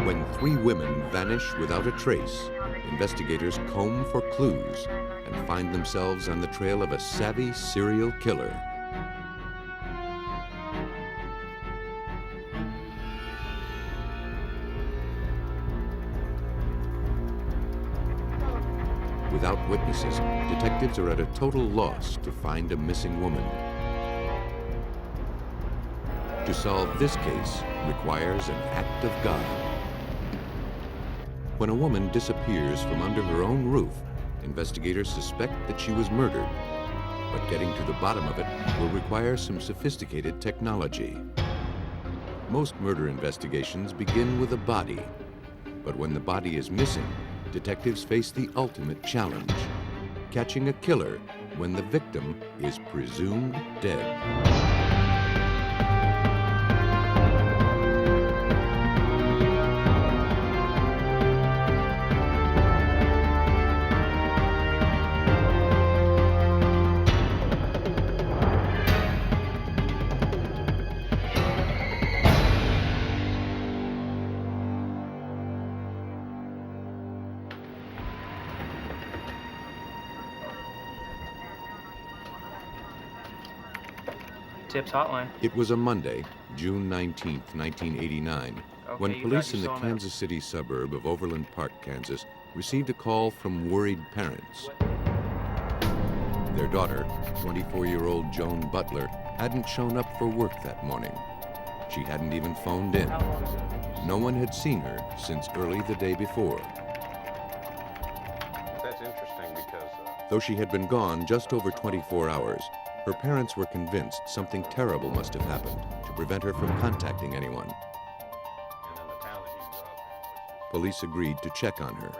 When 3 women vanish without a trace, investigators comb for clues and find themselves on the trail of a savvy serial killer. Without witnesses, detectives are at a total loss to find a missing woman. To solve this case requires an act of God. When a woman disappears from under her own roof, investigators suspect that she was murdered. But getting to the bottom of it will require some sophisticated technology. Most murder investigations begin with a body. But when the body is missing, detectives face the ultimate challenge: catching a killer when the victim is presumed dead. Tips hotline. It was a Monday, June 19, 1989, when police in the Kansas City suburb of Overland Park, Kansas, received a call from worried parents. Their daughter, 24-year-old Joan Butler, hadn't shown up for work that morning. She hadn't even phoned in. No one had seen her since early the day before. That's interesting because... Though she had been gone just over 24 hours, her parents were convinced something terrible must have happened to prevent her from contacting anyone. And in the town that he grew up in, Police agreed to check on her.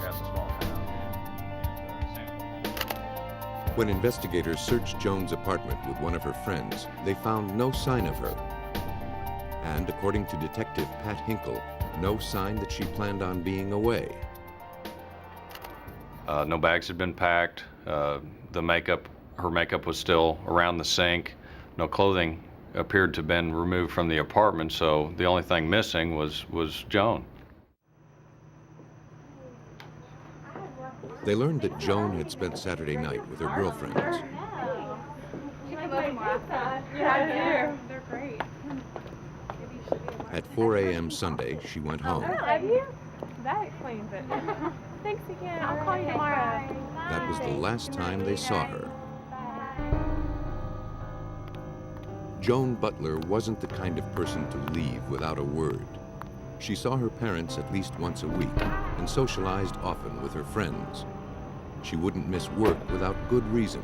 that's a small town. When investigators searched Joan's apartment with one of her friends, they found no sign of her. And according to Detective Pat Hinkle, no sign that she planned on being away. No bags had been packed. Her makeup was still around the sink. No clothing appeared to have been removed from the apartment, so the only thing missing was Joan. They learned that Joan had spent Saturday night with her girlfriends. Yeah, they're great. At 4 a.m. Sunday, she went home. I love you? That explains it. Thanks again. I'll call you tomorrow. That was the last time they saw her. Joan Butler wasn't the kind of person to leave without a word. She saw her parents at least once a week and socialized often with her friends. She wouldn't miss work without good reason.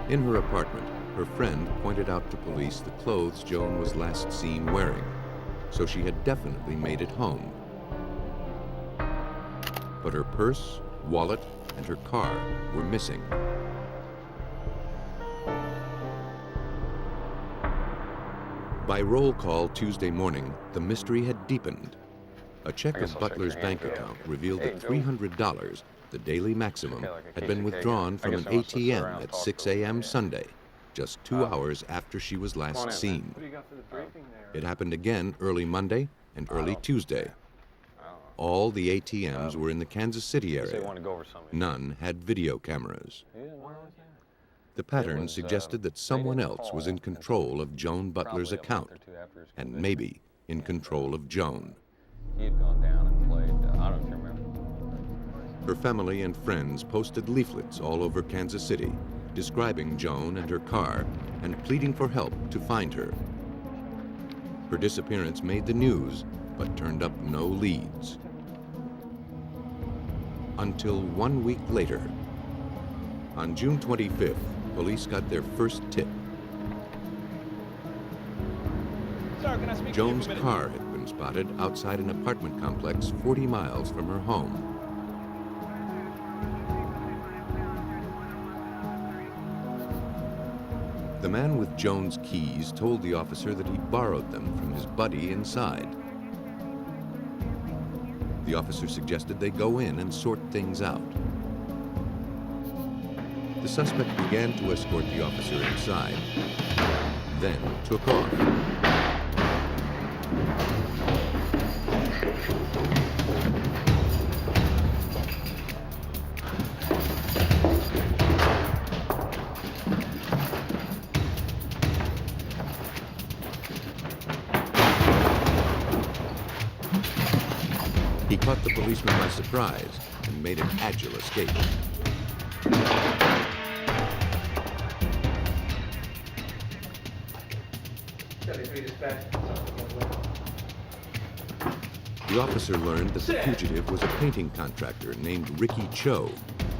In her apartment, her friend pointed out to police the clothes Joan was last seen wearing, so she had definitely made it home. But her purse, wallet, and her car were missing. By roll call Tuesday morning, the mystery had deepened. A check of Butler's bank account revealed that $300, the daily maximum, had been withdrawn from an ATM at 6 a.m. Sunday, just 2 hours after she was last seen. It happened again early Monday and early Tuesday. All the ATMs were in the Kansas City area. None had video cameras. The pattern suggested that someone else was in control of Joan Butler's account, and maybe in control of Joan. He had gone down and played, I don't know if you remember. Her family and friends posted leaflets all over Kansas City, describing Joan and her car and pleading for help to find her. Her disappearance made the news, but turned up no leads. Until 1 week later. On June 25th, police got their first tip. Joan's car had been spotted outside an apartment complex 40 miles from her home. The man with Joan's keys told the officer that he borrowed them from his buddy inside. The officer suggested they go in and sort things out. The suspect began to escort the officer inside, then took off. He caught the policeman by surprise and made an agile escape. The officer learned that the fugitive was a painting contractor named Ricky Cho,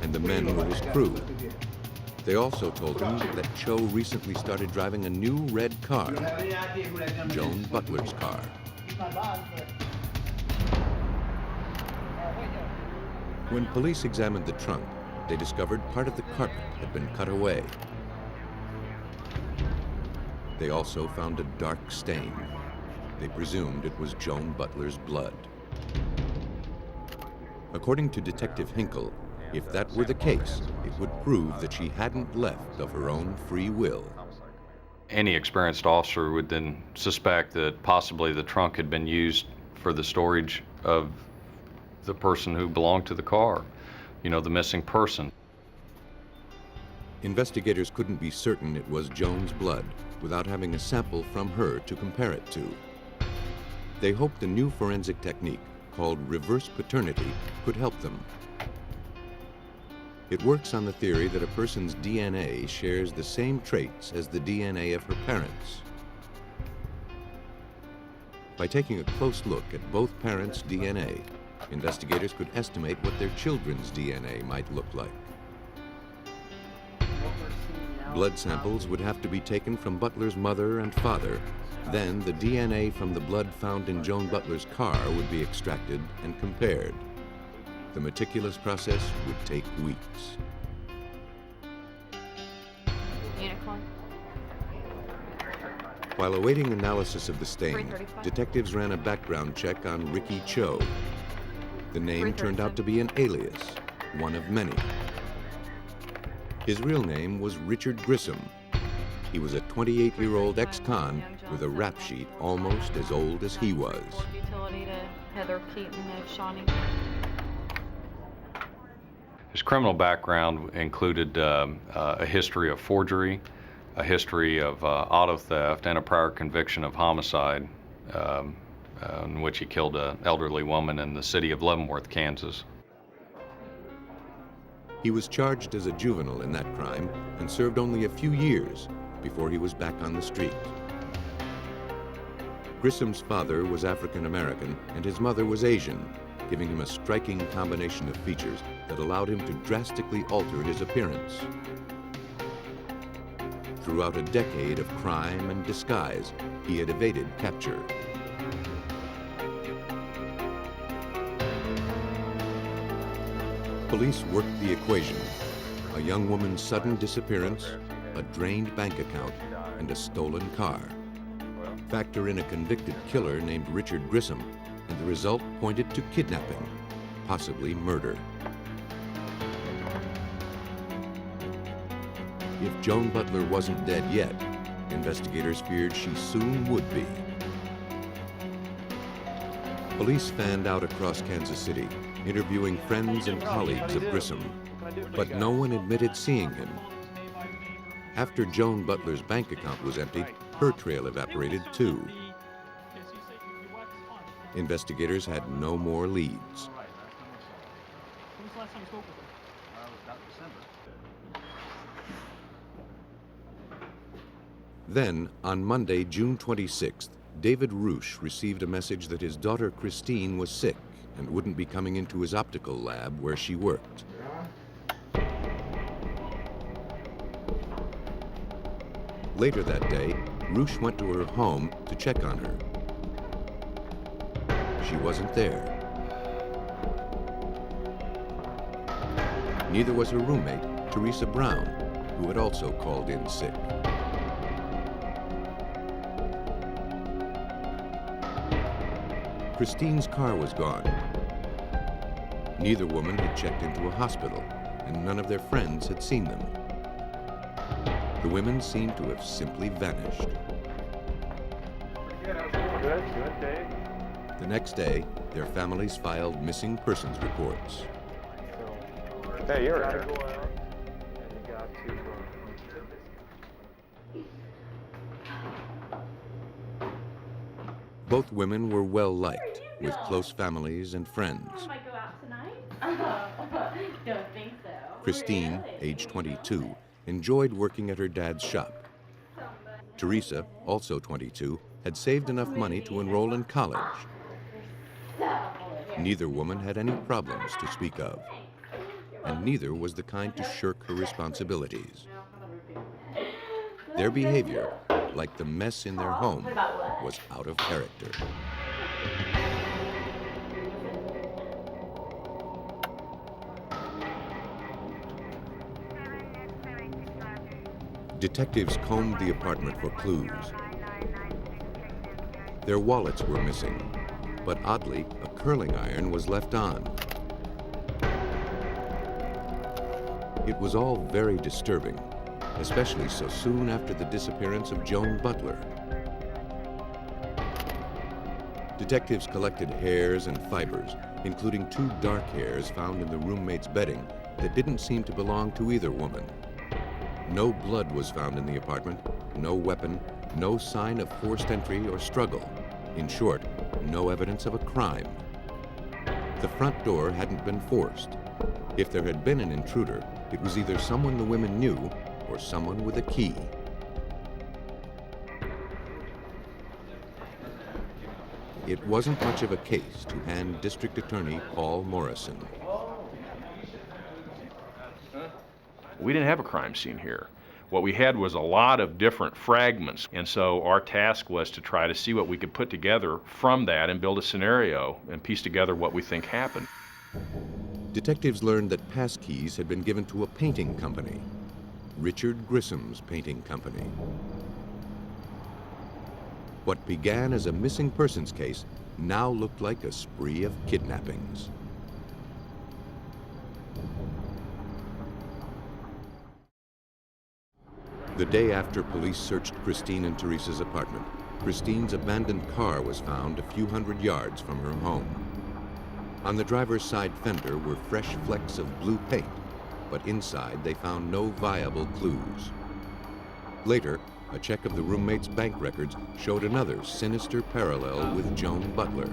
and the men were his crew. They also told him that Cho recently started driving a new red car, Joan Butler's car. When police examined the trunk, they discovered part of the carpet had been cut away. They also found a dark stain. They presumed it was Joan Butler's blood. According to Detective Hinkle, if that were the case, it would prove that she hadn't left of her own free will. Any experienced officer would then suspect that possibly the trunk had been used for the storage of the person who belonged to the car, you know, the missing person. Investigators couldn't be certain it was Joan's blood without having a sample from her to compare it to. They hoped a new forensic technique called reverse paternity could help them. It works on the theory that a person's DNA shares the same traits as the DNA of her parents. By taking a close look at both parents' DNA, investigators could estimate what their children's DNA might look like. Blood samples would have to be taken from Butler's mother and father. Then the DNA from the blood found in Joan Butler's car would be extracted and compared. The meticulous process would take weeks. Unicorn. While awaiting analysis of the stain, detectives ran a background check on Ricky Cho. The name turned out to be an alias, one of many. His real name was Richard Grissom. He was a 28-year-old ex-con with a rap sheet almost as old as he was. Utility to Heather Keaton of Shawnee. His criminal background included a history of forgery, a history of auto theft, and a prior conviction of homicide, in which he killed an elderly woman in the city of Leavenworth, Kansas. He was charged as a juvenile in that crime and served only a few years before he was back on the street. Grissom's father was African American and his mother was Asian, giving him a striking combination of features that allowed him to drastically alter his appearance. Throughout a decade of crime and disguise, he had evaded capture. Police worked the equation: a young woman's sudden disappearance, a drained bank account, and a stolen car. Factor in a convicted killer named Richard Grissom, and the result pointed to kidnapping, possibly murder. If Joan Butler wasn't dead yet, investigators feared she soon would be. Police fanned out across Kansas City, interviewing friends and colleagues of Grissom, but no one admitted seeing him. After Joan Butler's bank account was emptied, her trail evaporated too. Investigators had no more leads. Then, on Monday, June 26th, David Roosh received a message that his daughter Christine was sick and wouldn't be coming into his optical lab where she worked. Later that day, Roosh went to her home to check on her. She wasn't there. Neither was her roommate, Teresa Brown, who had also called in sick. Christine's car was gone. Neither woman had checked into a hospital, and none of their friends had seen them. The women seemed to have simply vanished. Good day. The next day, their families filed missing persons reports. Hey, you're Gotta here. go out and you got to Both women were well liked, with close families and friends. I might go out tonight. Don't think so. Christine, age 22, enjoyed working at her dad's shop. Teresa, also 22, had saved enough money to enroll in college. Neither woman had any problems to speak of, and neither was the kind to shirk her responsibilities. Their behavior, like the mess in their home, was out of character. Detectives combed the apartment for clues. Their wallets were missing, but oddly, a curling iron was left on. It was all very disturbing, especially so soon after the disappearance of Joan Butler. Detectives collected hairs and fibers, including 2 dark hairs found in the roommate's bedding that didn't seem to belong to either woman. No blood was found in the apartment, no weapon, no sign of forced entry or struggle. In short, no evidence of a crime. The front door hadn't been forced. If there had been an intruder, it was either someone the women knew or someone with a key. It wasn't much of a case to hand District Attorney Paul Morrison. We didn't have a crime scene here. What we had was a lot of different fragments, and so our task was to try to see what we could put together from that and build a scenario and piece together what we think happened. Detectives learned that passkeys had been given to a painting company, Richard Grissom's painting company. What began as a missing persons case now looked like a spree of kidnappings. The day after police searched Christine and Teresa's apartment, Christine's abandoned car was found a few hundred yards from her home. On the driver's side fender were fresh flecks of blue paint, but inside they found no viable clues. Later, a check of the roommate's bank records showed another sinister parallel with Joan Butler.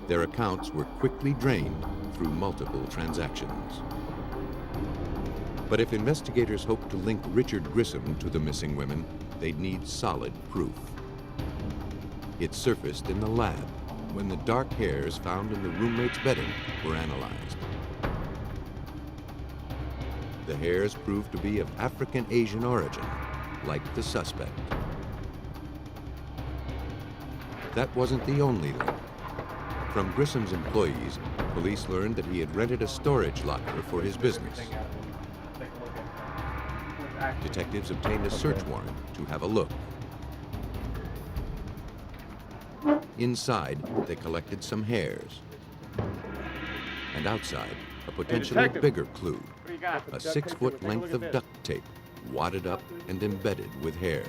Their accounts were quickly drained through multiple transactions. But if investigators hoped to link Richard Grissom to the missing women, they'd need solid proof. It surfaced in the lab when the dark hairs found in the roommate's bedding were analyzed. The hairs proved to be of African Asian origin, like the suspect. That wasn't the only link. From Grissom's employees, police learned that he had rented a storage locker for his business. Detectives obtained a search warrant to have a look. Inside, they collected some hairs. And outside, a potentially bigger clue, a 6-foot length of duct tape, wadded up and embedded with hair.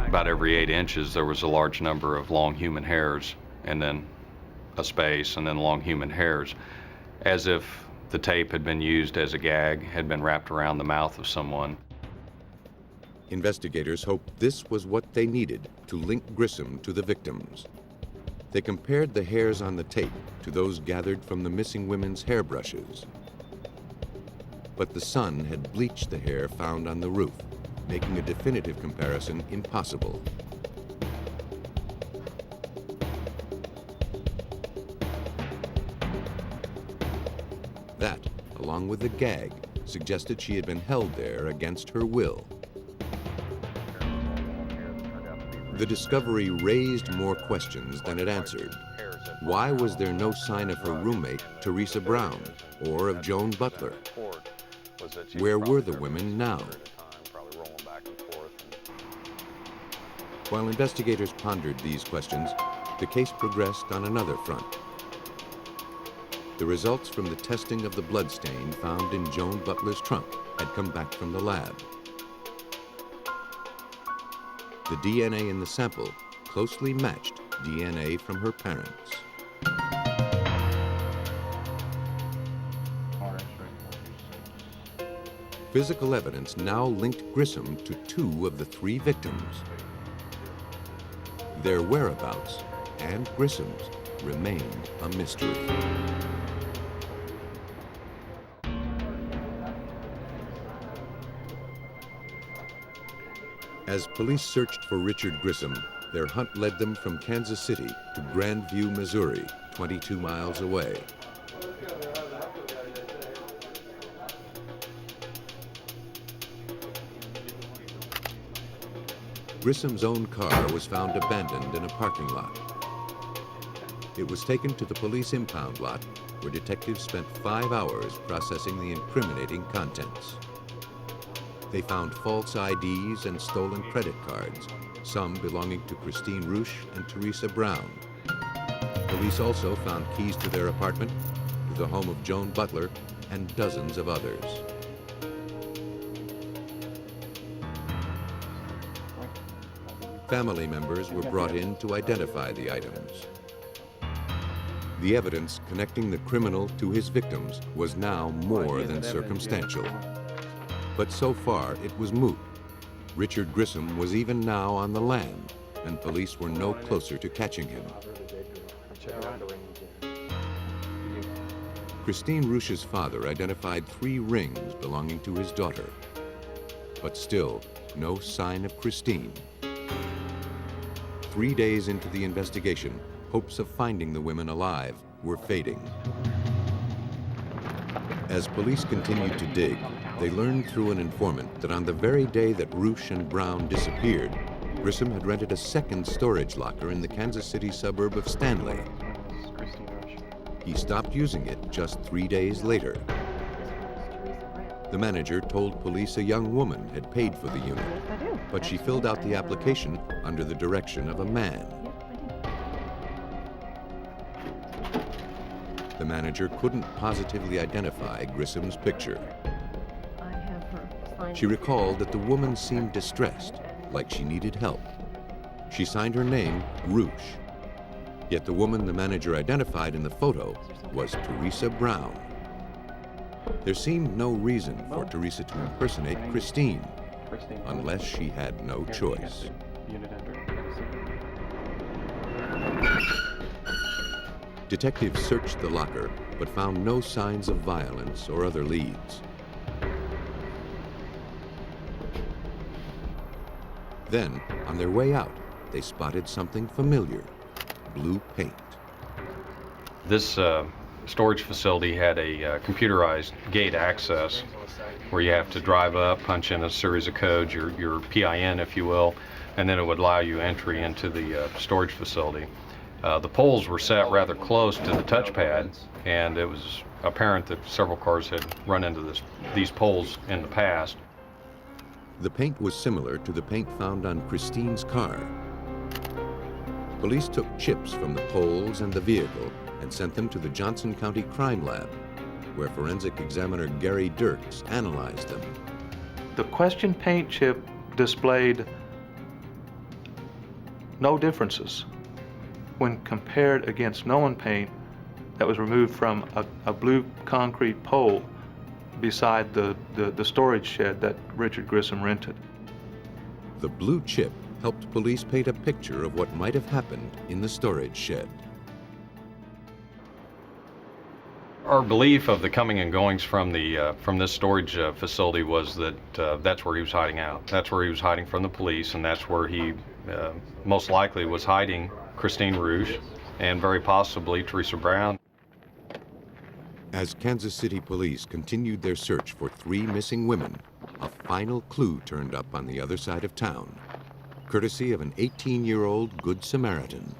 About every 8 inches, there was a large number of long human hairs, and then a space, and then long human hairs, as if the tape had been used as a gag, had been wrapped around the mouth of someone. Investigators hoped this was what they needed to link Grissom to the victims. They compared the hairs on the tape to those gathered from the missing women's hairbrushes. But the sun had bleached the hair found on the roof, making a definitive comparison impossible. That, along with the gag, suggested she had been held there against her will. The discovery raised more questions than it answered. Why was there no sign of her roommate, Teresa Brown, or of Joan Butler? Where were the women now? While investigators pondered these questions, the case progressed on another front. The results from the testing of the bloodstain found in Joan Butler's trunk had come back from the lab. The DNA in the sample closely matched DNA from her parents. Physical evidence now linked Grissom to 2 of the 3 victims. Their whereabouts and Grissom's remained a mystery. As police searched for Richard Grissom, their hunt led them from Kansas City to Grandview, Missouri, 22 miles away. Grissom's own car was found abandoned in a parking lot. It was taken to the police impound lot, where detectives spent 5 hours processing the incriminating contents. They found false IDs and stolen credit cards, some belonging to Christine Roosh and Teresa Brown. Police also found keys to their apartment, to the home of Joan Butler, and dozens of others. Family members were brought in to identify the items. The evidence connecting the criminal to his victims was now more than circumstantial. But so far, it was moot. Richard Grissom was even now on the lam, and police were no closer to catching him. Christine Roosh's father identified 3 rings belonging to his daughter. But still, no sign of Christine. 3 days into the investigation, hopes of finding the women alive were fading. As police continued to dig, they learned through an informant that on the very day that Roosh and Brown disappeared, Grissom had rented a second storage locker in the Kansas City suburb of Stanley. He stopped using it just 3 days later. The manager told police a young woman had paid for the unit, but she filled out the application under the direction of a man. The manager couldn't positively identify Grissom's picture. She recalled that the woman seemed distressed, like she needed help. She signed her name Roosh. Yet the woman the manager identified in the photo was Teresa Brown. There seemed no reason for Teresa to impersonate Christine, unless she had no choice. Detectives searched the locker, but found no signs of violence or other leads. Then, on their way out, they spotted something familiar: blue paint. This storage facility had a computerized gate access where you have to drive up, punch in a series of codes, your PIN, if you will, and then it would allow you entry into the storage facility. The poles were set rather close to the touchpad, and it was apparent that several cars had run into these poles in the past. The paint was similar to the paint found on Christine's car. Police took chips from the poles and the vehicle and sent them to the Johnson County Crime Lab, where forensic examiner Gary Dirks analyzed them. The question paint chip displayed no differences when compared against known paint that was removed from a blue concrete pole beside the storage shed that Richard Grissom rented. The blue chip helped police paint a picture of what might have happened in the storage shed. Our belief of the coming and goings from this storage facility was that that's where he was hiding out. That's where he was hiding from the police, and that's where he most likely was hiding Christine Roosh and very possibly Teresa Brown. As Kansas City police continued their search for 3 missing women, a final clue turned up on the other side of town, courtesy of an 18-year-old Good Samaritan.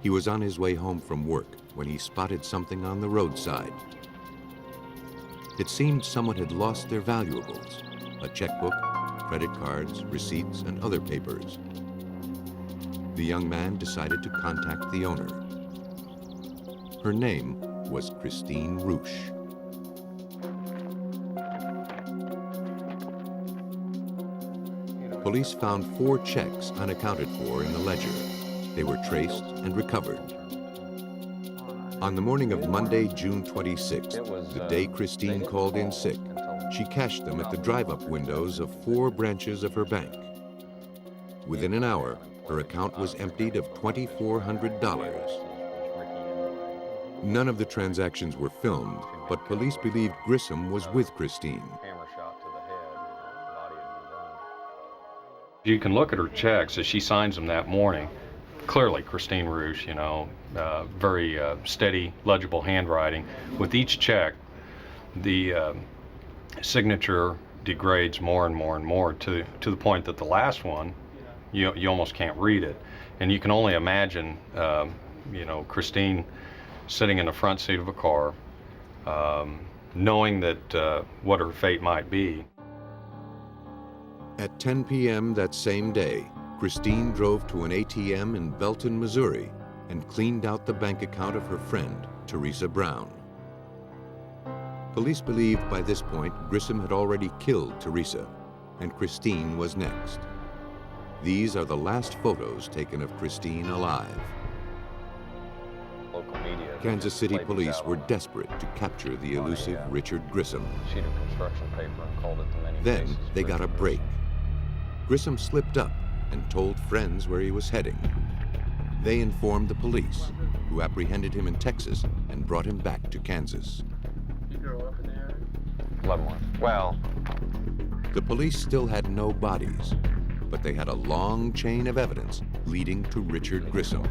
He was on his way home from work when he spotted something on the roadside. It seemed someone had lost their valuables: a checkbook, credit cards, receipts, and other papers. The young man decided to contact the owner. Her name was Christine Roosh. Police found 4 checks unaccounted for in the ledger. They were traced and recovered. On the morning of Monday, June 26th, the day Christine called in sick, she cashed them at the drive-up windows of 4 branches of her bank. Within an hour, her account was emptied of $2,400. None of the transactions were filmed, but police believed Grissom was with Christine. You can look at her checks as she signs them that morning. Clearly, Christine Roosh, very steady, legible handwriting. With each check, the signature degrades more and more and more to the point that the last one, you almost can't read it. And you can only imagine, Christine sitting in the front seat of a car, knowing that what her fate might be. At 10 p.m. that same day, Christine drove to an ATM in Belton, Missouri, and cleaned out the bank account of her friend, Teresa Brown. Police believed by this point Grissom had already killed Teresa, and Christine was next. These are the last photos taken of Christine alive. Local media. Kansas City police were desperate to capture the elusive Richard Grissom. Sheet of construction paper and called it the many Then faces they got a Richard break. Grissom slipped up and told friends where he was heading. They informed the police, who apprehended him in Texas and brought him back to Kansas. You grow up in there? Leavenworth. Well, The police still had no bodies, but they had a long chain of evidence leading to Richard Grissom.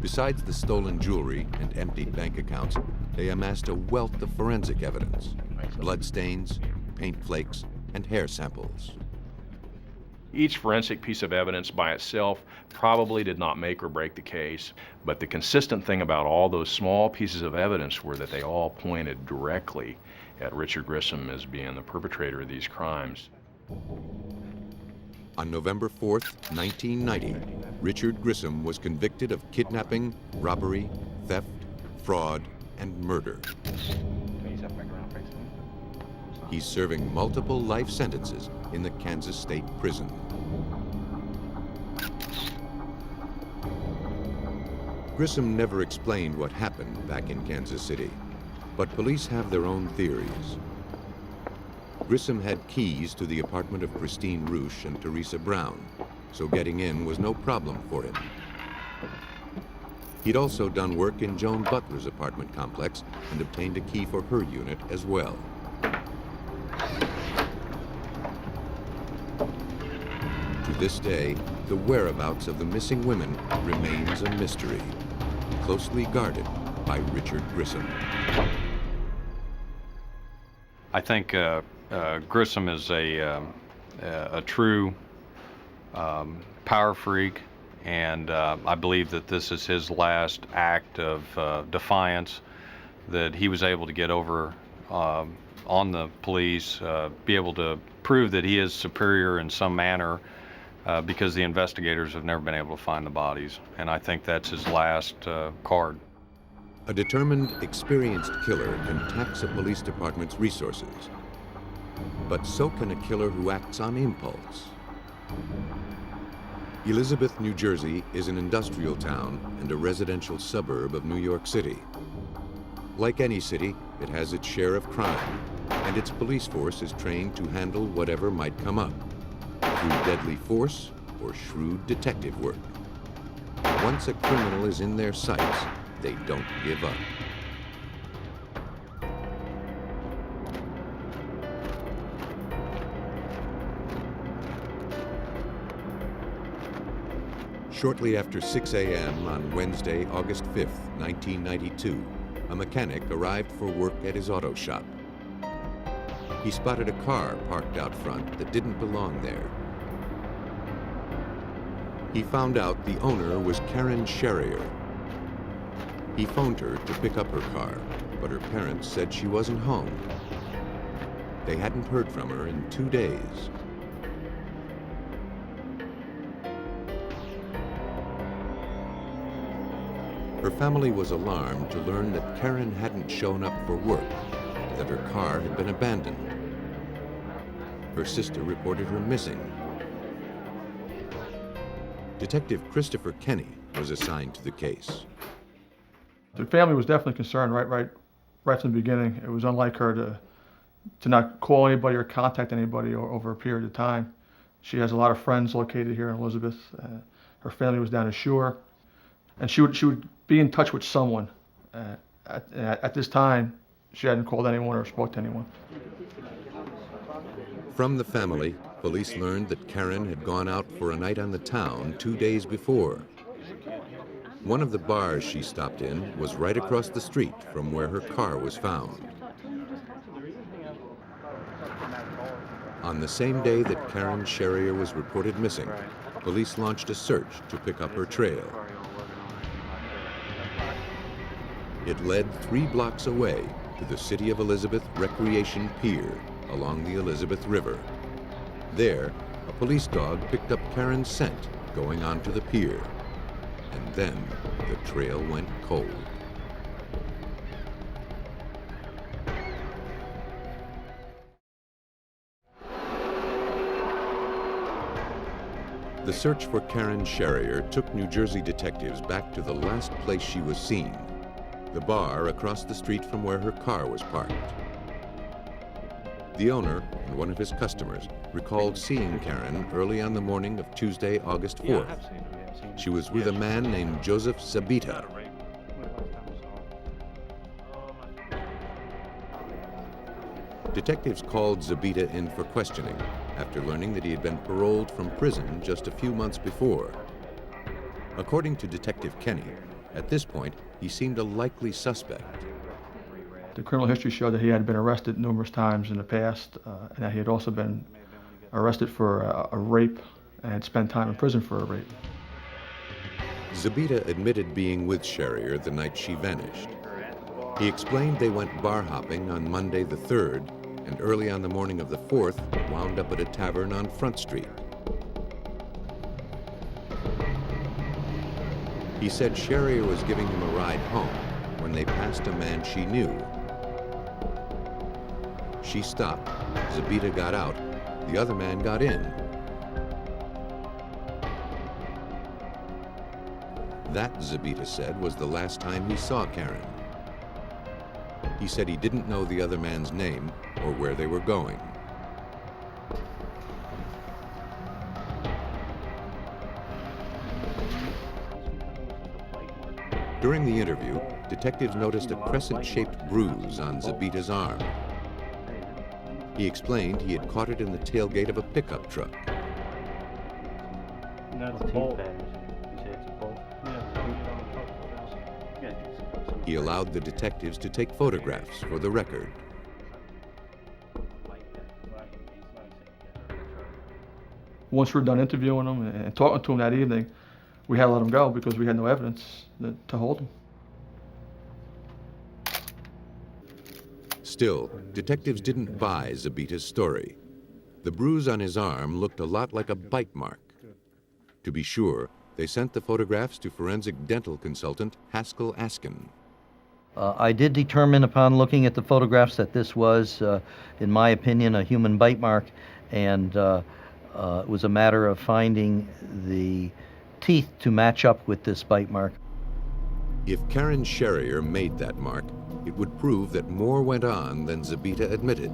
Besides the stolen jewelry and emptied bank accounts, they amassed a wealth of forensic evidence: blood stains, paint flakes, and hair samples. Each forensic piece of evidence by itself probably did not make or break the case, but the consistent thing about all those small pieces of evidence were that they all pointed directly at Richard Grissom as being the perpetrator of these crimes. On November 4th, 1990, Richard Grissom was convicted of kidnapping, robbery, theft, fraud, and murder. He's serving multiple life sentences in the Kansas State Prison. Grissom never explained what happened back in Kansas City, but police have their own theories. Grissom had keys to the apartment of Christine Roosh and Teresa Brown, so getting in was no problem for him. He'd also done work in Joan Butler's apartment complex and obtained a key for her unit as well. To this day, the whereabouts of the missing women remains a mystery, closely guarded by Richard Grissom. I think Grissom is a true power freak, and I believe that this is his last act of defiance, that he was able to get over on the police, be able to prove that he is superior in some manner, because the investigators have never been able to find the bodies, and I think that's his last card. A determined, experienced killer can tax a police department's resources, but so can a killer who acts on impulse. Elizabeth, New Jersey is an industrial town and a residential suburb of New York City. Like any city, it has its share of crime, and its police force is trained to handle whatever might come up, through deadly force or shrewd detective work. Once a criminal is in their sights, they don't give up. Shortly after 6 a.m. on Wednesday, August 5th, 1992, a mechanic arrived for work at his auto shop. He spotted a car parked out front that didn't belong there. He found out the owner was Karen Sherrier. He phoned her to pick up her car, but her parents said she wasn't home. They hadn't heard from her in 2 days. Her family was alarmed to learn that Karen hadn't shown up for work, that her car had been abandoned. Her sister reported her missing. Detective Christopher Kenny was assigned to the case. The family was definitely concerned right from the beginning. It was unlike her to not call anybody or contact anybody over a period of time. She has a lot of friends located here in Elizabeth. Her family was down the shore, and she would be in touch with someone. At this time, she hadn't called anyone or spoke to anyone. From the family, police learned that Karen had gone out for a night on the town 2 days before. One of the bars she stopped in was right across the street from where her car was found. On the same day that Karen Sherrier was reported missing, police launched a search to pick up her trail. It led 3 blocks away to the City of Elizabeth Recreation Pier along the Elizabeth River. There, a police dog picked up Karen's scent going onto the pier. And then the trail went cold. The search for Karen Sherrier took New Jersey detectives back to the last place she was seen, the bar across the street from where her car was parked. The owner and one of his customers recalled seeing Karen early on the morning of Tuesday, August 4th. She was with a man named Joseph Zabita. Detectives called Zabita in for questioning after learning that he had been paroled from prison just a few months before. According to Detective Kenny, at this point, he seemed a likely suspect. The criminal history showed that he had been arrested numerous times in the past, and that he had also been arrested for a rape and had spent time in prison for a rape. Zabita admitted being with Sherrier the night she vanished. He explained they went bar hopping on Monday the 3rd, and early on the morning of the 4th wound up at a tavern on Front Street. He said Sherrier was giving him a ride home when they passed a man she knew. She stopped, Zabita got out, the other man got in. That, Zabita said, was the last time he saw Karen. He said he didn't know the other man's name or where they were going. During the interview, detectives noticed a crescent-shaped bruise on Zabita's arm. He explained he had caught it in the tailgate of a pickup truck. That's a bolt. He allowed the detectives to take photographs for the record. Once we were done interviewing him and talking to him that evening, we had to let him go because we had no evidence to hold him. Still, detectives didn't buy Zabita's story. The bruise on his arm looked a lot like a bite mark. To be sure, they sent the photographs to forensic dental consultant Haskell Askin. I did determine upon looking at the photographs that this was, in my opinion, a human bite mark, and it was a matter of finding the teeth to match up with this bite mark. If Karen Sherrier made that mark, it would prove that more went on than Zabita admitted.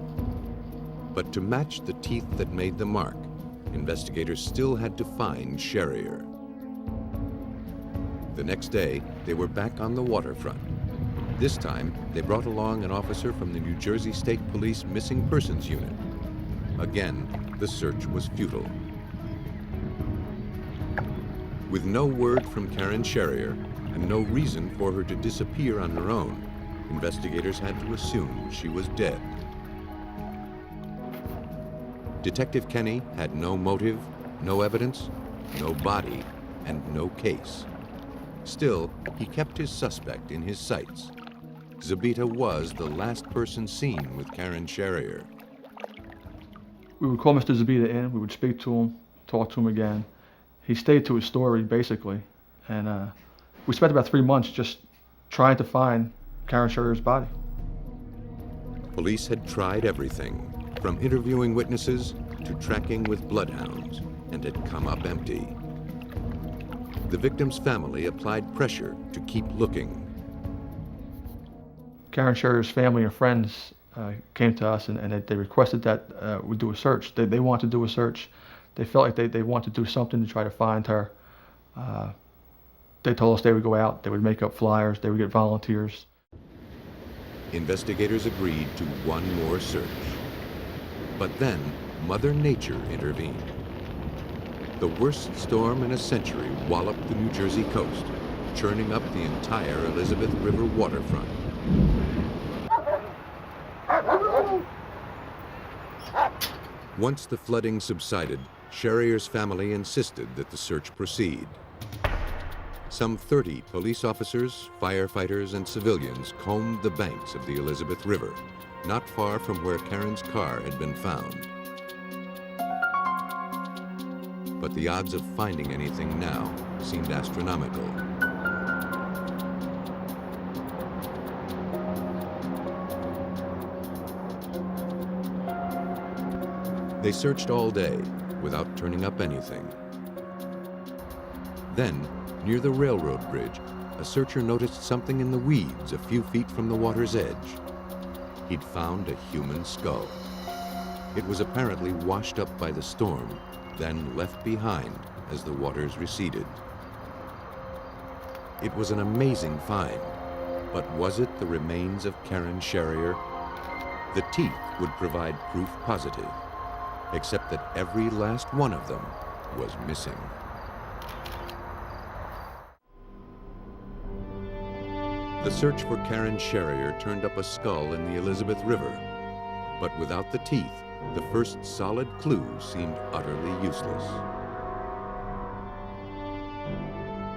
But to match the teeth that made the mark, investigators still had to find Sherrier. The next day, they were back on the waterfront. This time, they brought along an officer from the New Jersey State Police Missing Persons Unit. Again, the search was futile. With no word from Karen Sherrier and no reason for her to disappear on her own, investigators had to assume she was dead. Detective Kenny had no motive, no evidence, no body, and no case. Still, he kept his suspect in his sights. Zabita was the last person seen with Karen Sherrier. We would call Mr. Zabita in, we would speak to him, talk to him again. He stayed to his story, basically, and We spent about 3 months just trying to find Karen Sherrier's body. Police had tried everything, from interviewing witnesses to tracking with bloodhounds, and had come up empty. The victim's family applied pressure to keep looking. Karen Sherrier's family and friends came to us and they requested that we do a search. They wanted to do a search. They felt like they wanted to do something to try to find her. They told us they would go out, they would make up flyers, they would get volunteers. Investigators agreed to one more search. But then, Mother Nature intervened. The worst storm in a century walloped the New Jersey coast, churning up the entire Elizabeth River waterfront. Once the flooding subsided, Sherrier's family insisted that the search proceed. Some 30 police officers, firefighters, and civilians combed the banks of the Elizabeth River, not far from where Karen's car had been found. But the odds of finding anything now seemed astronomical. They searched all day without turning up anything. Then, near the railroad bridge, a searcher noticed something in the weeds a few feet from the water's edge. He'd found a human skull. It was apparently washed up by the storm, then left behind as the waters receded. It was an amazing find, but was it the remains of Karen Sherrier? The teeth would provide proof positive, except that every last one of them was missing. The search for Karen Sherrier turned up a skull in the Elizabeth River, but without the teeth, the first solid clue seemed utterly useless.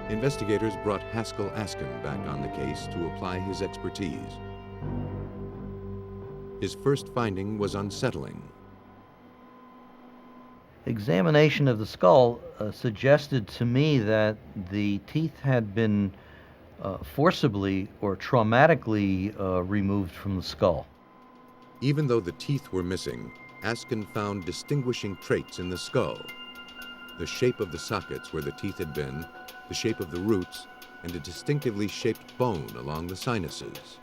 Investigators brought Haskell Askin back on the case to apply his expertise. His first finding was unsettling. Examination of the skull suggested to me that the teeth had been forcibly or traumatically removed from the skull. Even though the teeth were missing, Askin found distinguishing traits in the skull. The shape of the sockets where the teeth had been, the shape of the roots, and a distinctively shaped bone along the sinuses.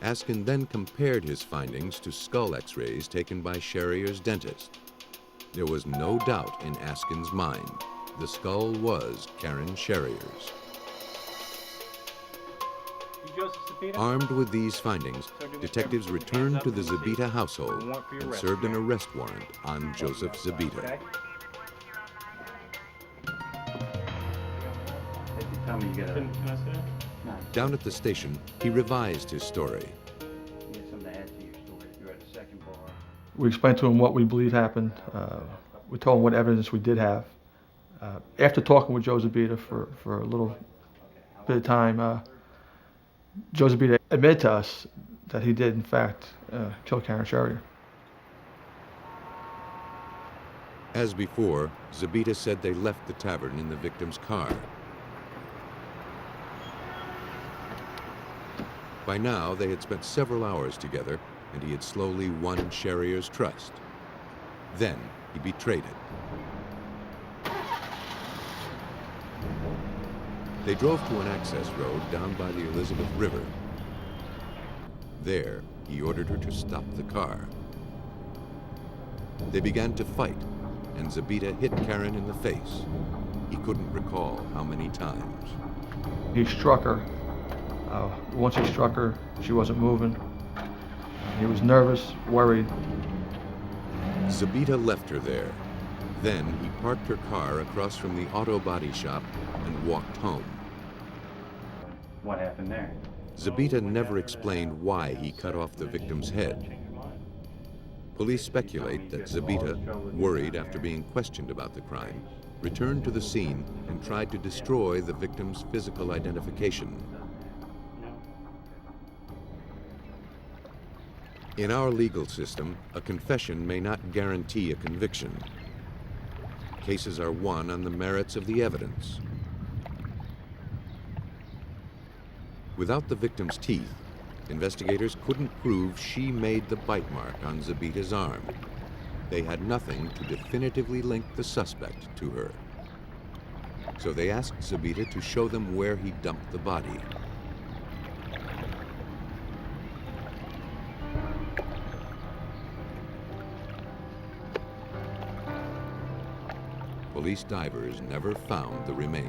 Askin then compared his findings to skull x-rays taken by Sherrier's dentist. There was no doubt in Askin's mind. The skull was Karen Sherrier's. Armed with these findings, detectives returned to the Zabita household and served an arrest warrant on Joseph Zabita. Down at the station, he revised his story. We explained to him what we believe happened. We told him what evidence we did have. After talking with Joe Zabita for a little bit of time, Joe Zabita admitted to us that he did, in fact, kill Karen Sherrier. As before, Zabita said they left the tavern in the victim's car. By now, they had spent several hours together, and he had slowly won Sherrier's trust. Then, he betrayed it. They drove to an access road down by the Elizabeth River. There, he ordered her to stop the car. They began to fight, and Zabita hit Karen in the face. He couldn't recall how many times. He struck her. Once he struck her, she wasn't moving. He was nervous, worried. Zabita left her there. Then he parked her car across from the auto body shop and walked home. What happened there? Zabita never explained why he cut off the victim's head. Police speculate that Zabita, worried after being questioned about the crime, returned to the scene and tried to destroy the victim's physical identification. In our legal system, a confession may not guarantee a conviction. Cases are won on the merits of the evidence. Without the victim's teeth, investigators couldn't prove she made the bite mark on Zabita's arm. They had nothing to definitively link the suspect to her. So they asked Zabita to show them where he dumped the body. Police divers never found the remains.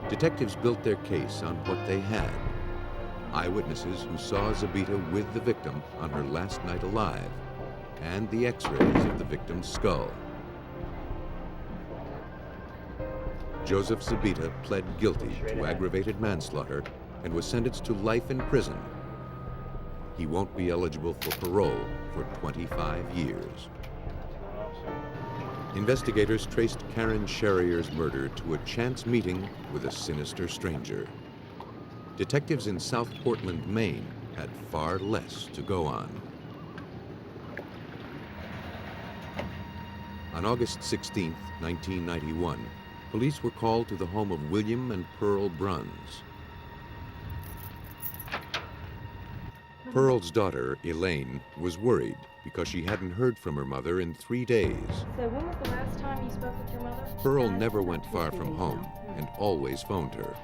Detectives built their case on what they had. Eyewitnesses who saw Zabita with the victim on her last night alive, and the x-rays of the victim's skull. Joseph Zabita pled guilty to aggravated manslaughter and was sentenced to life in prison. He won't be eligible for parole for 25 years. Investigators traced Karen Sherrier's murder to a chance meeting with a sinister stranger. Detectives in South Portland, Maine had far less to go on. On August 16, 1991, police were called to the home of William and Pearl Bruns. Pearl's daughter, Elaine, was worried because she hadn't heard from her mother in 3 days. So when was the last time you spoke with your mother? Pearl never went far from home and always phoned her.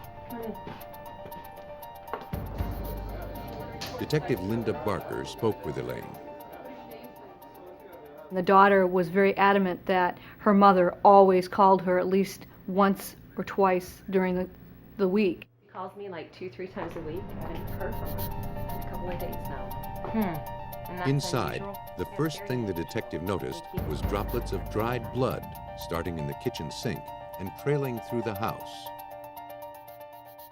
Detective Linda Barker spoke with Elaine. The daughter was very adamant that her mother always called her at least once or twice during the week. She calls me like 2-3 times a week. I haven't heard from her in a couple of days now. Inside, unusual? the first thing the detective noticed was droplets of dried blood starting in the kitchen sink and trailing through the house.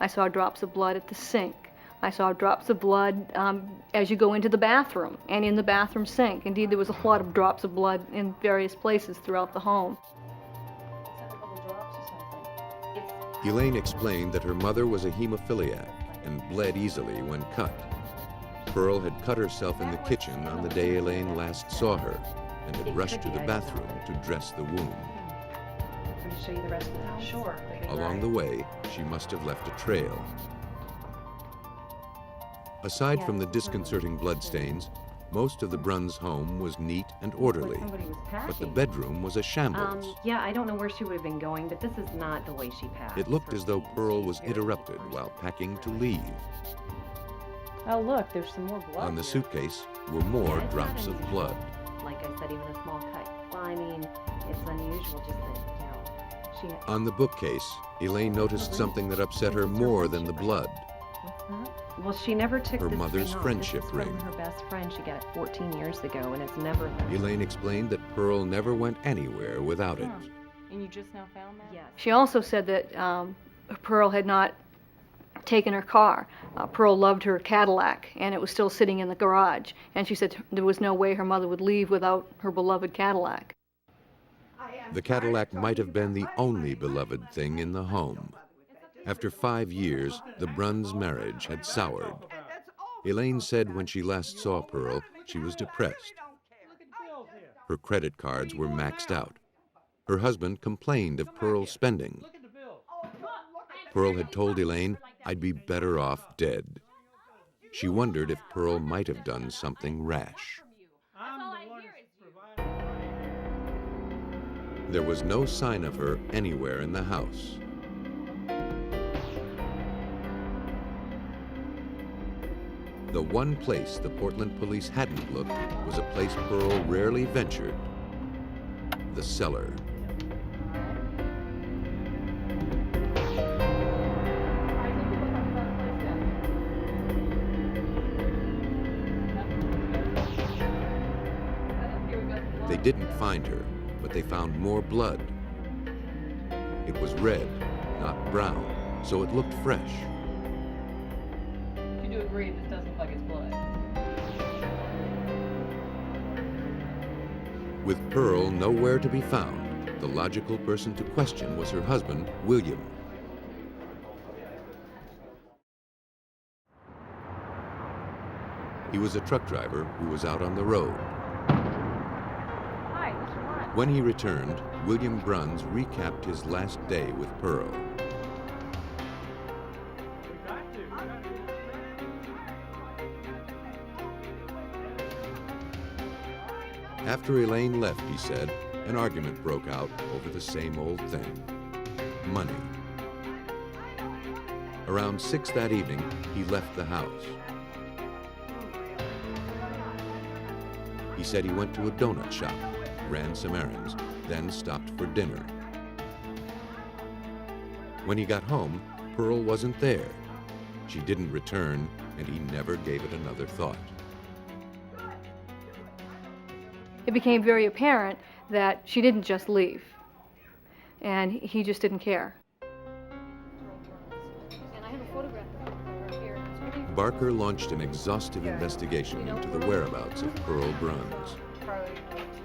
I saw drops of blood at the sink. I saw drops of blood as you go into the bathroom and in the bathroom sink. Indeed, there was a lot of drops of blood in various places throughout the home. Elaine explained that her mother was a hemophiliac and bled easily when cut. Pearl had cut herself in the kitchen on the day Elaine last saw her and had rushed to the bathroom to dress the wound. Can I show you the rest of the house? Sure. Along the way, she must have left a trail. Aside from the disconcerting bloodstains, most of the Bruns' home was neat and orderly, but the bedroom was a shambles. Yeah, I don't know where she would have been going, but this is not the way she passed. It looked as though Pearl was interrupted while packing to leave. Oh, look, there's some more blood. On the suitcase were more Yeah, it's drops not of unusual. blood. Like I said, even a small cut. Well, I mean, it's unusual just that, you know, she... On the bookcase, Elaine noticed something that upset her more than the blood. What's that? Well, she never took Her this mother's ring off. friendship This is ring. from her best friend. She got it 14 years ago, and it's never left. Elaine explained that Pearl never went anywhere without it. And you just now found that? Yes. She also said that Pearl had not taken her car. Pearl loved her Cadillac, and it was still sitting in the garage. And she said there was no way her mother would leave without her beloved Cadillac. The Cadillac might have been the only beloved thing in the home. After 5 years, the Bruns' marriage had soured. Elaine said when she last saw Pearl, she was depressed. Her credit cards were maxed out. Her husband complained of Pearl's spending. Pearl had told Elaine, "I'd be better off dead." She wondered if Pearl might have done something rash. There was no sign of her anywhere in the house. The one place the Portland police hadn't looked was a place Pearl rarely ventured: the cellar. They didn't find her, but they found more blood. It was red, not brown, so it looked fresh. You do agree this does look like it's blood? With Pearl nowhere to be found, the logical person to question was her husband, William. He was a truck driver who was out on the road. Hi, what's your want? When he returned, William Bruns recapped his last day with Pearl. After Elaine left, he said, an argument broke out over the same old thing: money. Around 6 that evening, he left the house. He said he went to a donut shop, ran some errands, then stopped for dinner. When he got home, Pearl wasn't there. She didn't return, and he never gave it another thought. It became very apparent that she didn't just leave, and he just didn't care. And I have a photograph of her right here. Barker launched an exhaustive investigation into the whereabouts of Pearl Bruns.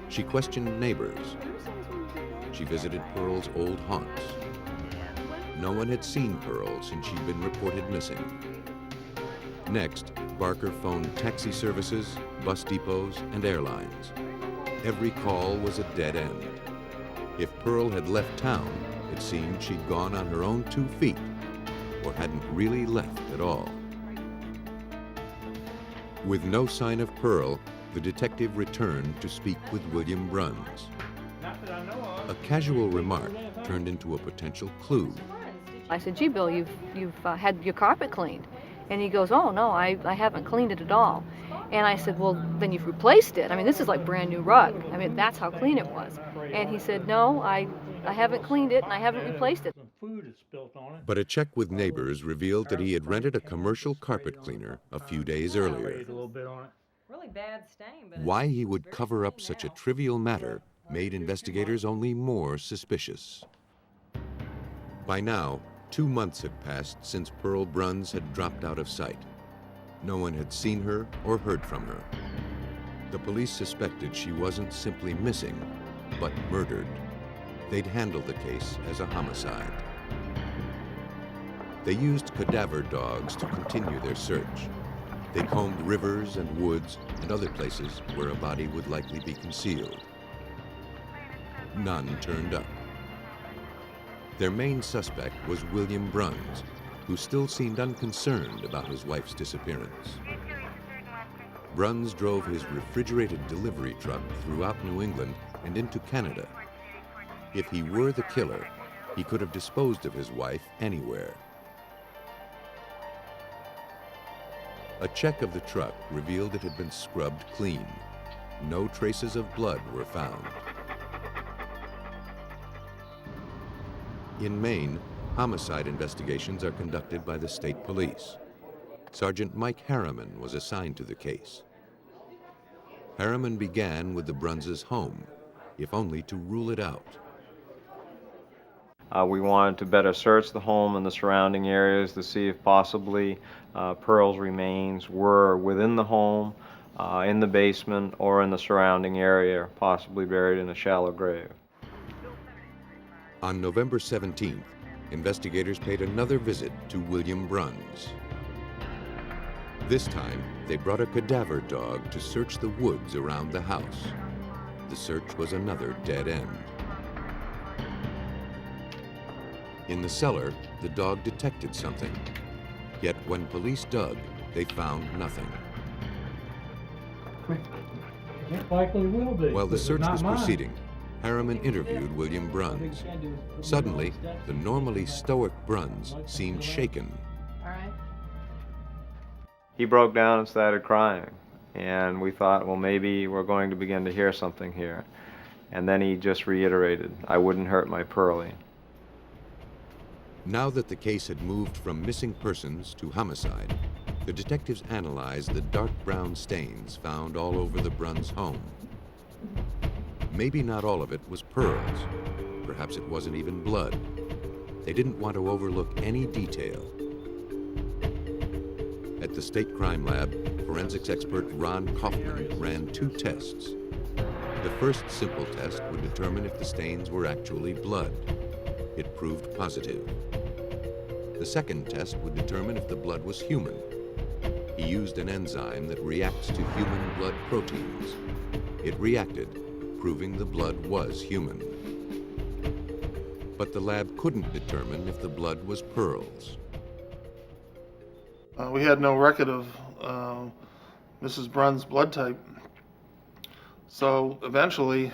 She questioned neighbors. She visited Pearl's old haunts. No one had seen Pearl since she'd been reported missing. Next, Barker phoned taxi services, bus depots, and airlines. Every call was a dead end. If Pearl had left town, it seemed she'd gone on her own 2 feet, or hadn't really left at all. With no sign of Pearl, the detective returned to speak with William Bruns. A casual remark turned into a potential clue. I said, gee, Bill, you've had your carpet cleaned. And he goes, oh, no, I haven't cleaned it at all. And I said, well, then you've replaced it. I mean, this is like brand new rug. I mean, that's how clean it was. And he said, no, I haven't cleaned it and I haven't replaced it. But a check with neighbors revealed that he had rented a commercial carpet cleaner a few days earlier. Really bad stain, but Why he would cover up such a trivial matter made investigators only more suspicious. By now, 2 months had passed since Pearl Bruns had dropped out of sight. No one had seen her or heard from her. The police suspected she wasn't simply missing, but murdered. They'd handled the case as a homicide. They used cadaver dogs to continue their search. They combed rivers and woods and other places where a body would likely be concealed. None turned up. Their main suspect was William Bruns, who still seemed unconcerned about his wife's disappearance. Bruns drove his refrigerated delivery truck throughout New England and into Canada. If he were the killer, he could have disposed of his wife anywhere. A check of the truck revealed it had been scrubbed clean. No traces of blood were found. In Maine, homicide investigations are conducted by the state police. Sergeant Mike Harriman was assigned to the case. Harriman began with the Brunses' home, if only to rule it out. We wanted to better search the home and the surrounding areas to see if possibly Pearl's remains were within the home, in the basement, or in the surrounding area, possibly buried in a shallow grave. On November 17th, investigators paid another visit to William Bruns. This time, they brought a cadaver dog to search the woods around the house. The search was another dead end. In the cellar, the dog detected something. Yet when police dug, they found nothing. It likely will be. While the but search not was mine. proceeding, Harriman interviewed William Bruns. Suddenly, the normally stoic Bruns seemed shaken. All right. He broke down and started crying, and we thought, well, maybe we're going to begin to hear something here. And then he just reiterated, I wouldn't hurt my Pearlie. Now that the case had moved from missing persons to homicide, the detectives analyzed the dark brown stains found all over the Bruns home. Maybe not all of it was Pearl's. Perhaps it wasn't even blood. They didn't want to overlook any detail. At the State Crime Lab, forensics expert Ron Kaufman ran 2 tests. The first simple test would determine if the stains were actually blood. It proved positive. The second test would determine if the blood was human. He used an enzyme that reacts to human blood proteins. It reacted, proving the blood was human. But the lab couldn't determine if the blood was Pearl's. We had no record of Mrs. Brunn's blood type. So eventually,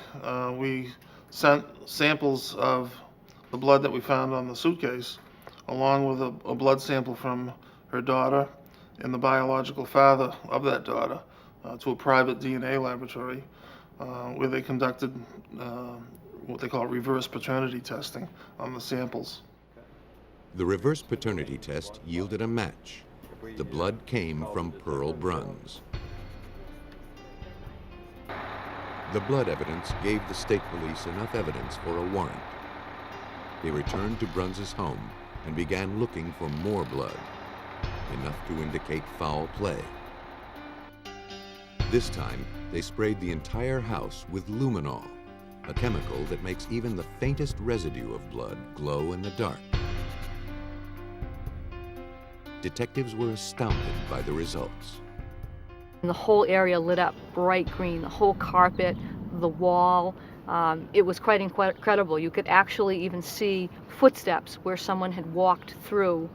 we sent samples of the blood that we found on the suitcase, along with a blood sample from her daughter and the biological father of that daughter, to a private DNA laboratory, where they conducted what they call reverse paternity testing on the samples. The reverse paternity test yielded a match. The blood came from Pearl Brunn's. The blood evidence gave the state police enough evidence for a warrant. They returned to Brunn's home and began looking for more blood, enough to indicate foul play. This time, they sprayed the entire house with luminol, a chemical that makes even the faintest residue of blood glow in the dark. Detectives were astounded by the results. And the whole area lit up bright green, the whole carpet, the wall. It was quite incredible. You could actually even see footsteps where someone had walked through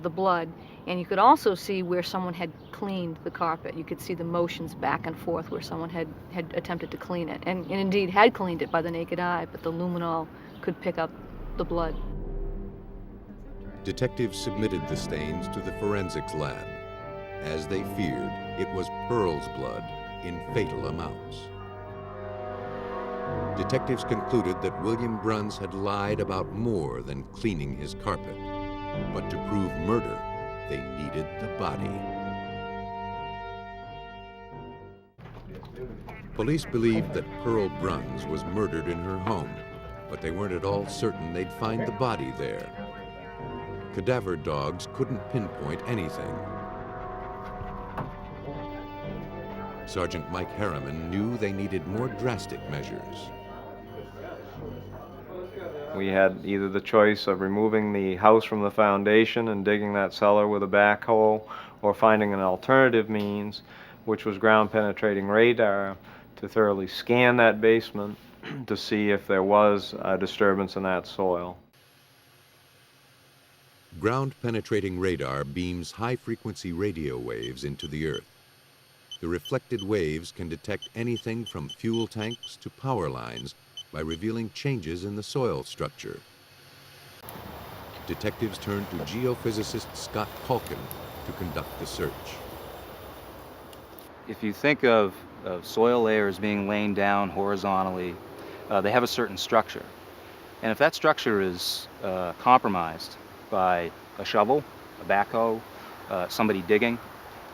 the blood. And you could also see where someone had cleaned the carpet. You could see the motions back and forth where someone had attempted to clean it. And indeed had cleaned it by the naked eye, but the luminol could pick up the blood. Detectives submitted the stains to the forensics lab. As they feared, it was Pearl's blood in fatal amounts. Detectives concluded that William Bruns had lied about more than cleaning his carpet. But to prove murder, they needed the body. Police believed that Pearl Bruns was murdered in her home, but they weren't at all certain they'd find the body there. Cadaver dogs couldn't pinpoint anything. Sergeant Mike Harriman knew they needed more drastic measures. We had either the choice of removing the house from the foundation and digging that cellar with a backhoe, or finding an alternative means, which was ground-penetrating radar, to thoroughly scan that basement to see if there was a disturbance in that soil. Ground-penetrating radar beams high-frequency radio waves into the earth. The reflected waves can detect anything from fuel tanks to power lines by revealing changes in the soil structure. Detectives turned to geophysicist Scott Culkin to conduct the search. If you think of soil layers being laid down horizontally, they have a certain structure. And if that structure is compromised by a shovel, a backhoe, somebody digging,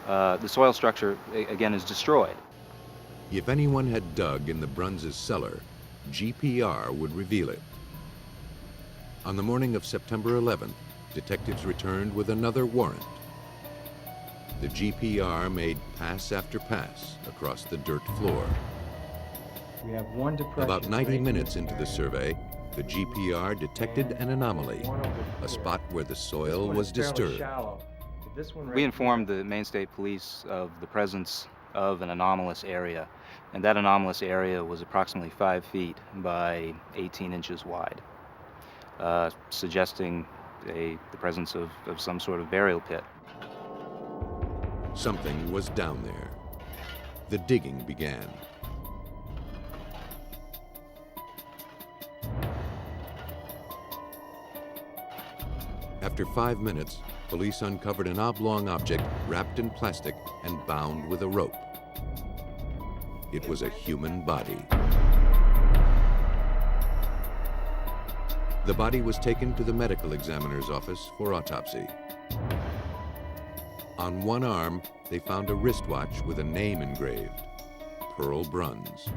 the soil structure, again, is destroyed. If anyone had dug in the Bruns' cellar, GPR would reveal it. On the morning of September 11th, detectives returned with another warrant. The GPR made pass after pass across the dirt floor. We have one depression. About 90 minutes into the survey, the GPR detected an anomaly, a spot where the soil was disturbed. We informed the Maine State Police of the presence of an anomalous area, and that anomalous area was approximately 5 feet by 18 inches wide, suggesting the presence of some sort of burial pit. Something was down there. The digging began. After 5 minutes, police uncovered an oblong object wrapped in plastic and bound with a rope. It was a human body. The body was taken to the medical examiner's office for autopsy. On one arm, they found a wristwatch with a name engraved, Pearl Bruns.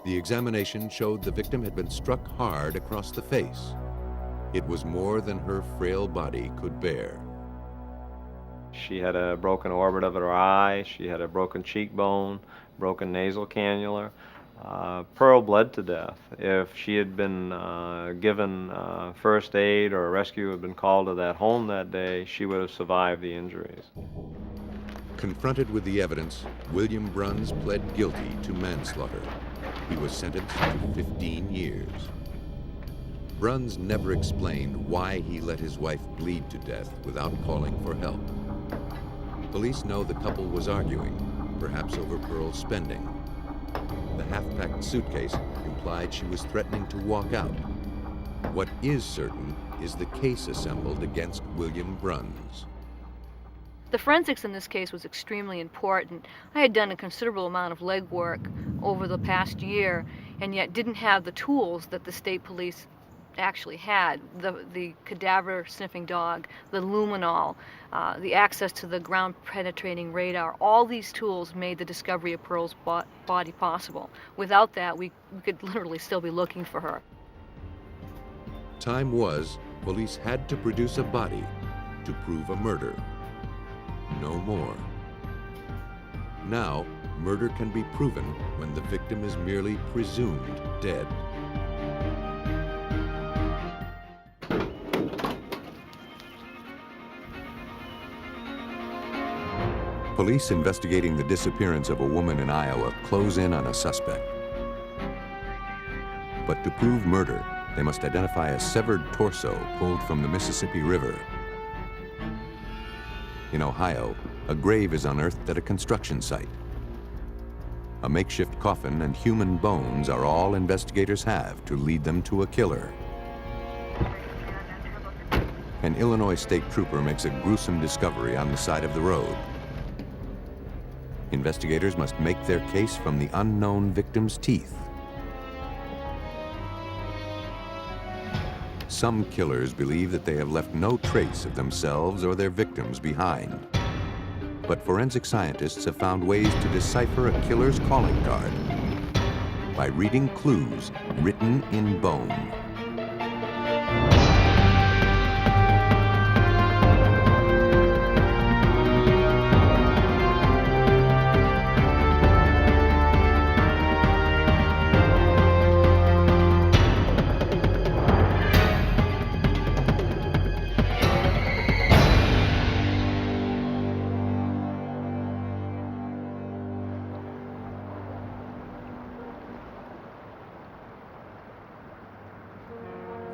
The examination showed the victim had been struck hard across the face. It was more than her frail body could bear. She had a broken orbit of her eye, she had a broken cheekbone, broken nasal cannula. Pearl bled to death. If she had been given first aid or a rescue had been called to that home that day, she would have survived the injuries. Confronted with the evidence, William Bruns pled guilty to manslaughter. He was sentenced to 15 years. Bruns never explained why he let his wife bleed to death without calling for help. Police know the couple was arguing, perhaps over Pearl's spending. The half-packed suitcase implied she was threatening to walk out. What is certain is the case assembled against William Bruns. The forensics in this case was extremely important. I had done a considerable amount of legwork over the past year and yet didn't have the tools that the state police actually had. The cadaver sniffing dog, the luminol, the access to the ground penetrating radar. All these tools made the discovery of Pearl's body possible. Without that, we could literally still be looking for her. Time was, police had to produce a body to prove a murder. No more. Now, murder can be proven when the victim is merely presumed dead. Police investigating the disappearance of a woman in Iowa close in on a suspect. But to prove murder, they must identify a severed torso pulled from the Mississippi River. In Ohio, a grave is unearthed at a construction site. A makeshift coffin and human bones are all investigators have to lead them to a killer. An Illinois state trooper makes a gruesome discovery on the side of the road. Investigators must make their case from the unknown victim's teeth. Some killers believe that they have left no trace of themselves or their victims behind. But forensic scientists have found ways to decipher a killer's calling card by reading clues written in bone.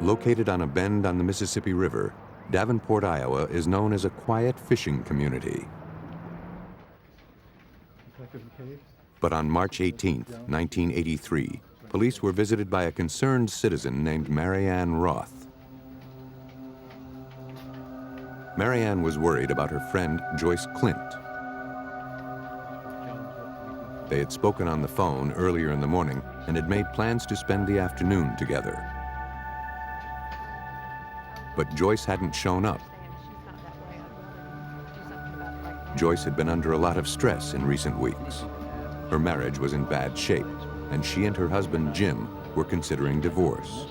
Located on a bend on the Mississippi River, Davenport, Iowa is known as a quiet fishing community. But on March 18, 1983, police were visited by a concerned citizen named Marianne Roth. Marianne was worried about her friend Joyce Clint. They had spoken on the phone earlier in the morning and had made plans to spend the afternoon together. But Joyce hadn't shown up. Joyce had been under a lot of stress in recent weeks. Her marriage was in bad shape, and she and her husband, Jim, were considering divorce.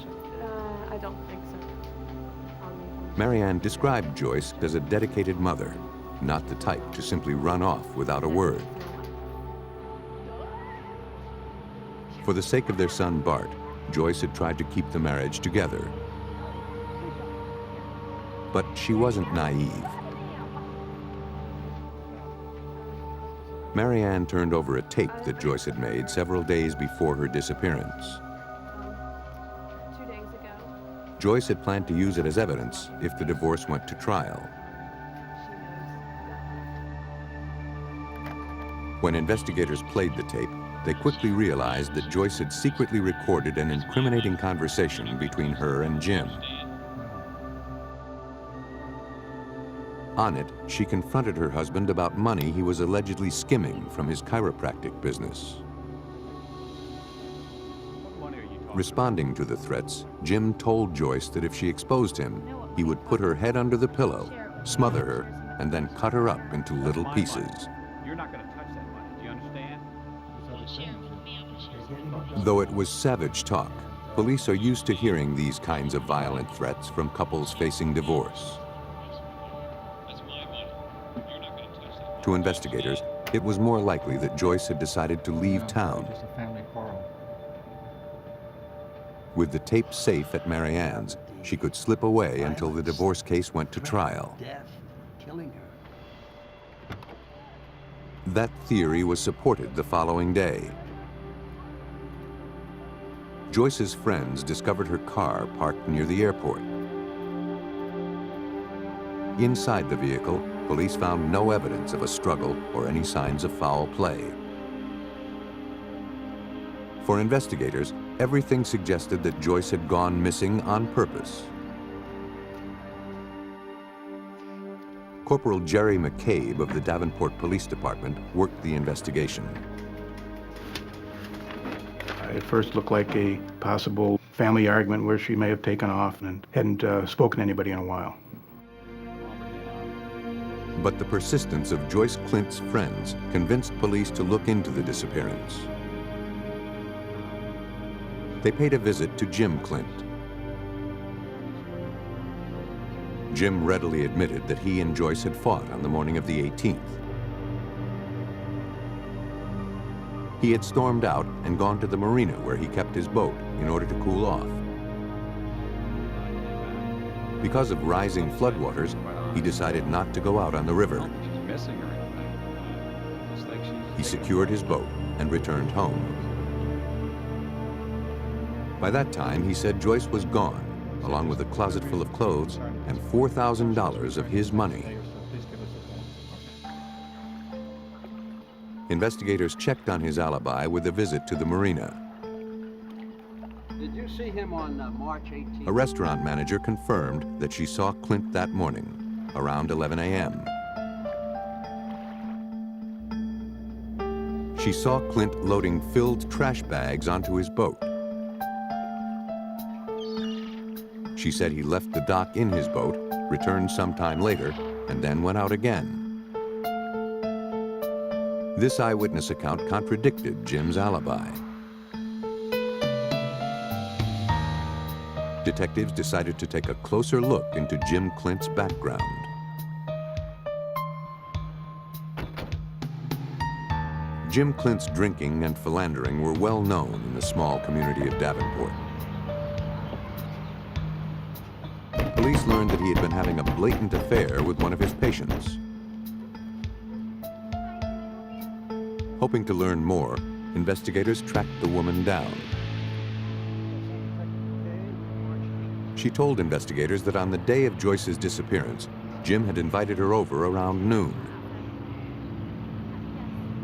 I don't think so. Marianne described Joyce as a dedicated mother, not the type to simply run off without a word. For the sake of their son, Bart, Joyce had tried to keep the marriage together. But she wasn't naive. Marianne turned over a tape that Joyce had made several days before her disappearance. 2 days ago. Joyce had planned to use it as evidence if the divorce went to trial. When investigators played the tape, they quickly realized that Joyce had secretly recorded an incriminating conversation between her and Jim. On it, she confronted her husband about money he was allegedly skimming from his chiropractic business. Responding to the threats, Jim told Joyce that if she exposed him, he would put her head under the pillow, smother her, and then cut her up into little pieces. You're not going to touch that money, do you understand? Though it was savage talk, police are used to hearing these kinds of violent threats from couples facing divorce. To investigators, it was more likely that Joyce had decided to leave town. Just a family quarrel. With the tape safe at Marianne's, she could slip away until the divorce case went to trial. That theory was supported the following day. Joyce's friends discovered her car parked near the airport. Inside the vehicle, police found no evidence of a struggle or any signs of foul play. For investigators, everything suggested that Joyce had gone missing on purpose. Corporal Jerry McCabe of the Davenport Police Department worked the investigation. It first looked like a possible family argument where she may have taken off and hadn't spoken to anybody in a while. But the persistence of Joyce Clint's friends convinced police to look into the disappearance. They paid a visit to Jim Clint. Jim readily admitted that he and Joyce had fought on the morning of the 18th. He had stormed out and gone to the marina where he kept his boat in order to cool off. Because of rising floodwaters, he decided not to go out on the river. He secured his boat and returned home. By that time, he said Joyce was gone, along with a closet full of clothes and $4,000 of his money. Investigators checked on his alibi with a visit to the marina. Did you see him on March 18th? A restaurant manager confirmed that she saw Clint that morning, around 11 a.m. She saw Clint loading filled trash bags onto his boat. She said he left the dock in his boat, returned sometime later, and then went out again. This eyewitness account contradicted Jim's alibi. Detectives decided to take a closer look into Jim Clint's background. Jim Clint's drinking and philandering were well known in the small community of Davenport. Police learned that he had been having a blatant affair with one of his patients. Hoping to learn more, investigators tracked the woman down. She told investigators that on the day of Joyce's disappearance, Jim had invited her over around noon.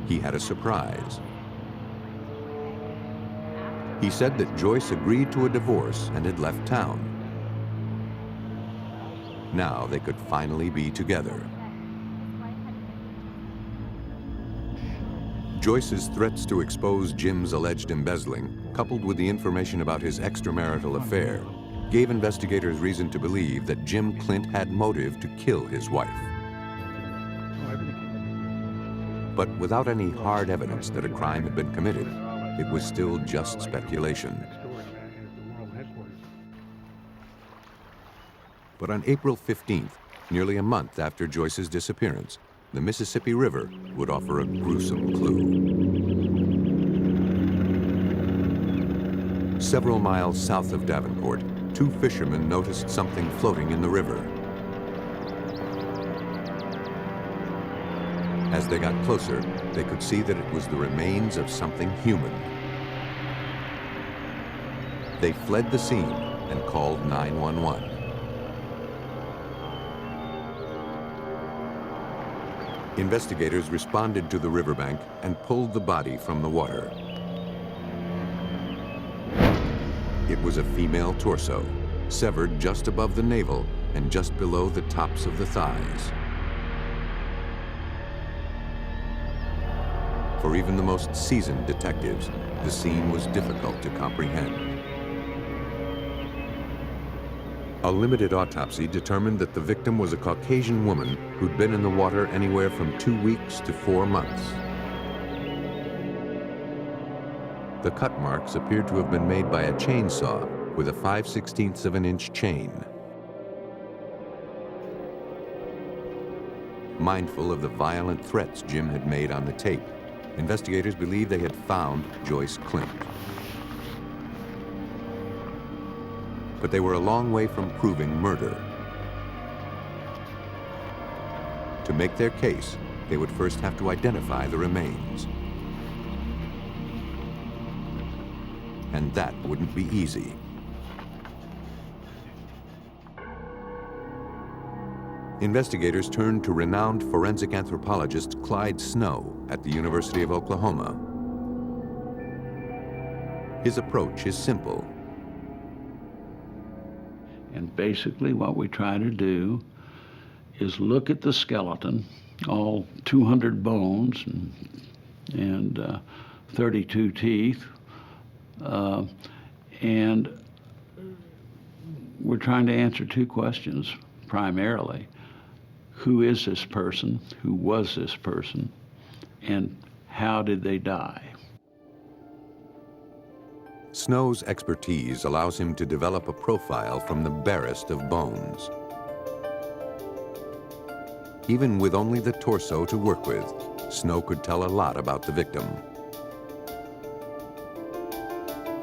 He had a surprise. He said that Joyce agreed to a divorce and had left town. Now they could finally be together. Joyce's threats to expose Jim's alleged embezzling, coupled with the information about his extramarital affair, gave investigators reason to believe that Jim Clint had motive to kill his wife. But without any hard evidence that a crime had been committed, it was still just speculation. But on April 15th, nearly a month after Joyce's disappearance, the Mississippi River would offer a gruesome clue. Several miles south of Davenport, two fishermen noticed something floating in the river. As they got closer, they could see that it was the remains of something human. They fled the scene and called 911. Investigators responded to the riverbank and pulled the body from the water. It was a female torso, severed just above the navel and just below the tops of the thighs. For even the most seasoned detectives, the scene was difficult to comprehend. A limited autopsy determined that the victim was a Caucasian woman who'd been in the water anywhere from 2 weeks to 4 months. The cut marks appeared to have been made by a chainsaw with a 5/16 of an inch chain. Mindful of the violent threats Jim had made on the tape, investigators believed they had found Joyce Clint. But they were a long way from proving murder. To make their case, they would first have to identify the remains. And that wouldn't be easy. Investigators turned to renowned forensic anthropologist Clyde Snow at the University of Oklahoma. His approach is simple. And basically what we try to do is look at the skeleton, all 200 bones and 32 teeth, and we're trying to answer two questions primarily. Who is this person? Who was this person? And how did they die? Snow's expertise allows him to develop a profile from the barest of bones. Even with only the torso to work with, Snow could tell a lot about the victim.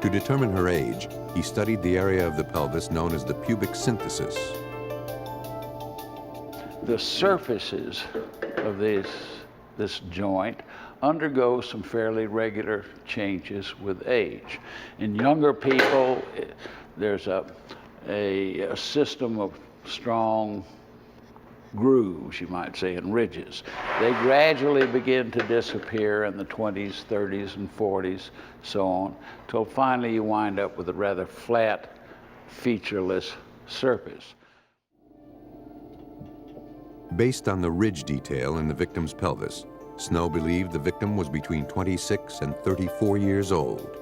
To determine her age, he studied the area of the pelvis known as the pubic symphysis. The surfaces of this joint undergo some fairly regular changes with age. In younger people, there's a system of strong grooves, you might say, and ridges. They gradually begin to disappear in the 20s, 30s, and 40s, so on, till finally you wind up with a rather flat, featureless surface. Based on the ridge detail in the victim's pelvis, Snow believed the victim was between 26 and 34 years old.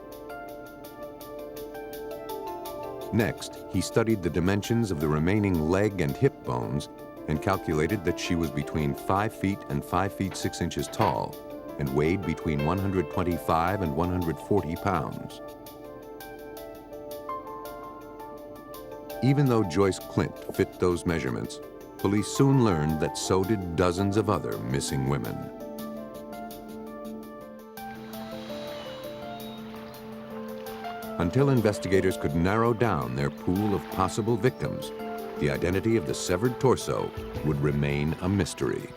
Next, he studied the dimensions of the remaining leg and hip bones and calculated that she was between 5 feet and 5 feet 6 inches tall and weighed between 125 and 140 pounds. Even though Joyce Clint fit those measurements, police soon learned that so did dozens of other missing women. Until investigators could narrow down their pool of possible victims, the identity of the severed torso would remain a mystery.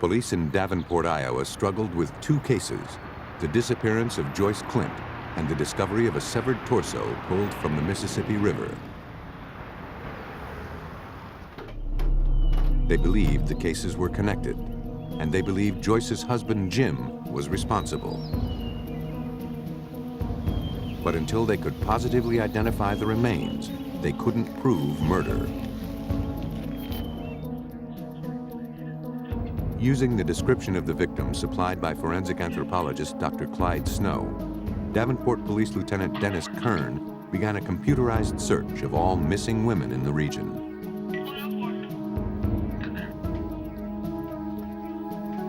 Police in Davenport, Iowa struggled with two cases: the disappearance of Joyce Clint and the discovery of a severed torso pulled from the Mississippi River. They believed the cases were connected, and they believed Joyce's husband, Jim, was responsible. But until they could positively identify the remains, they couldn't prove murder. Using the description of the victim supplied by forensic anthropologist Dr. Clyde Snow, Davenport Police Lieutenant Dennis Kern began a computerized search of all missing women in the region.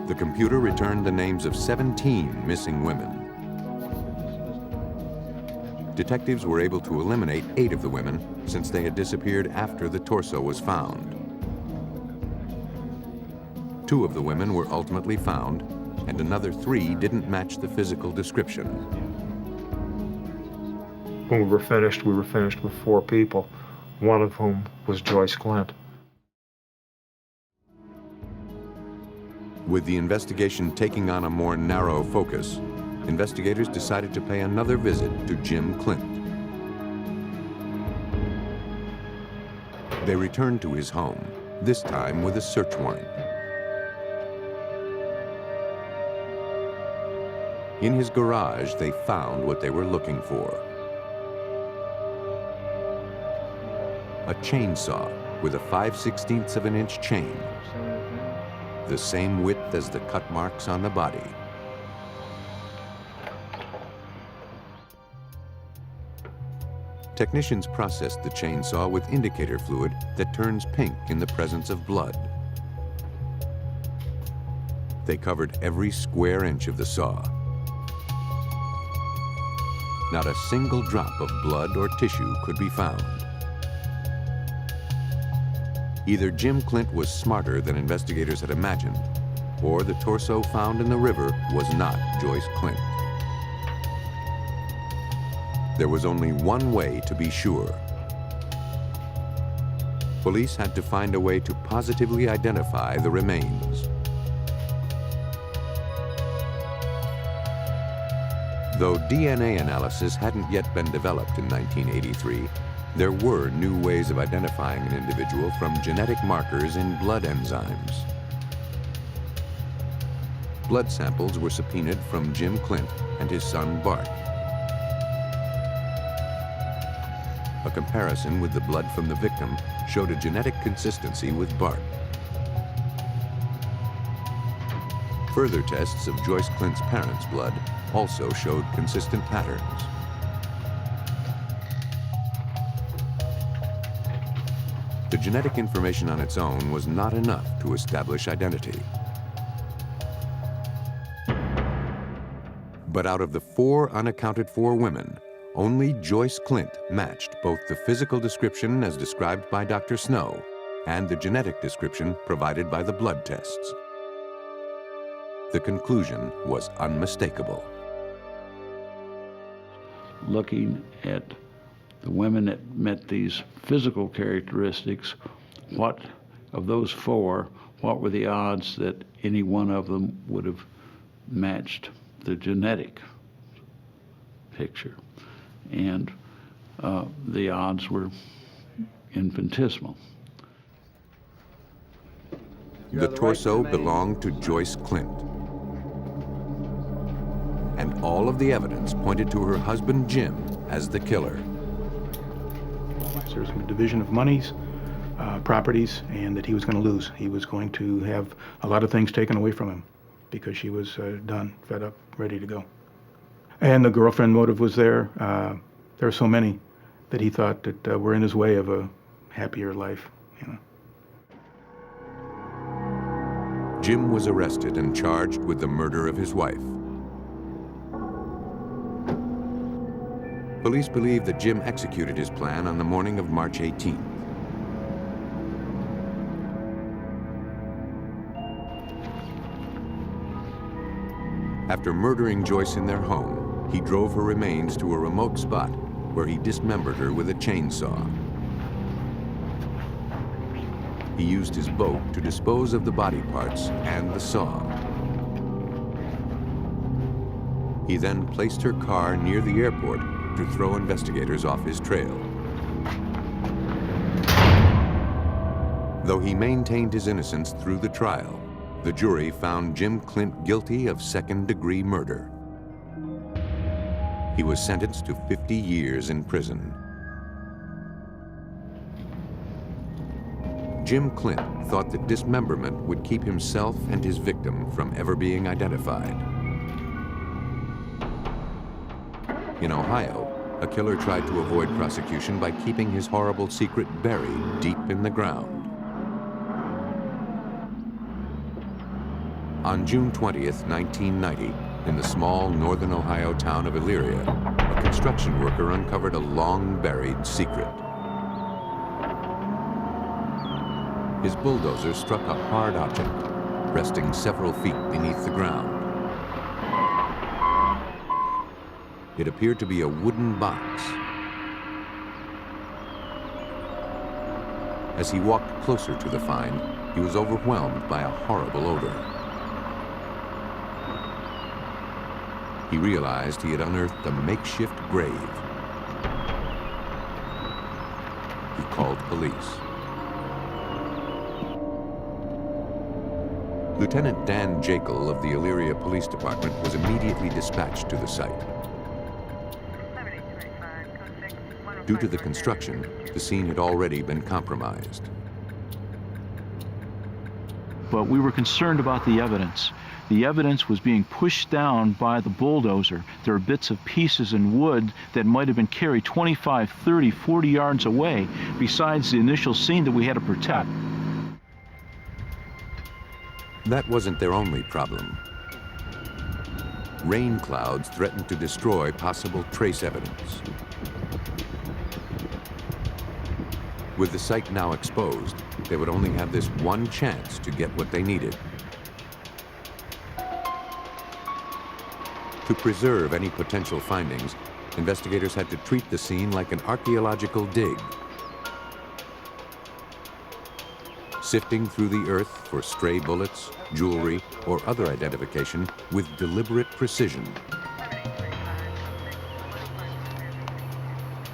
The computer returned the names of 17 missing women. Detectives were able to eliminate 8 of the women since they had disappeared after the torso was found. 2 of the women were ultimately found, and another 3 didn't match the physical description. When we were finished with 4 people, one of whom was Joyce Clint. With the investigation taking on a more narrow focus, investigators decided to pay another visit to Jim Clint. They returned to his home, this time with a search warrant. In his garage, they found what they were looking for: a chainsaw with a 5/16 of an inch chain, the same width as the cut marks on the body. Technicians processed the chainsaw with indicator fluid that turns pink in the presence of blood. They covered every square inch of the saw. Not a single drop of blood or tissue could be found. Either Jim Clint was smarter than investigators had imagined, or the torso found in the river was not Joyce Clint. There was only one way to be sure. police had to find a way to positively identify the remains. Though DNA analysis hadn't yet been developed in 1983, there were new ways of identifying an individual from genetic markers in blood enzymes. Blood samples were subpoenaed from Jim Clint and his son Bart. A comparison with the blood from the victim showed a genetic consistency with Bart. Further tests of Joyce Clint's parents' blood also showed consistent patterns. The genetic information on its own was not enough to establish identity. But out of the 4 unaccounted for women, only Joyce Clint matched both the physical description as described by Dr. Snow and the genetic description provided by the blood tests. The conclusion was unmistakable. Looking at the women that met these physical characteristics, what of those 4, what were the odds that any one of them would have matched the genetic picture? And the odds were infinitesimal. The torso belonged to Joyce Clint. And all of the evidence pointed to her husband Jim as the killer. There was a division of monies, properties, and that he was going to lose. He was going to have a lot of things taken away from him because she was done, fed up, ready to go. And the girlfriend motive was there. There were so many that he thought that were in his way of a happier life, you know. Jim was arrested and charged with the murder of his wife. Police believe that Jim executed his plan on the morning of March 18th. After murdering Joyce in their home, he drove her remains to a remote spot where he dismembered her with a chainsaw. He used his boat to dispose of the body parts and the saw. He then placed her car near the airport to throw investigators off his trail. Though he maintained his innocence through the trial, the jury found Jim Clint guilty of second-degree murder. He was sentenced to 50 years in prison. Jim Clint thought that dismemberment would keep himself and his victim from ever being identified. In Ohio, a killer tried to avoid prosecution by keeping his horrible secret buried deep in the ground. On June 20th, 1990, in the small northern Ohio town of Elyria, a construction worker uncovered a long-buried secret. His bulldozer struck a hard object, resting several feet beneath the ground. It appeared to be a wooden box. As he walked closer to the find, he was overwhelmed by a horrible odor. He realized he had unearthed a makeshift grave. He called police. Lieutenant Dan Jekyll of the Elyria Police Department was immediately dispatched to the site. Due to the construction, the scene had already been compromised. But we were concerned about the evidence. The evidence was being pushed down by the bulldozer. There are bits of pieces in wood that might have been carried 25, 30, 40 yards away, besides the initial scene that we had to protect. That wasn't their only problem. Rain clouds threatened to destroy possible trace evidence. With the site now exposed, they would only have this one chance to get what they needed. To preserve any potential findings, investigators had to treat the scene like an archaeological dig. sifting through the earth for stray bullets, jewelry, or other identification with deliberate precision.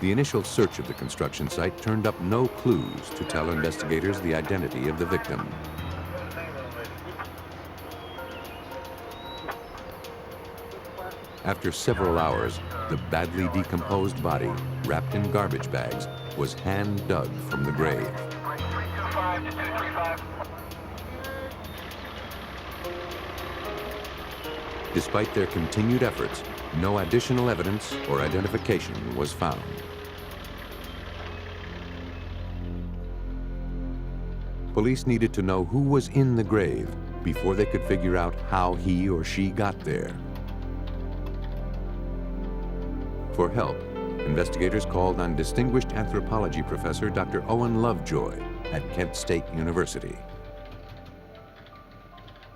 The initial search of the construction site turned up no clues to tell investigators the identity of the victim. After several hours, the badly decomposed body, wrapped in garbage bags, was hand-dug from the grave. Despite their continued efforts, no additional evidence or identification was found. Police needed to know who was in the grave before they could figure out how he or she got there. For help, investigators called on distinguished anthropology professor Dr. Owen Lovejoy at Kent State University.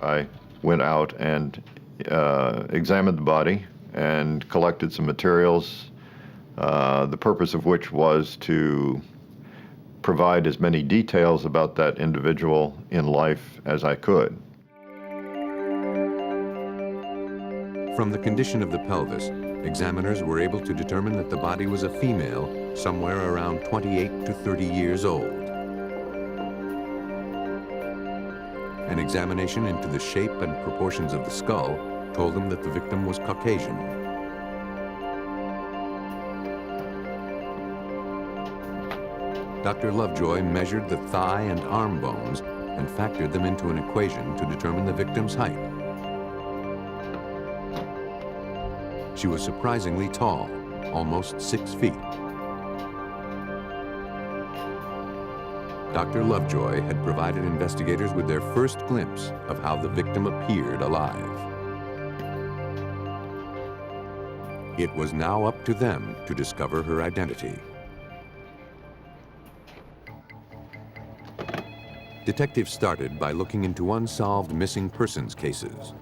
I went out and examined the body and collected some materials, the purpose of which was to provide as many details about that individual in life as I could. From the condition of the pelvis, examiners were able to determine that the body was a female, somewhere around 28 to 30 years old. An examination into the shape and proportions of the skull told them that the victim was Caucasian. Dr. Lovejoy measured the thigh and arm bones and factored them into an equation to determine the victim's height. She was surprisingly tall, almost 6 feet. Dr. Lovejoy had provided investigators with their first glimpse of how the victim appeared alive. It was now up to them to discover her identity. Detectives started by looking into unsolved missing persons cases.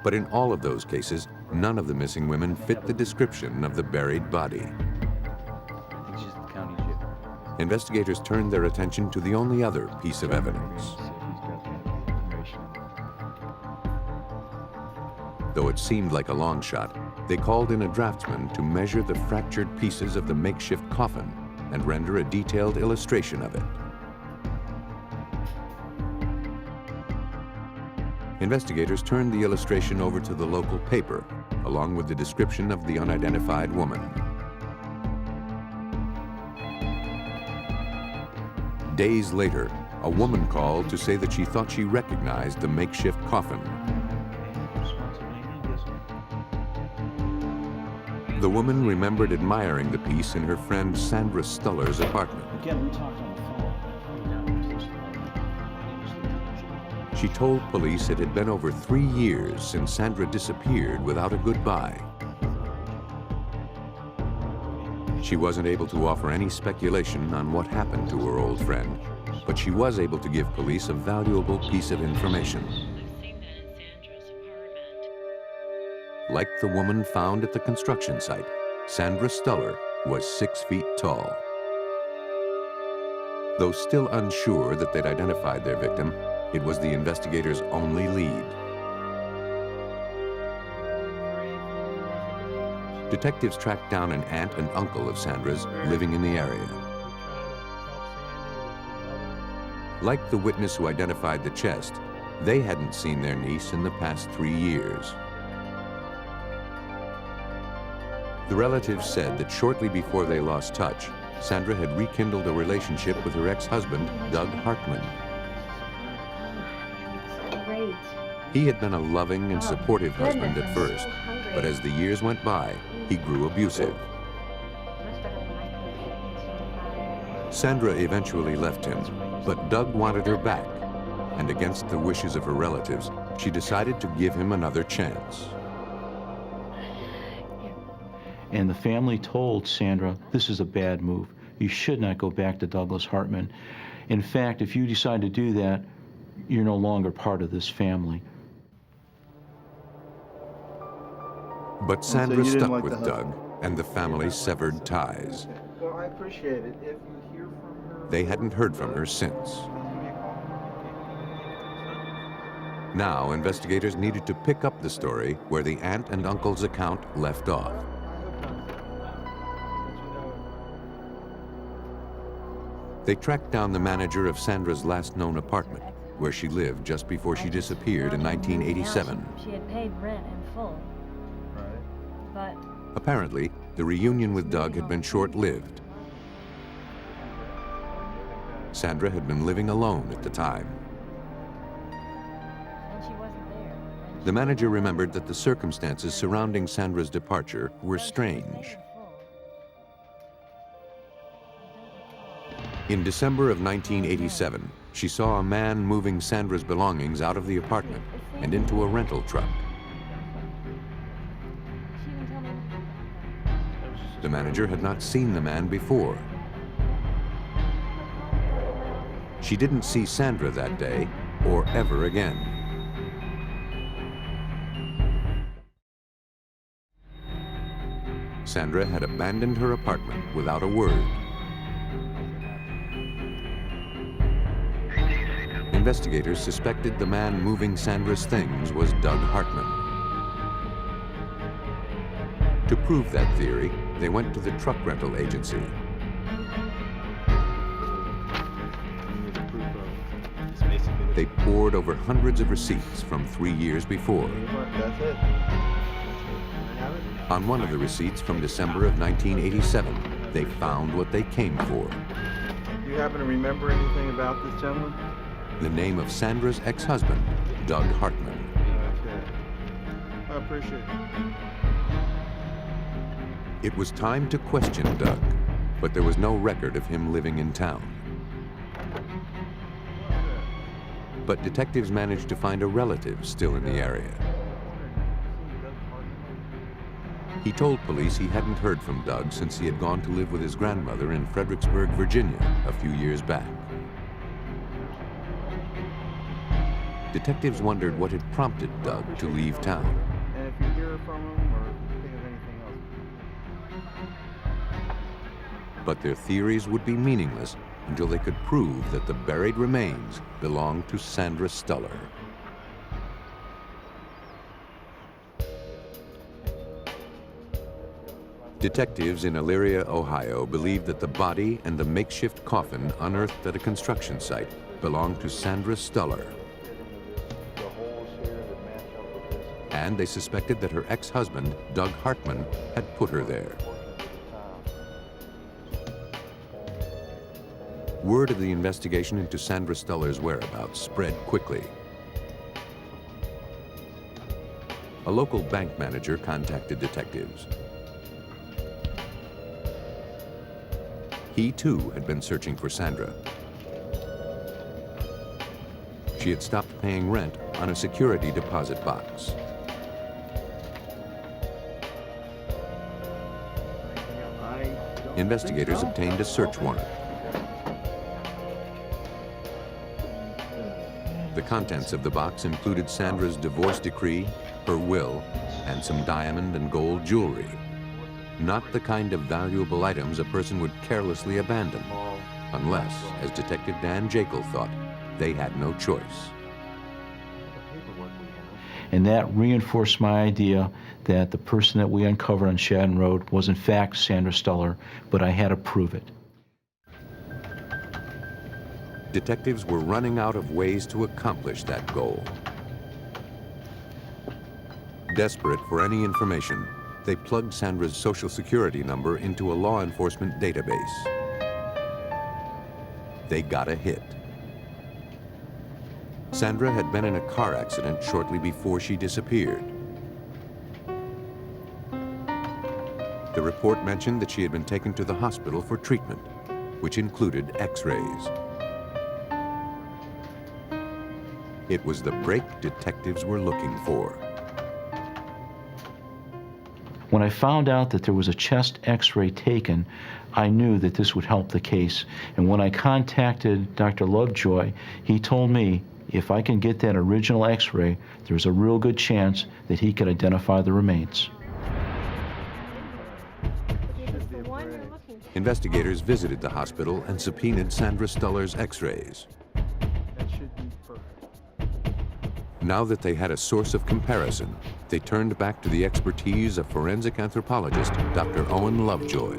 But in all of those cases, none of the missing women fit the description of the buried body. Investigators turned their attention to the only other piece of evidence. Though it seemed like a long shot, they called in a draftsman to measure the fractured pieces of the makeshift coffin and render a detailed illustration of it. Investigators turned the illustration over to the local paper, along with the description of the unidentified woman. Days later, a woman called to say that she thought she recognized the makeshift coffin. The woman remembered admiring the piece in her friend Sandra Stuller's apartment. Again, we talked on the phone. She told police it had been over 3 years since Sandra disappeared without a goodbye. She wasn't able to offer any speculation on what happened to her old friend, but she was able to give police a valuable piece of information. Like the woman found at the construction site, Sandra Stuller was 6 feet tall. Though still unsure that they'd identified their victim, it was the investigators' only lead. Detectives tracked down an aunt and uncle of Sandra's living in the area. Like the witness who identified the chest, they hadn't seen their niece in the past 3 years. The relatives said that shortly before they lost touch, Sandra had rekindled a relationship with her ex-husband, Doug Hartman. He had been a loving and supportive husband at first, but as the years went by, he grew abusive. Sandra eventually left him, but Doug wanted her back, and against the wishes of her relatives, she decided to give him another chance. And the family told Sandra, this is a bad move. You should not go back to Douglas Hartman. In fact, if you decide to do that, you're no longer part of this family. But Sandra stuck with Doug, and the family severed ties. Well, I appreciate it. If you hear from her They hadn't heard from her since. Now, investigators needed to pick up the story where the aunt and uncle's account left off. They tracked down the manager of Sandra's last known apartment, where she lived just before she disappeared in 1987. She had paid rent in full. But Apparently, the reunion with Doug had been short-lived. Sandra had been living alone at the time. The manager remembered that the circumstances surrounding Sandra's departure were strange. In December of 1987, she saw a man moving Sandra's belongings out of the apartment and into a rental truck. The manager had not seen the man before. She didn't see Sandra that day or ever again. Sandra had abandoned her apartment without a word. Investigators suspected the man moving Sandra's things was Doug Hartman. To prove that theory, they went to the truck rental agency. They pored over hundreds of receipts from 3 years before. On one of the receipts from December of 1987, they found what they came for. Do you happen to remember anything about this gentleman? The name of Sandra's ex-husband, Doug Hartman. Okay. I appreciate it. It was time to question Doug, but there was no record of him living in town. But detectives managed to find a relative still in the area. He told police he hadn't heard from Doug since he had gone to live with his grandmother in Fredericksburg, Virginia, a few years back. Detectives wondered what had prompted Doug to leave town. And if you hear from him or think of anything else. But their theories would be meaningless until they could prove that the buried remains belonged to Sandra Stuller. Detectives in Elyria, Ohio, believed that the body and the makeshift coffin unearthed at a construction site belonged to Sandra Stuller. And they suspected that her ex-husband, Doug Hartman, had put her there. Word of the investigation into Sandra Stuller's whereabouts spread quickly. A local bank manager contacted detectives. He, too, had been searching for Sandra. She had stopped paying rent on a security deposit box. Investigators obtained a search warrant. The contents of the box included Sandra's divorce decree, her will, and some diamond and gold jewelry. Not the kind of valuable items a person would carelessly abandon, unless, as Detective Dan Jekyll thought, they had no choice. And that reinforced my idea that the person that we uncovered on Shadden Road was in fact Sandra Stuller, but I had to prove it. Detectives were running out of ways to accomplish that goal. Desperate for any information, they plugged Sandra's Social Security number into a law enforcement database. They got a hit. Sandra had been in a car accident shortly before she disappeared. The report mentioned that she had been taken to the hospital for treatment, which included X-rays. It was the break detectives were looking for. When I found out that there was a chest X-ray taken, I knew that this would help the case. And when I contacted Dr. Lovejoy, he told me if I can get that original X-ray, there's a real good chance that he could identify the remains. Investigators visited the hospital and subpoenaed Sandra Stuller's x-rays. That should be perfect. Now that they had a source of comparison, they turned back to the expertise of forensic anthropologist Dr. Owen Lovejoy.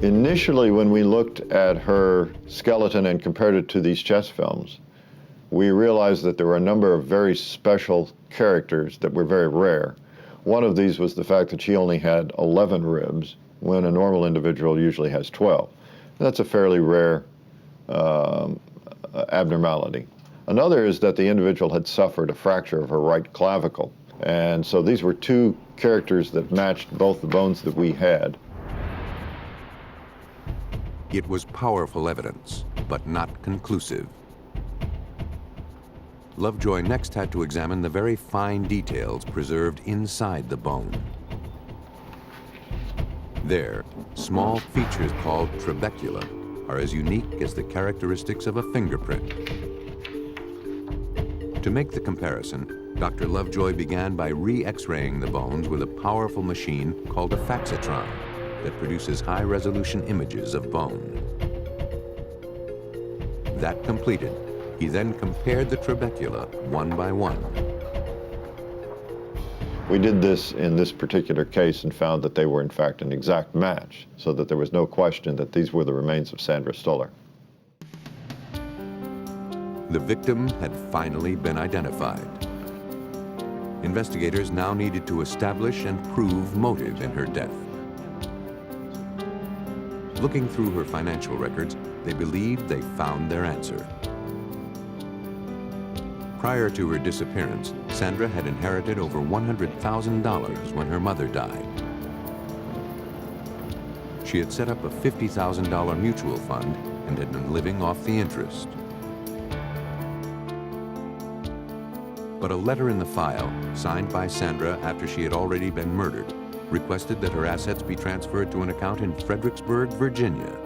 Initially, when we looked at her skeleton and compared it to these chest films, we realized that there were a number of very special characters that were very rare. One of these was the fact that she only had 11 ribs, when a normal individual usually has 12. That's a fairly rare abnormality. Another is that the individual had suffered a fracture of her right clavicle. And so these were two characters that matched both the bones that we had. It was powerful evidence, but not conclusive. Lovejoy next had to examine the very fine details preserved inside the bone. There, small features called trabecula are as unique as the characteristics of a fingerprint. To make the comparison, Dr. Lovejoy began by re-X-raying the bones with a powerful machine called a faxitron that produces high-resolution images of bone. That completed, he then compared the trabecula one by one. We did this in this particular case and found that they were in fact an exact match, so that there was no question that these were the remains of Sandra Stuller. The victim had finally been identified. Investigators now needed to establish and prove motive in her death. Looking through her financial records, they believed they found their answer. Prior to her disappearance, Sandra had inherited over $100,000 when her mother died. She had set up a $50,000 mutual fund and had been living off the interest. But a letter in the file, signed by Sandra after she had already been murdered, requested that her assets be transferred to an account in Fredericksburg, Virginia.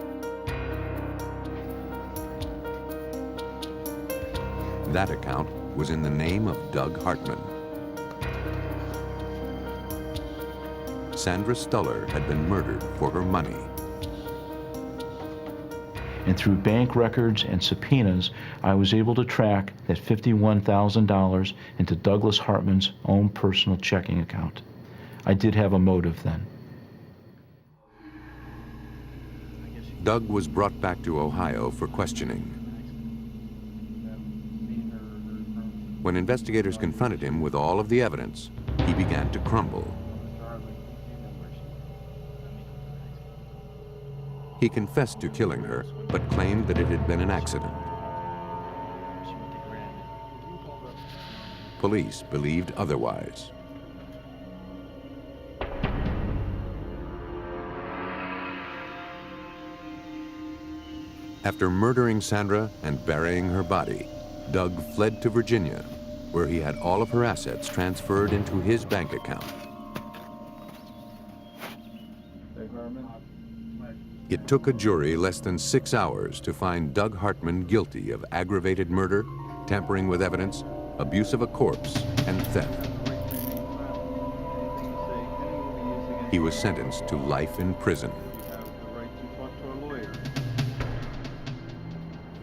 That account was in the name of Doug Hartman. Sandra Stuller had been murdered for her money. And through bank records and subpoenas, I was able to track that $51,000 into Douglas Hartman's own personal checking account. I did have a motive then. Doug was brought back to Ohio for questioning. When investigators confronted him with all of the evidence, he began to crumble. He confessed to killing her, but claimed that it had been an accident. Police believed otherwise. After murdering Sandra and burying her body, Doug fled to Virginia, where he had all of her assets transferred into his bank account. It took a jury less than 6 hours to find Doug Hartman guilty of aggravated murder, tampering with evidence, abuse of a corpse, and theft. He was sentenced to life in prison.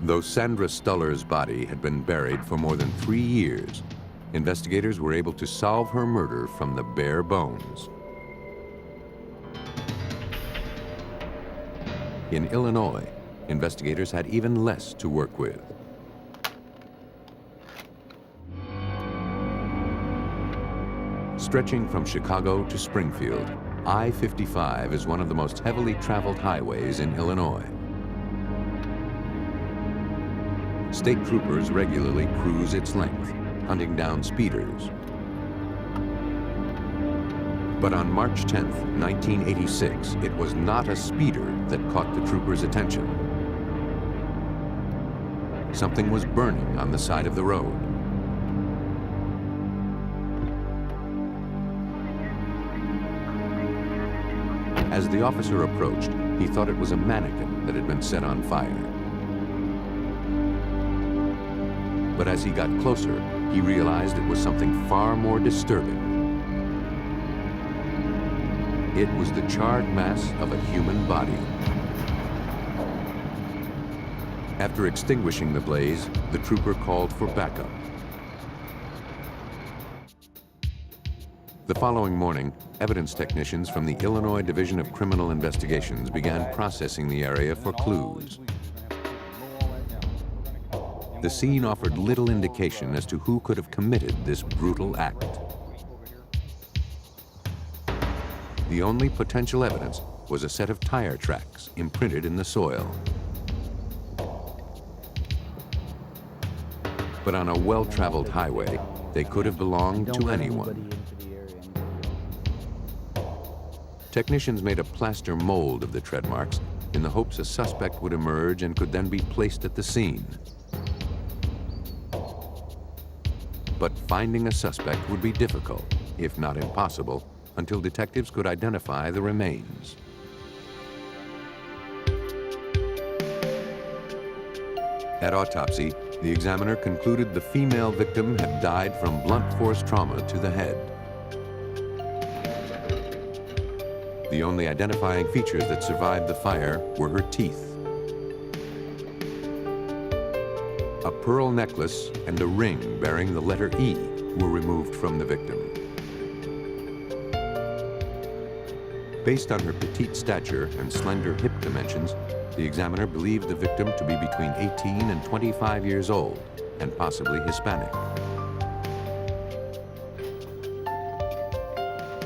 Though Sandra Stuller's body had been buried for more than 3 years, investigators were able to solve her murder from the bare bones. In Illinois, investigators had even less to work with. Stretching from Chicago to Springfield, I-55 is one of the most heavily traveled highways in Illinois. State troopers regularly cruise its length, hunting down speeders. But on March 10th, 1986, it was not a speeder that caught the troopers' attention. Something was burning on the side of the road. As the officer approached, he thought it was a mannequin that had been set on fire. But as he got closer, he realized it was something far more disturbing. It was the charred mass of a human body. After extinguishing the blaze, the trooper called for backup. The following morning, evidence technicians from the Illinois Division of Criminal Investigations began processing the area for clues. The scene offered little indication as to who could have committed this brutal act. The only potential evidence was a set of tire tracks imprinted in the soil. But on a well-traveled highway, they could have belonged to anyone. Technicians made a plaster mold of the tread marks in the hopes a suspect would emerge and could then be placed at the scene. But finding a suspect would be difficult, if not impossible, until detectives could identify the remains. At autopsy, the examiner concluded the female victim had died from blunt force trauma to the head. The only identifying features that survived the fire were her teeth. A pearl necklace and a ring bearing the letter E were removed from the victim. Based on her petite stature and slender hip dimensions, the examiner believed the victim to be between 18 and 25 years old and possibly Hispanic.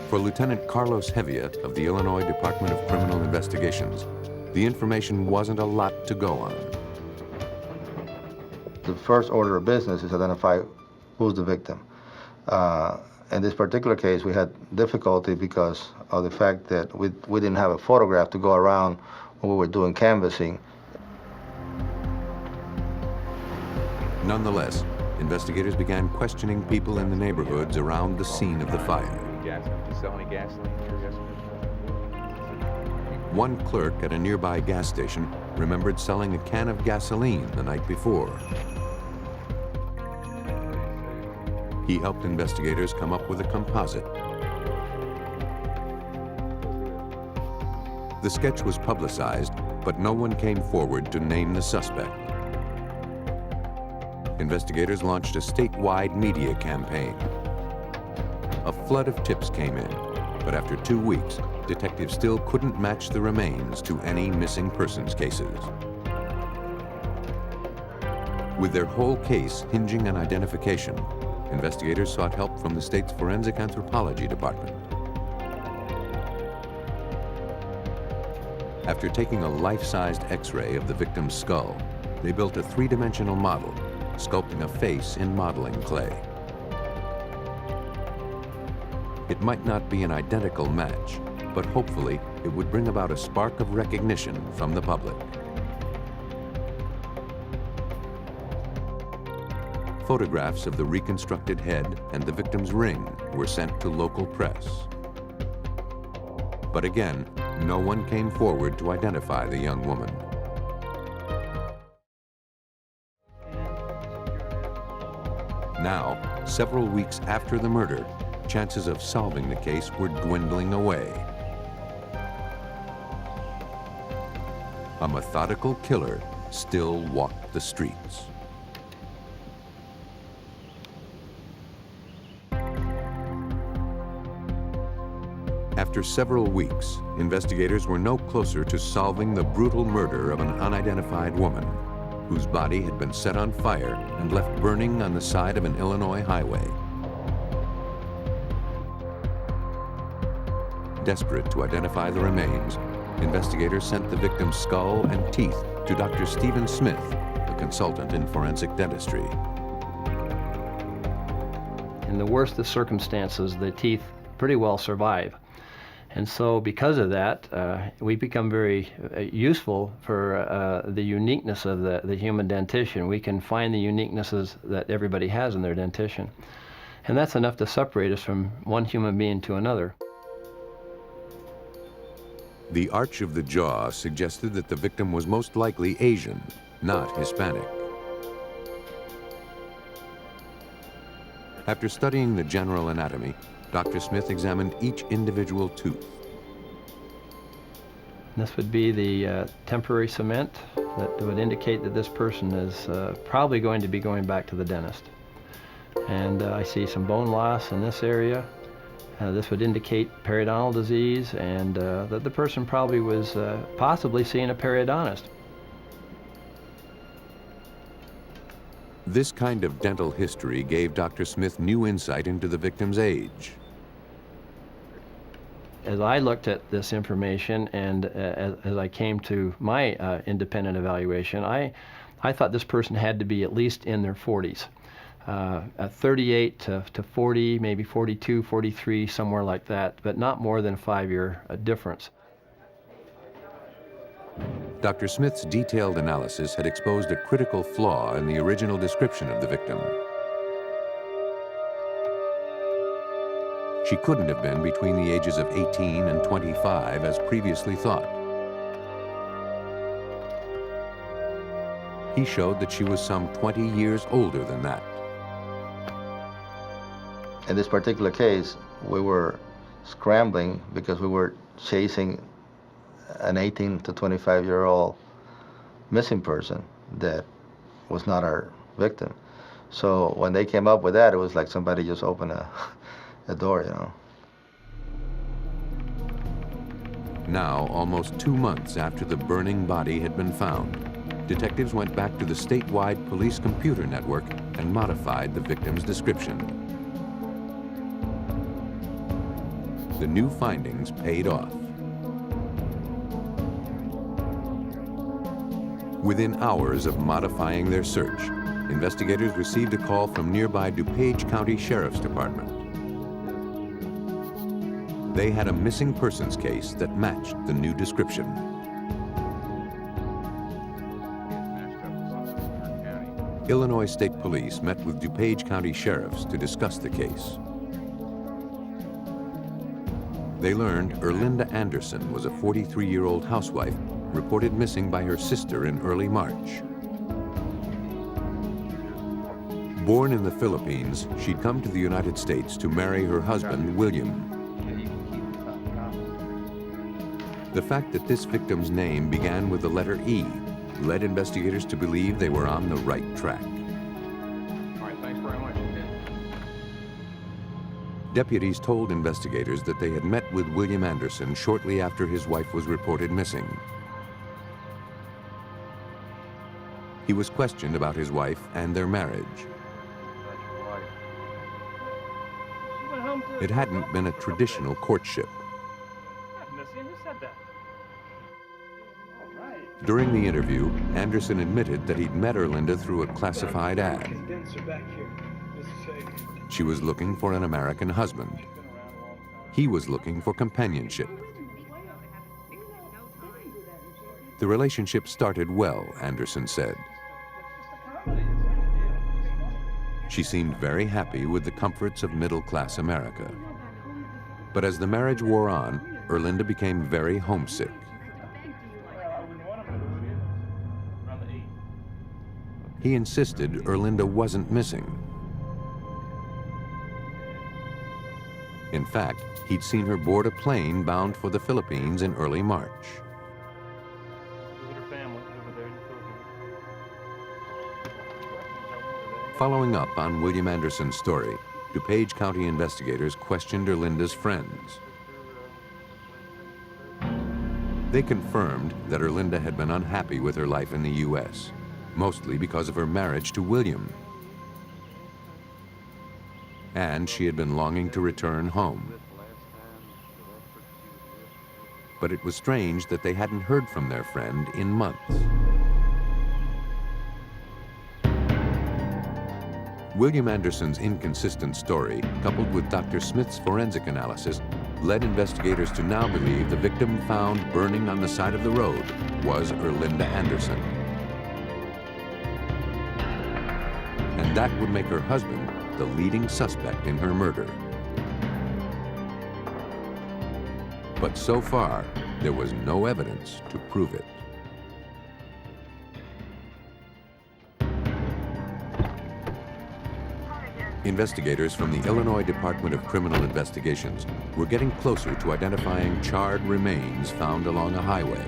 For Lieutenant Carlos Hevia of the Illinois Department of Criminal Investigations, the information wasn't a lot to go on. The first order of business is identify who's the victim. In this particular case, we had difficulty because of the fact that we didn't have a photograph to go around when we were doing canvassing. Nonetheless, investigators began questioning people in the neighborhoods around the scene of the fire. One clerk at a nearby gas station remembered selling a can of gasoline the night before. He helped investigators come up with a composite. The sketch was publicized, but no one came forward to name the suspect. Investigators launched a statewide media campaign. A flood of tips came in, but after 2 weeks, detectives still couldn't match the remains to any missing persons cases. With their whole case hinging on identification, investigators sought help from the state's Forensic Anthropology Department. After taking a life-sized X-ray of the victim's skull, they built a three-dimensional model, sculpting a face in modeling clay. It might not be an identical match, but hopefully it would bring about a spark of recognition from the public. Photographs of the reconstructed head and the victim's ring were sent to local press. But again, no one came forward to identify the young woman. Now, several weeks after the murder, chances of solving the case were dwindling away. A methodical killer still walked the streets. After several weeks, investigators were no closer to solving the brutal murder of an unidentified woman whose body had been set on fire and left burning on the side of an Illinois highway. Desperate to identify the remains, investigators sent the victim's skull and teeth to Dr. Stephen Smith, a consultant in forensic dentistry. In the worst of circumstances, the teeth pretty well survive. And so because of that, we become very useful for the uniqueness of the human dentition. We can find the uniquenesses that everybody has in their dentition. And that's enough to separate us from one human being to another. The arch of the jaw suggested that the victim was most likely Asian, not Hispanic. After studying the general anatomy, Dr. Smith examined each individual tooth. This would be the temporary cement that would indicate that this person is probably going to be going back to the dentist. And I see some bone loss in this area. This would indicate periodontal disease, and that the person probably was possibly seeing a periodontist. This kind of dental history gave Dr. Smith new insight into the victim's age. As I looked at this information and as I came to my independent evaluation, I thought this person had to be at least in their 40s. 38 to 40, maybe 42, 43, somewhere like that, but not more than a 5-year difference. Dr. Smith's detailed analysis had exposed a critical flaw in the original description of the victim. She couldn't have been between the ages of 18 and 25 as previously thought. He showed that she was some 20 years older than that. In this particular case, we were scrambling because we were chasing an 18 to 25-year-old missing person that was not our victim. So when they came up with that, it was like somebody just opened a door, you know. Now, almost 2 months after the burning body had been found, detectives went back to the statewide police computer network and modified the victim's description. The new findings paid off. Within hours of modifying their search, investigators received a call from nearby DuPage County Sheriff's Department. They had a missing persons case that matched the new description. Illinois State Police met with DuPage County Sheriffs to discuss the case. They learned Erlinda Anderson was a 43-year-old housewife reported missing by her sister in early March. Born in the Philippines, she'd come to the United States to marry her husband, William. The fact that this victim's name began with the letter E led investigators to believe they were on the right track. All right, thanks very much. Deputies told investigators that they had met with William Anderson shortly after his wife was reported missing. He was questioned about his wife and their marriage. It hadn't been a traditional courtship. During the interview, Anderson admitted that he'd met Erlinda through a classified ad. She was looking for an American husband. He was looking for companionship. The relationship started well, Anderson said. She seemed very happy with the comforts of middle-class America. But as the marriage wore on, Erlinda became very homesick. He insisted Erlinda wasn't missing. In fact, he'd seen her board a plane bound for the Philippines in early March. Following up on William Anderson's story, DuPage County investigators questioned Erlinda's friends. They confirmed that Erlinda had been unhappy with her life in the U.S., mostly because of her marriage to William. And she had been longing to return home. But it was strange that they hadn't heard from their friend in months. William Anderson's inconsistent story, coupled with Dr. Smith's forensic analysis, led investigators to now believe the victim found burning on the side of the road was Erlinda Anderson. And that would make her husband the leading suspect in her murder. But so far, there was no evidence to prove it. Investigators from the Illinois Department of Criminal Investigations were getting closer to identifying charred remains found along a highway.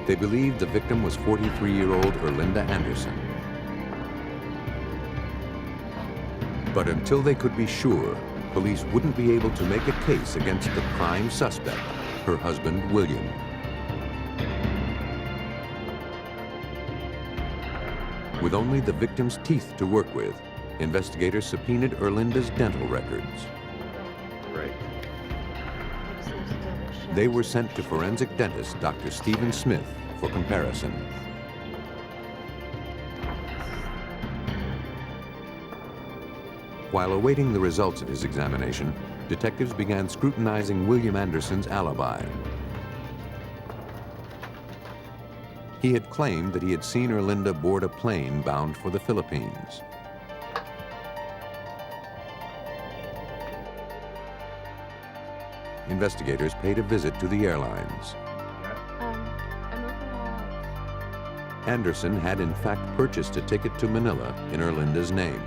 They believed the victim was 43-year-old Erlinda Anderson. But until they could be sure, police wouldn't be able to make a case against the prime suspect, her husband, William. With only the victim's teeth to work with, investigators subpoenaed Erlinda's dental records. They were sent to forensic dentist Dr. Stephen Smith for comparison. While awaiting the results of his examination, detectives began scrutinizing William Anderson's alibi. He had claimed that he had seen Erlinda board a plane bound for the Philippines. Investigators paid a visit to the airlines. Anderson had in fact purchased a ticket to Manila in Erlinda's name.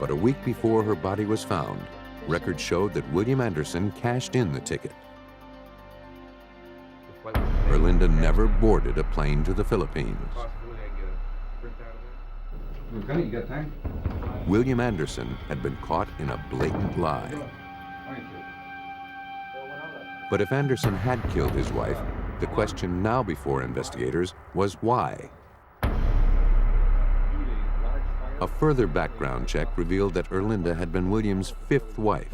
But a week before her body was found, records showed that William Anderson cashed in the ticket. Erlinda never boarded a plane to the Philippines. Okay, you got time? William Anderson had been caught in a blatant lie. But if Anderson had killed his wife, the question now before investigators was why? A further background check revealed that Erlinda had been William's 5th wife.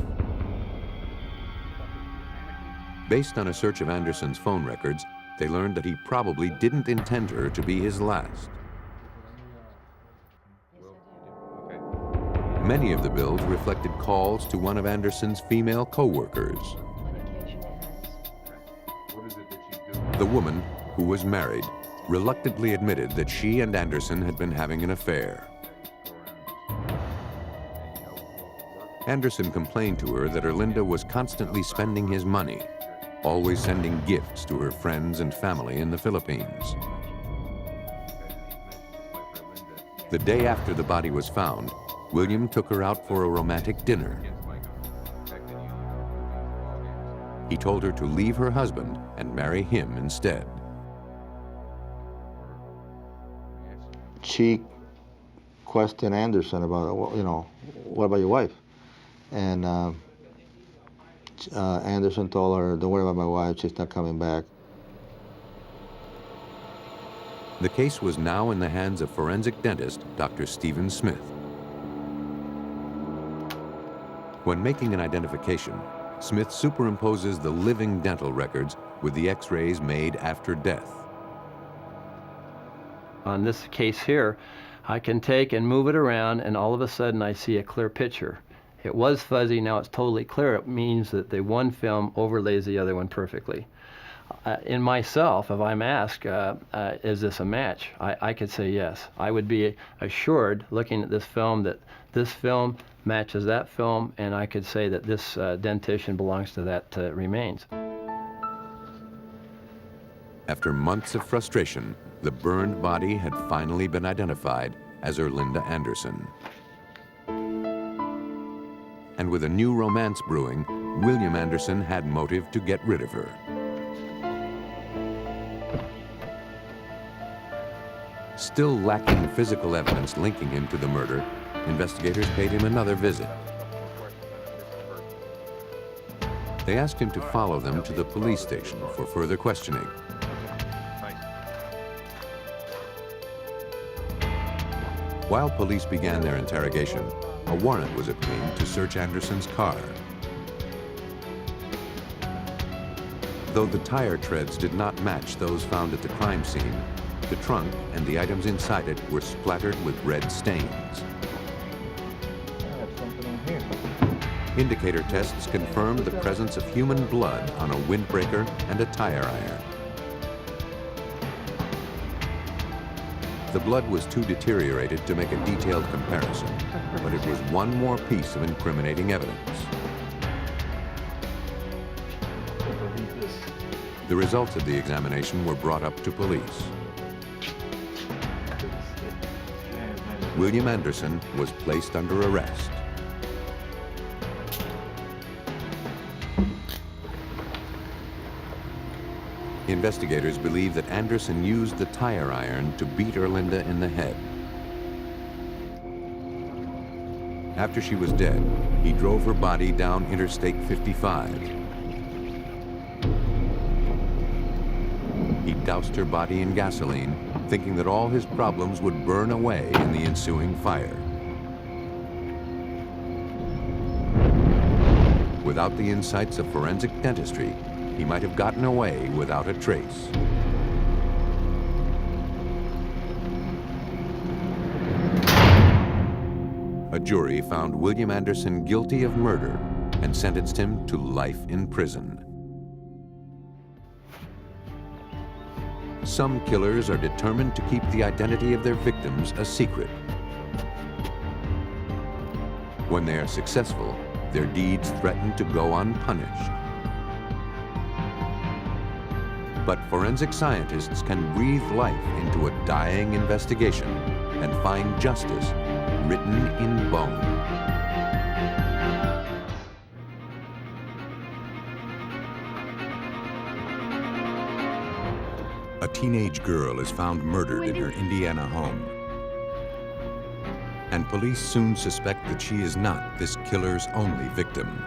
Based on a search of Anderson's phone records, they learned that he probably didn't intend her to be his last. Many of the bills reflected calls to one of Anderson's female co-workers. The woman, who was married, reluctantly admitted that she and Anderson had been having an affair. Anderson complained to her that Erlinda was constantly spending his money, always sending gifts to her friends and family in the Philippines. The day after the body was found, William took her out for a romantic dinner. He told her to leave her husband and marry him instead. She questioned Anderson about, you know, what about your wife? And Anderson told her, don't worry about my wife, she's not coming back. The case was now in the hands of forensic dentist Dr. Stephen Smith. When making an identification, Smith superimposes the living dental records with the x-rays made after death. On this case here, I can take and move it around, and all of a sudden I see a clear picture. It was fuzzy, now it's totally clear. It means that the one film overlays the other one perfectly. In myself, if I'm asked, is this a match? I could say yes. I would be assured, looking at this film, that this film matches that film, and I could say that this dentition belongs to that remains. After months of frustration, the burned body had finally been identified as Erlinda Anderson. And with a new romance brewing, William Anderson had motive to get rid of her. Still lacking physical evidence linking him to the murder, investigators paid him another visit. They asked him to follow them to the police station for further questioning. While police began their interrogation, a warrant was obtained to search Anderson's car. Though the tire treads did not match those found at the crime scene, the trunk and the items inside it were splattered with red stains. Indicator tests confirmed the presence of human blood on a windbreaker and a tire iron. The blood was too deteriorated to make a detailed comparison, but it was one more piece of incriminating evidence. The results of the examination were brought up to police. William Anderson was placed under arrest. Investigators believe that Anderson used the tire iron to beat Erlinda in the head. After she was dead, he drove her body down Interstate 55. He doused her body in gasoline, thinking that all his problems would burn away in the ensuing fire. Without the insights of forensic dentistry, he might have gotten away without a trace. A jury found William Anderson guilty of murder and sentenced him to life in prison. Some killers are determined to keep the identity of their victims a secret. When they are successful, their deeds threaten to go unpunished. But forensic scientists can breathe life into a dying investigation and find justice written in bone. A teenage girl is found murdered in her Indiana home. And police soon suspect that she is not this killer's only victim.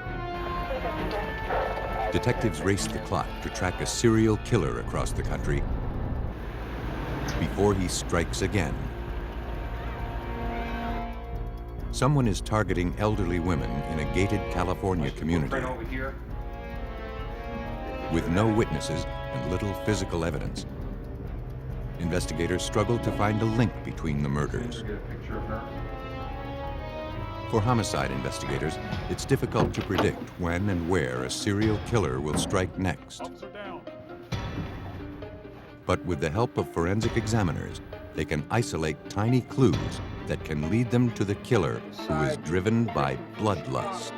Detectives race the clock to track a serial killer across the country before he strikes again. Someone is targeting elderly women in a gated California community. With no witnesses and little physical evidence, investigators struggle to find a link between the murders. For homicide investigators, it's difficult to predict when and where a serial killer will strike next. But with the help of forensic examiners, they can isolate tiny clues that can lead them to the killer who is driven by bloodlust.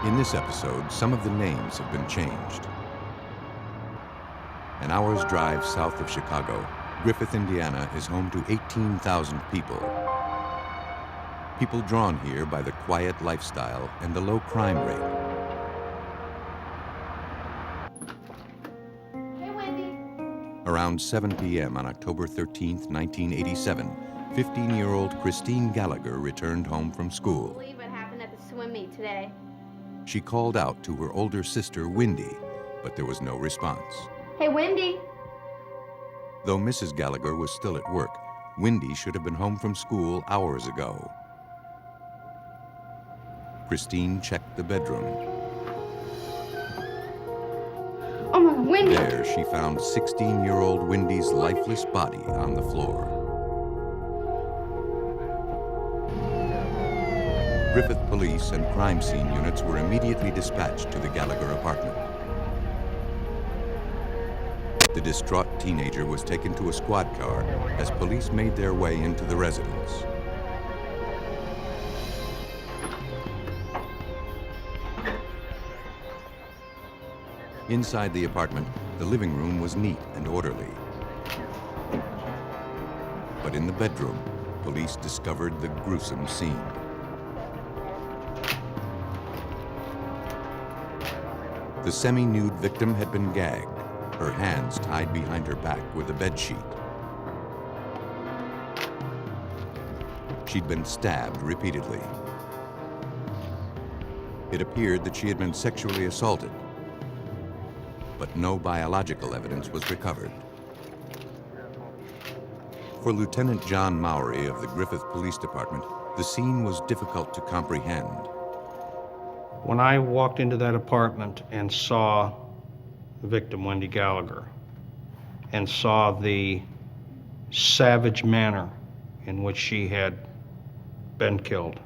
In this episode, some of the names have been changed. An hour's drive south of Chicago, Griffith, Indiana is home to 18,000 people. People drawn here by the quiet lifestyle and the low crime rate. Hey, Wendy. Around 7 p.m. on October 13th, 1987, 15-year-old Christine Gallagher returned home from school. Believe what happened at the swim meet today. She called out to her older sister, Wendy, but there was no response. Hey, Wendy. Though Mrs. Gallagher was still at work, Wendy should have been home from school hours ago. Christine checked the bedroom. Oh my God, Wendy. There, she found 16-year-old Wendy's lifeless body on the floor. Griffith police and crime scene units were immediately dispatched to the Gallagher apartment. The distraught teenager was taken to a squad car as police made their way into the residence. Inside the apartment, the living room was neat and orderly. But in the bedroom, police discovered the gruesome scene. The semi-nude victim had been gagged, her hands tied behind her back with a bedsheet. She'd been stabbed repeatedly. It appeared that she had been sexually assaulted, but no biological evidence was recovered. For Lieutenant John Mowry of the Griffith Police Department, the scene was difficult to comprehend. When I walked into that apartment and saw the victim, Wendy Gallagher, and saw the savage manner in which she had been killed,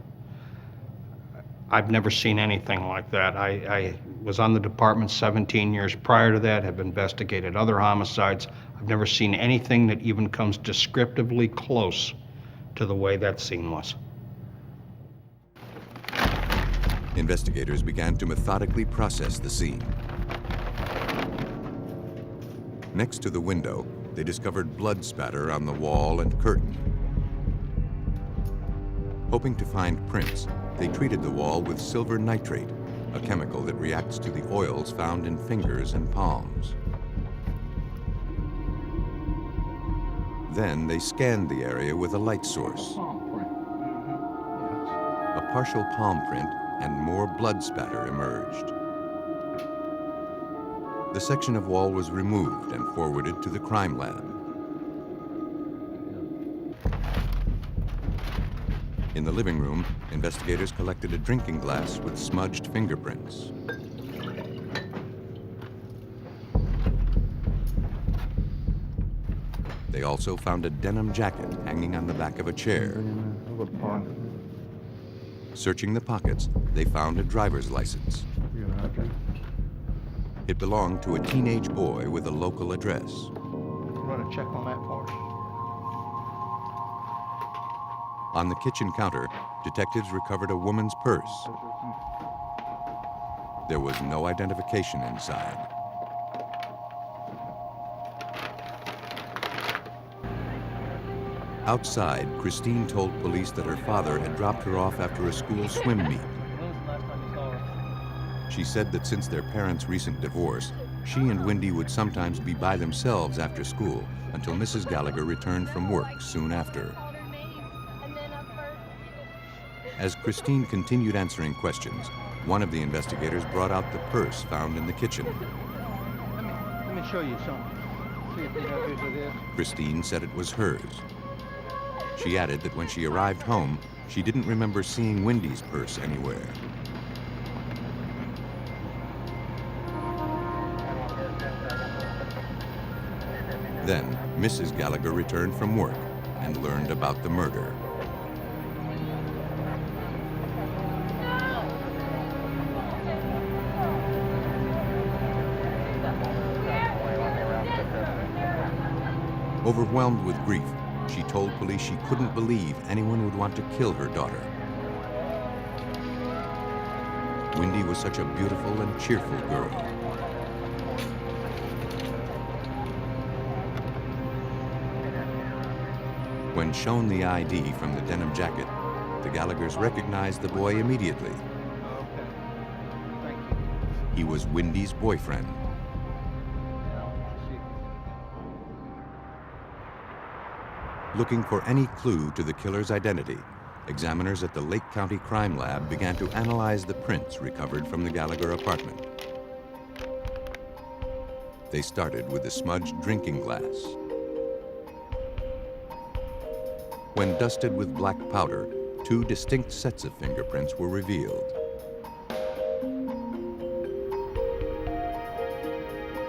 I've never seen anything like that. I was on the department 17 years prior to that, have investigated other homicides. I've never seen anything that even comes descriptively close to the way that scene was. Investigators began to methodically process the scene. Next to the window, they discovered blood spatter on the wall and curtain. Hoping to find prints, they treated the wall with silver nitrate, a chemical that reacts to the oils found in fingers and palms. Then they scanned the area with a light source. A partial palm print and more blood spatter emerged. The section of wall was removed and forwarded to the crime lab. In the living room, investigators collected a drinking glass with smudged fingerprints. They also found a denim jacket hanging on the back of a chair. Searching the pockets, they found a driver's license. It belonged to a teenage boy with a local address. Run a check on that for us. On the kitchen counter, detectives recovered a woman's purse. There was no identification inside. Outside, Christine told police that her father had dropped her off after a school swim meet. She said that since their parents' recent divorce, she and Wendy would sometimes be by themselves after school until Mrs. Gallagher returned from work soon after. As Christine continued answering questions, one of the investigators brought out the purse found in the kitchen. Let me show you something. See if they have this with this. Christine said it was hers. She added that when she arrived home, she didn't remember seeing Wendy's purse anywhere. Then, Mrs. Gallagher returned from work and learned about the murder. Overwhelmed with grief, she told police she couldn't believe anyone would want to kill her daughter. Wendy was such a beautiful and cheerful girl. When shown the ID from the denim jacket, the Gallaghers recognized the boy immediately. He was Wendy's boyfriend. Looking for any clue to the killer's identity, examiners at the Lake County Crime Lab began to analyze the prints recovered from the Gallagher apartment. They started with the smudged drinking glass. When dusted with black powder, two distinct sets of fingerprints were revealed.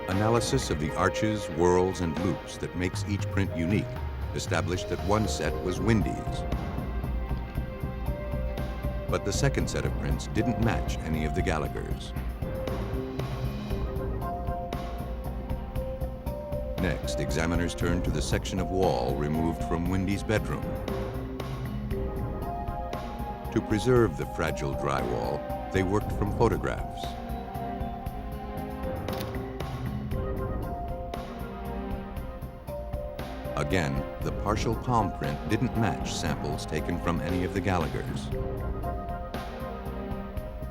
Analysis of the arches, whorls, and loops that makes each print unique established that one set was Wendy's. But the second set of prints didn't match any of the Gallaghers. Next, examiners turned to the section of wall removed from Wendy's bedroom. To preserve the fragile drywall, they worked from photographs. Again, the partial palm print didn't match samples taken from any of the Gallaghers.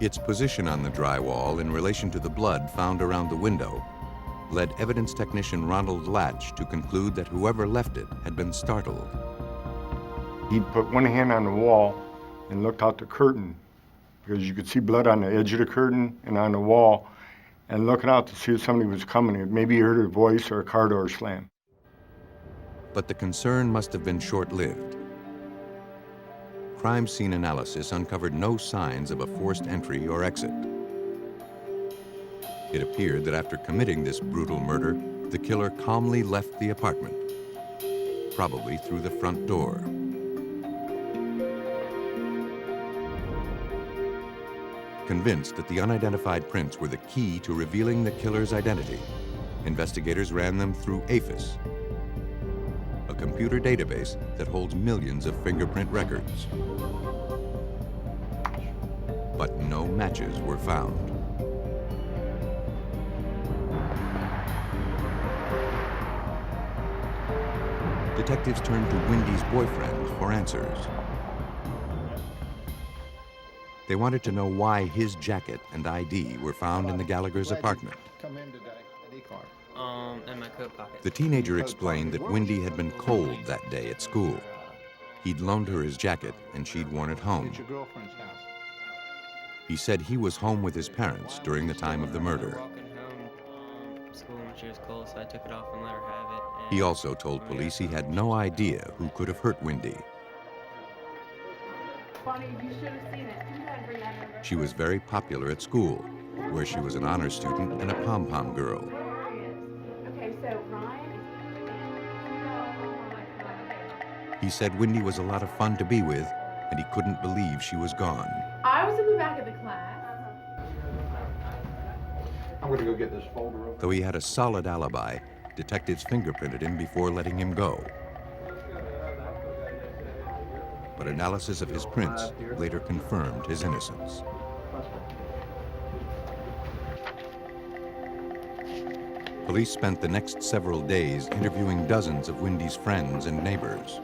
Its position on the drywall in relation to the blood found around the window led evidence technician Ronald Latch to conclude that whoever left it had been startled. He put one hand on the wall and looked out the curtain because you could see blood on the edge of the curtain and on the wall, and looking out to see if somebody was coming. Maybe he heard a voice or a car door slam. But the concern must have been short-lived. Crime scene analysis uncovered no signs of a forced entry or exit. It appeared that after committing this brutal murder, the killer calmly left the apartment, probably through the front door. Convinced that the unidentified prints were the key to revealing the killer's identity, investigators ran them through APHIS, a computer database that holds millions of fingerprint records. But no matches were found. Detectives turned to Wendy's boyfriend for answers. They wanted to know why his jacket and ID were found in the Gallagher's apartment. Come in today, an e-card. In my coat pocket. The teenager explained that Wendy had been cold that day at school. He'd loaned her his jacket and she'd worn it home. At your girlfriend's house. He said he was home with his parents during the time of the murder. Walking home from school when she was cold, so I took it off and let her have it. He also told police he had no idea who could have hurt Wendy. Bonnie, you should have seen it. She was very popular at school, where she was an honor student and a pom-pom girl. Okay, so Ryan. He said Wendy was a lot of fun to be with, and he couldn't believe she was gone. I was in the back of the class. I'm going to go get this folder over. Though he had a solid alibi, detectives fingerprinted him before letting him go. But analysis of his prints later confirmed his innocence. Police spent the next several days interviewing dozens of Wendy's friends and neighbors.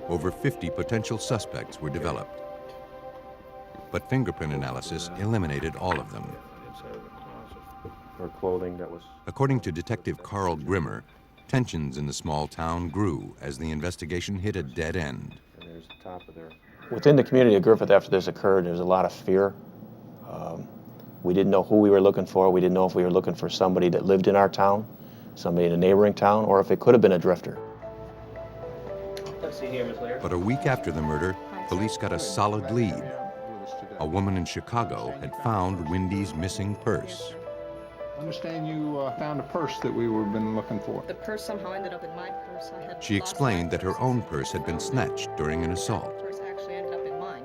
Over 50 potential suspects were developed, but fingerprint analysis eliminated all of them. Or clothing that was... According to Detective Carl Grimmer, tensions in the small town grew as the investigation hit a dead end. And there's the top of their... Within the community of Griffith after this occurred, there was a lot of fear. We didn't know who we were looking for. We didn't know if we were looking for somebody that lived in our town, somebody in a neighboring town, or if it could have been a drifter. But a week after the murder, police got a solid lead. A woman in Chicago had found Wendy's missing purse. I understand you found a purse that we were been looking for. The purse somehow ended up in my purse. I had She explained that her own purse had been snatched during an assault. The purse actually ended up in mine.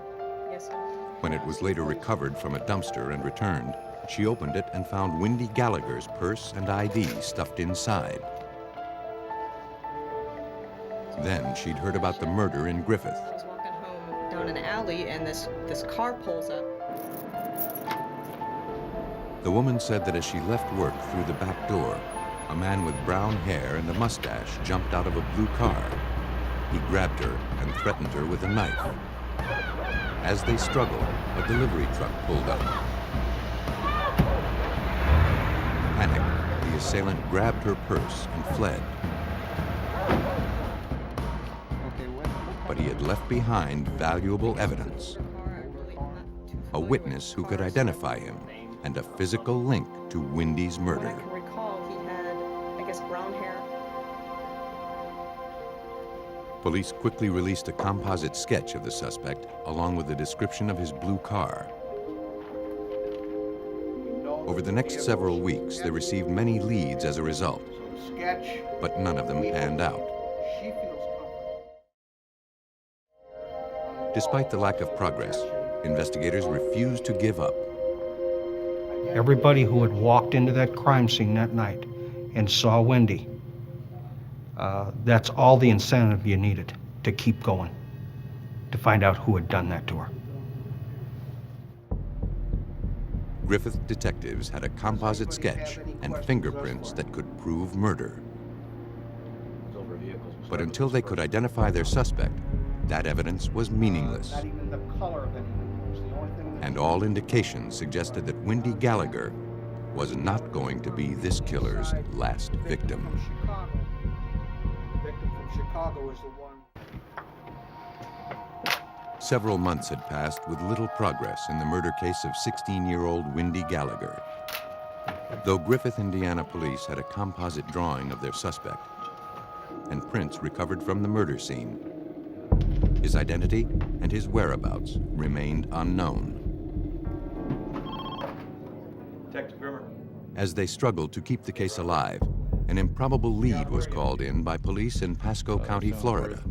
Yes, sir. When it was later recovered from a dumpster and returned, she opened it and found Wendy Gallagher's purse and ID stuffed inside. Then she'd heard about the murder in Griffith. I was walking home down an alley and this car pulls up. The woman said that as she left work through the back door, a man with brown hair and a mustache jumped out of a blue car. He grabbed her and threatened her with a knife. As they struggled, a delivery truck pulled up. Panicked, the assailant grabbed her purse and fled. But he had left behind valuable evidence. A witness who could identify him, and a physical link to Wendy's murder. I can recall he had, I guess, brown hair. Police quickly released a composite sketch of the suspect, along with a description of his blue car. Over the next several weeks, they received many leads as a result, but none of them panned out. Despite the lack of progress, investigators refused to give up. Everybody who had walked into that crime scene that night and saw Wendy, that's all the incentive you needed to keep going, to find out who had done that to her. Griffith detectives had a composite sketch and fingerprints that could prove murder. But until they could identify their suspect, that evidence was meaningless. And all indications suggested that Wendy Gallagher was not going to be this killer's last victim. The victim from Chicago is the one. Several months had passed with little progress in the murder case of 16-year-old Wendy Gallagher. Though Griffith, Indiana police had a composite drawing of their suspect and prints recovered from the murder scene, his identity and his whereabouts remained unknown. Detective Grimmer. As they struggled to keep the case alive, an improbable lead was called in by police in Pasco County, Florida,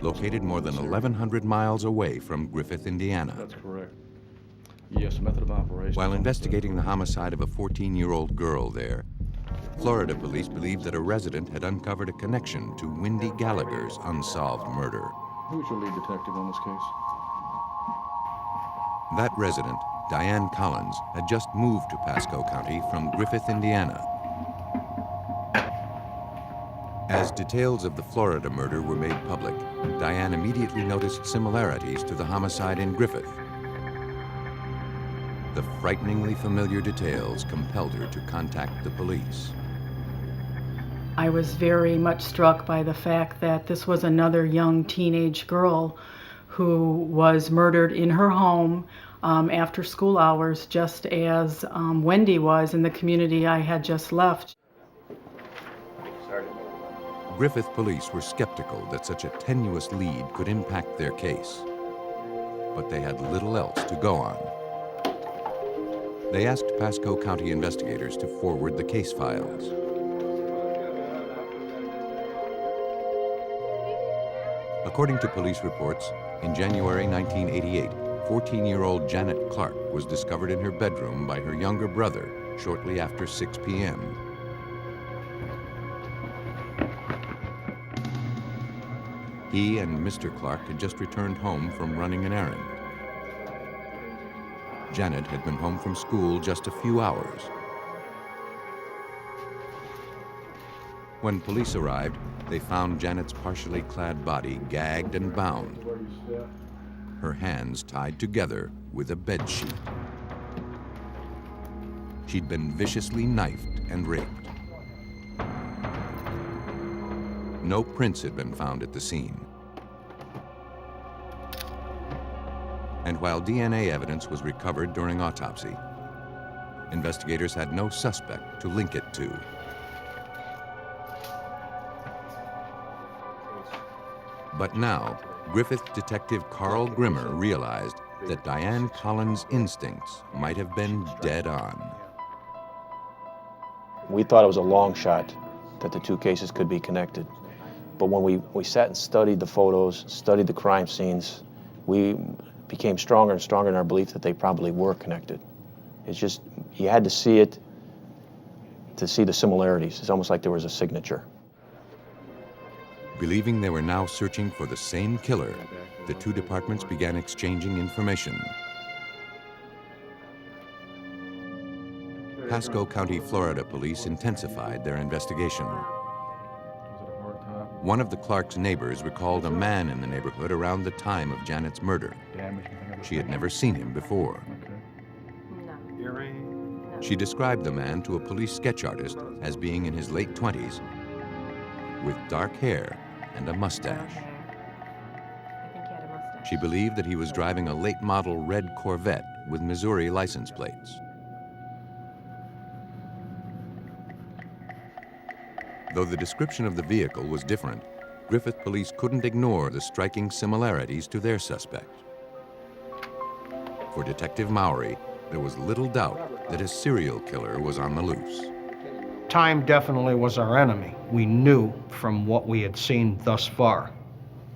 located more than 1,100 miles away from Griffith, Indiana. That's correct. Yes, method of operation. While investigating the homicide of a 14-year-old girl there, Florida police believed that a resident had uncovered a connection to Wendy Gallagher's unsolved murder. Who's your lead detective on this case? That resident, Diane Collins, had just moved to Pasco County from Griffith, Indiana. As details of the Florida murder were made public, Diane immediately noticed similarities to the homicide in Griffith. The frighteningly familiar details compelled her to contact the police. I was very much struck by the fact that this was another young teenage girl who was murdered in her home after school hours, just as Wendy was in the community I had just left. Griffith police were skeptical that such a tenuous lead could impact their case, but they had little else to go on. They asked Pasco County investigators to forward the case files. According to police reports, in January 1988, 14-year-old Janet Clark was discovered in her bedroom by her younger brother shortly after 6 p.m. He and Mr. Clark had just returned home from running an errand. Janet had been home from school just a few hours. When police arrived, they found Janet's partially clad body gagged and bound, her hands tied together with a bed sheet. She'd been viciously knifed and raped. No prints had been found at the scene. And while DNA evidence was recovered during autopsy, investigators had no suspect to link it to. But now, Griffith detective Carl Grimmer realized that Diane Collins' instincts might have been dead on. We thought it was a long shot that the two cases could be connected. But when we sat and studied the photos, studied the crime scenes, we became stronger and stronger in our belief that they probably were connected. It's just, you had to see it to see the similarities. It's almost like there was a signature. Believing they were now searching for the same killer, the two departments began exchanging information. Pasco County, Florida police intensified their investigation. One of the Clark's neighbors recalled a man in the neighborhood around the time of Janet's murder. She had never seen him before. She described the man to a police sketch artist as being in his late 20s, with dark hair and a mustache. She believed that he was driving a late model red Corvette with Missouri license plates. Though the description of the vehicle was different, Griffith police couldn't ignore the striking similarities to their suspect. For Detective Mowry, there was little doubt that a serial killer was on the loose. Time definitely was our enemy. We knew from what we had seen thus far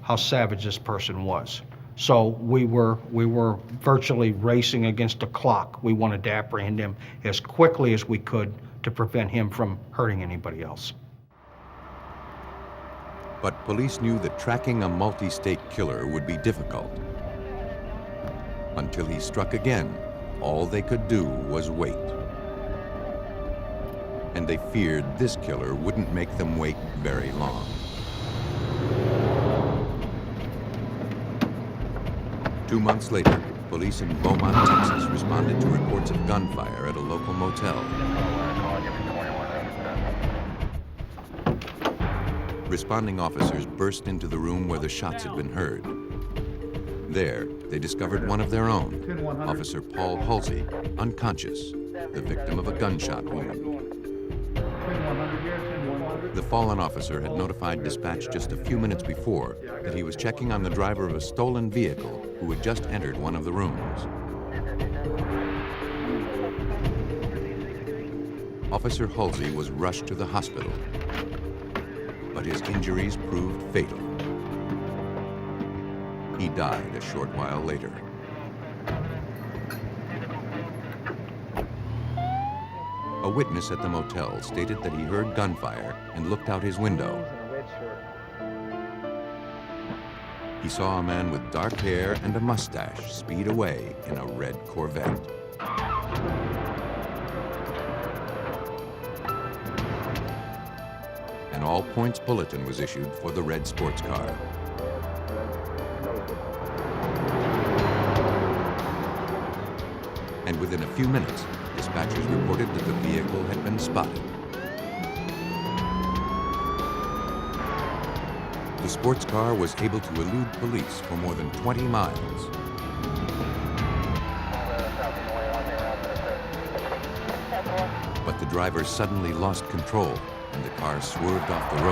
how savage this person was. So we were virtually racing against the clock. We wanted to apprehend him as quickly as we could to prevent him from hurting anybody else. But police knew that tracking a multi-state killer would be difficult. Until he struck again, all they could do was wait. And they feared this killer wouldn't make them wait very long. Two months later, police in Beaumont, Texas responded to reports of gunfire at a local motel. Responding officers burst into the room where the shots had been heard. There, they discovered one of their own, Officer Paul Halsey, unconscious, the victim of a gunshot wound. The fallen officer had notified dispatch just a few minutes before that he was checking on the driver of a stolen vehicle who had just entered one of the rooms. Officer Halsey was rushed to the hospital, but his injuries proved fatal. He died a short while later. A witness at the motel stated that he heard gunfire and looked out his window. He saw a man with dark hair and a mustache speed away in a red Corvette. An all-points bulletin was issued for the red sports car. And within a few minutes, dispatchers reported that the vehicle had been spotted. The sports car was able to elude police for more than 20 miles. But the driver suddenly lost control and the car swerved off the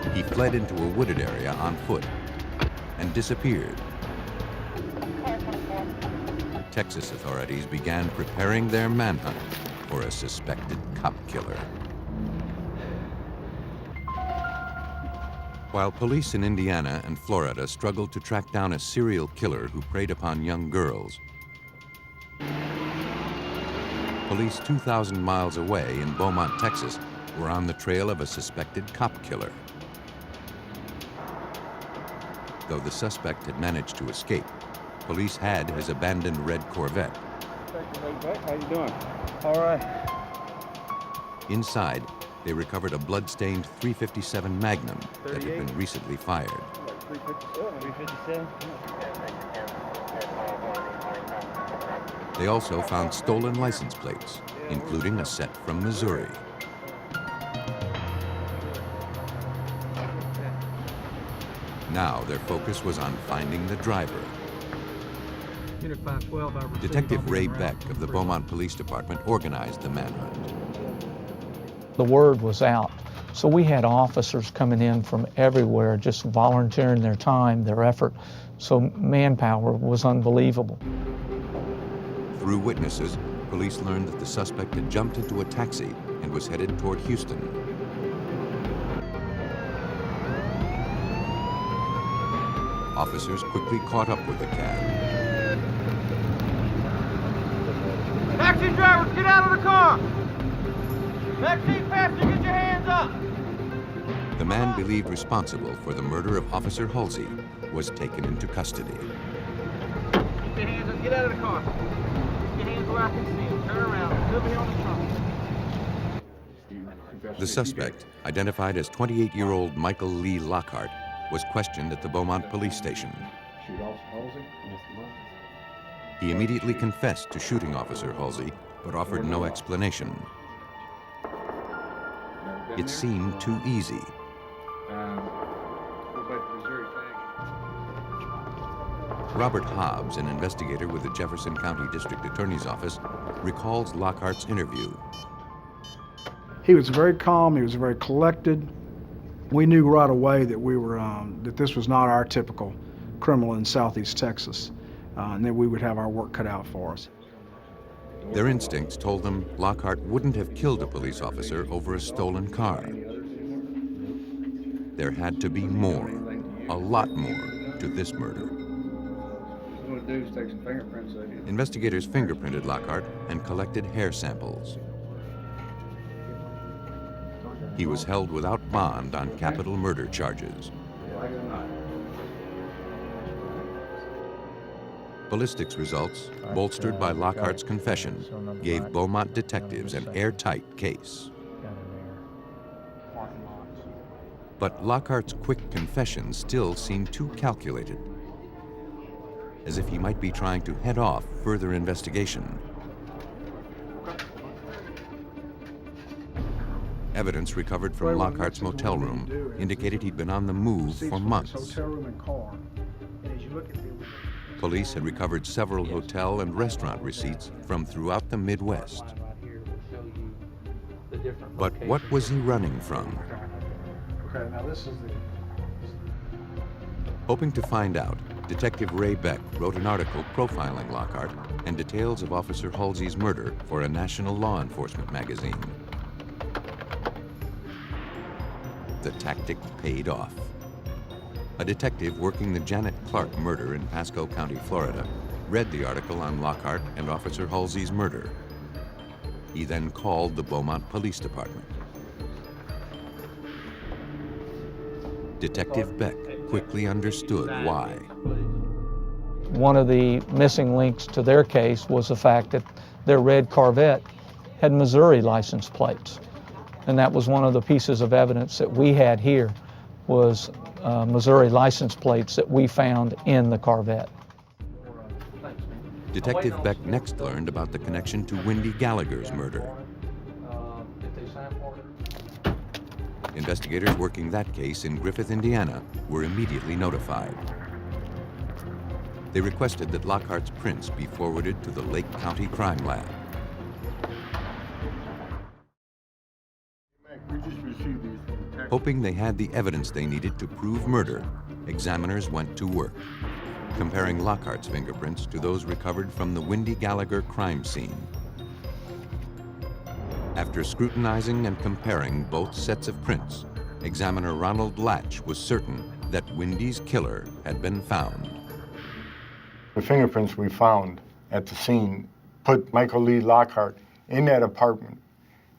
road. He fled into a wooded area on foot and disappeared. Texas authorities began preparing their manhunt for a suspected cop killer. While police in Indiana and Florida struggled to track down a serial killer who preyed upon young girls, police 2,000 miles away in Beaumont, Texas, were on the trail of a suspected cop killer. Though the suspect had managed to escape, police had his abandoned red Corvette. How you doing? All right. Inside, they recovered a blood-stained .357 Magnum that had been recently fired. 357? They also found stolen license plates, including a set from Missouri. Now their focus was on finding the driver. Unit 512, Detective Ray Beck of the Beaumont Police Department organized the manhunt. The word was out. So we had officers coming in from everywhere, just volunteering their time, their effort. So manpower was unbelievable. Through witnesses, police learned that the suspect had jumped into a taxi and was headed toward Houston. Officers quickly caught up with the cab. Taxi drivers, get out of the car! Backseat passenger, get your hands up! The man believed responsible for the murder of Officer Halsey was taken into custody. Keep your hands up, get out of the car. Keep your hands where I can see them. Turn around, over here on the trunk. The suspect, identified as 28-year-old Michael Lee Lockhart, was questioned at the Beaumont police station. He immediately confessed to shooting Officer Halsey, but offered no explanation. It seemed too easy. Robert Hobbs, an investigator with the Jefferson County District Attorney's Office, recalls Lockhart's interview. He was very calm, he was very collected. We knew right away that we were that this was not our typical criminal in Southeast Texas, and that we would have our work cut out for us. Their instincts told them Lockhart wouldn't have killed a police officer over a stolen car. There had to be more, a lot more, to this murder. What we'll do is take some fingerprints of you. Investigators fingerprinted Lockhart and collected hair samples. He was held without bond on capital murder charges. Ballistics results, bolstered by Lockhart's confession, gave Beaumont detectives an airtight case. But Lockhart's quick confession still seemed too calculated, as if he might be trying to head off further investigation. Evidence recovered from Lockhart's motel room indicated he'd been on the move for months. Police had recovered several hotel and restaurant receipts from throughout the Midwest. But what was he running from? Hoping to find out, Detective Ray Beck wrote an article profiling Lockhart and details of Officer Halsey's murder for a national law enforcement magazine. The tactic paid off. A detective working the Janet Clark murder in Pasco County, Florida, read the article on Lockhart and Officer Halsey's murder. He then called the Beaumont Police Department. Detective Beck quickly understood why. One of the missing links to their case was the fact that their red Corvette had Missouri license plates. And that was one of the pieces of evidence that we had here, was Missouri license plates that we found in the Corvette. Detective Beck next learned about the connection to Wendy Gallagher's murder. Investigators working that case in Griffith, Indiana, were immediately notified. They requested that Lockhart's prints be forwarded to the Lake County Crime Lab. Hoping they had the evidence they needed to prove murder, examiners went to work, comparing Lockhart's fingerprints to those recovered from the Wendy Gallagher crime scene. After scrutinizing and comparing both sets of prints, examiner Ronald Latch was certain that Wendy's killer had been found. The fingerprints we found at the scene put Michael Lee Lockhart in that apartment,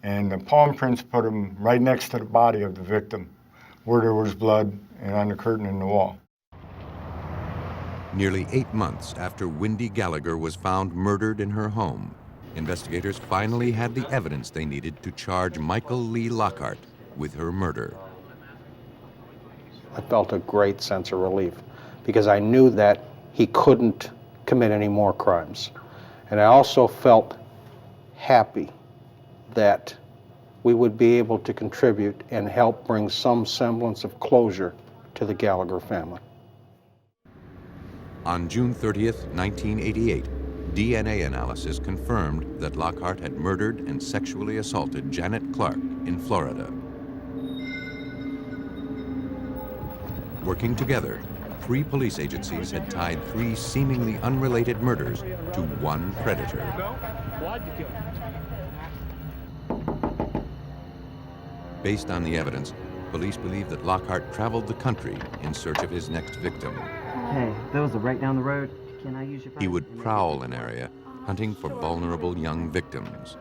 and the palm prints put him right next to the body of the victim, where there was blood and on the curtain in the wall. Nearly 8 months after Wendy Gallagher was found murdered in her home, investigators finally had the evidence they needed to charge Michael Lee Lockhart with her murder. I felt a great sense of relief because I knew that he couldn't commit any more crimes. And I also felt happy that we would be able to contribute and help bring some semblance of closure to the Gallagher family. On June 30th, 1988, DNA analysis confirmed that Lockhart had murdered and sexually assaulted Janet Clark in Florida. Working together, 3 police agencies had tied 3 seemingly unrelated murders to one predator. Based on the evidence, police believe that Lockhart traveled the country in search of his next victim. Hey, those are right down the road. Can I use your phone? He would prowl an area, hunting for vulnerable young victims.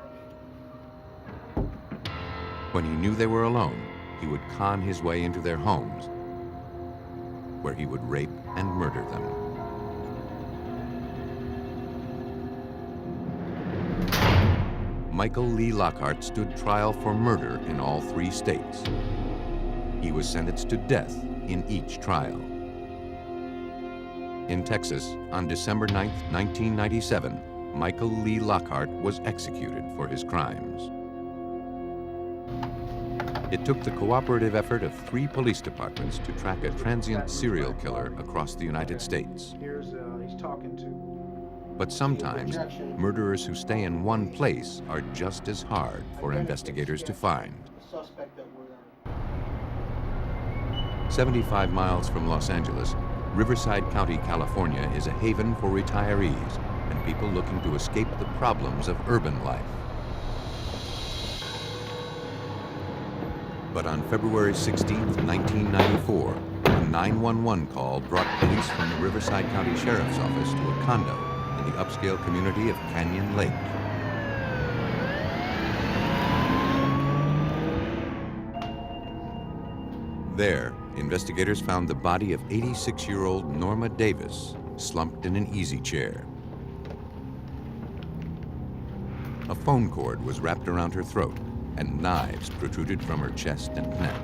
When he knew they were alone, he would con his way into their homes, where he would rape and murder them. Michael Lee Lockhart stood trial for murder in all 3 states. He was sentenced to death in each trial. In Texas, on December 9, 1997, Michael Lee Lockhart was executed for his crimes. It took the cooperative effort of 3 police departments to track a transient serial killer across the United States. He's talking to. But sometimes, murderers who stay in one place are just as hard for investigators to find. 75 miles from Los Angeles, Riverside County, California is a haven for retirees and people looking to escape the problems of urban life. But on February 16, 1994, a 911 call brought police from the Riverside County Sheriff's Office to a condo in the upscale community of Canyon Lake. There, investigators found the body of 86-year-old Norma Davis slumped in an easy chair. A phone cord was wrapped around her throat, and knives protruded from her chest and neck.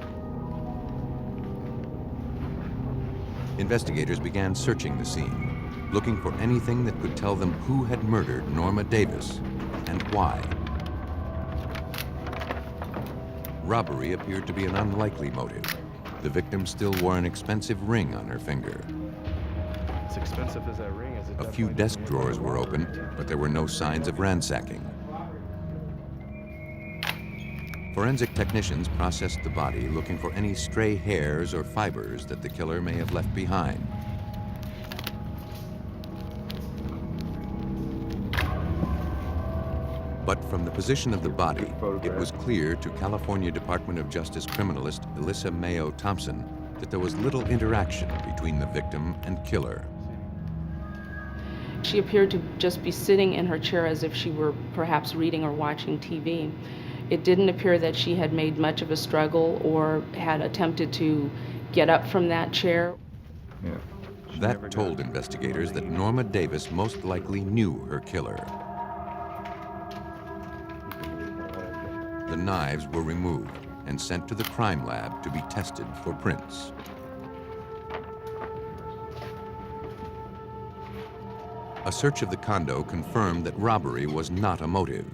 Investigators began searching the scene, looking for anything that could tell them who had murdered Norma Davis and why. Robbery appeared to be an unlikely motive. The victim still wore an expensive ring on her finger. As expensive as that ring is, A few desk drawers were open, but there were no signs of ransacking. Forensic technicians processed the body, looking for any stray hairs or fibers that the killer may have left behind. But from the position of the body, it was clear to California Department of Justice criminalist Alyssa Mayo Thompson that there was little interaction between the victim and killer. She appeared to just be sitting in her chair as if she were perhaps reading or watching TV. It didn't appear that she had made much of a struggle or had attempted to get up from that chair. That told investigators that Norma Davis most likely knew her killer. The knives were removed and sent to the crime lab to be tested for prints. A search of the condo confirmed that robbery was not a motive.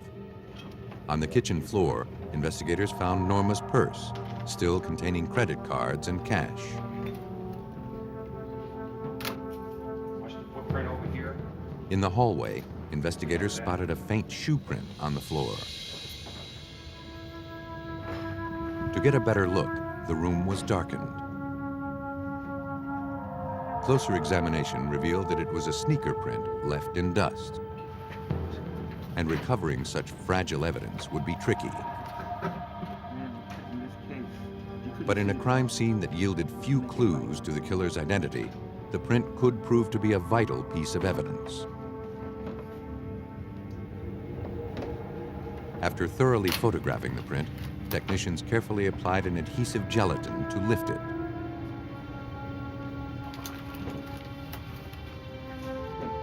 On the kitchen floor, investigators found Norma's purse, still containing credit cards and cash. In the hallway, investigators spotted a faint shoe print on the floor. To get a better look, the room was darkened. Closer examination revealed that it was a sneaker print left in dust. And recovering such fragile evidence would be tricky. But in a crime scene that yielded few clues to the killer's identity, the print could prove to be a vital piece of evidence. After thoroughly photographing the print, technicians carefully applied an adhesive gelatin to lift it.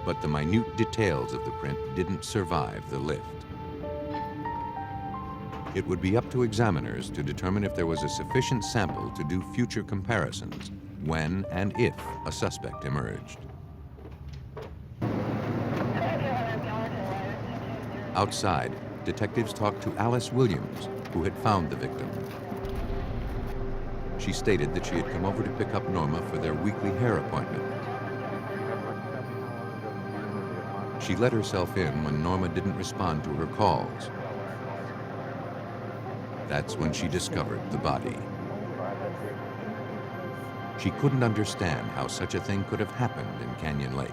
But the minute details of the print didn't survive the lift. It would be up to examiners to determine if there was a sufficient sample to do future comparisons when and if a suspect emerged. Outside, detectives talked to Alice Williams, who had found the victim. She stated that she had come over to pick up Norma for their weekly hair appointment. She let herself in when Norma didn't respond to her calls. That's when she discovered the body. She couldn't understand how such a thing could have happened in Canyon Lake.